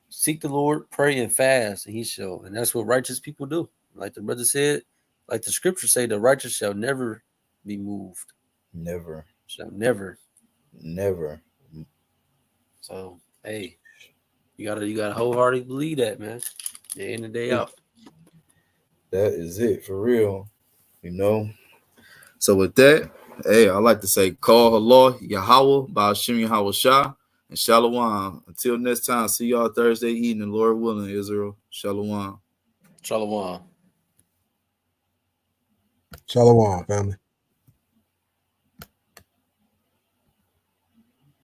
seek the Lord, pray and fast, and he shall. And that's what righteous people do. Like the brother said, like the scriptures say, the righteous shall never be moved. Never. Shall never. Never. So hey, you gotta wholeheartedly believe that, man. Day in and day out. That is it for real. You know. So with that, hey, I like to say, call halal, Yahawah, BAHASHAM Yahawashi, and Shalom. Until next time, see y'all Thursday evening, Lord willing, Israel. Shalom. Shalom. Shalom, family.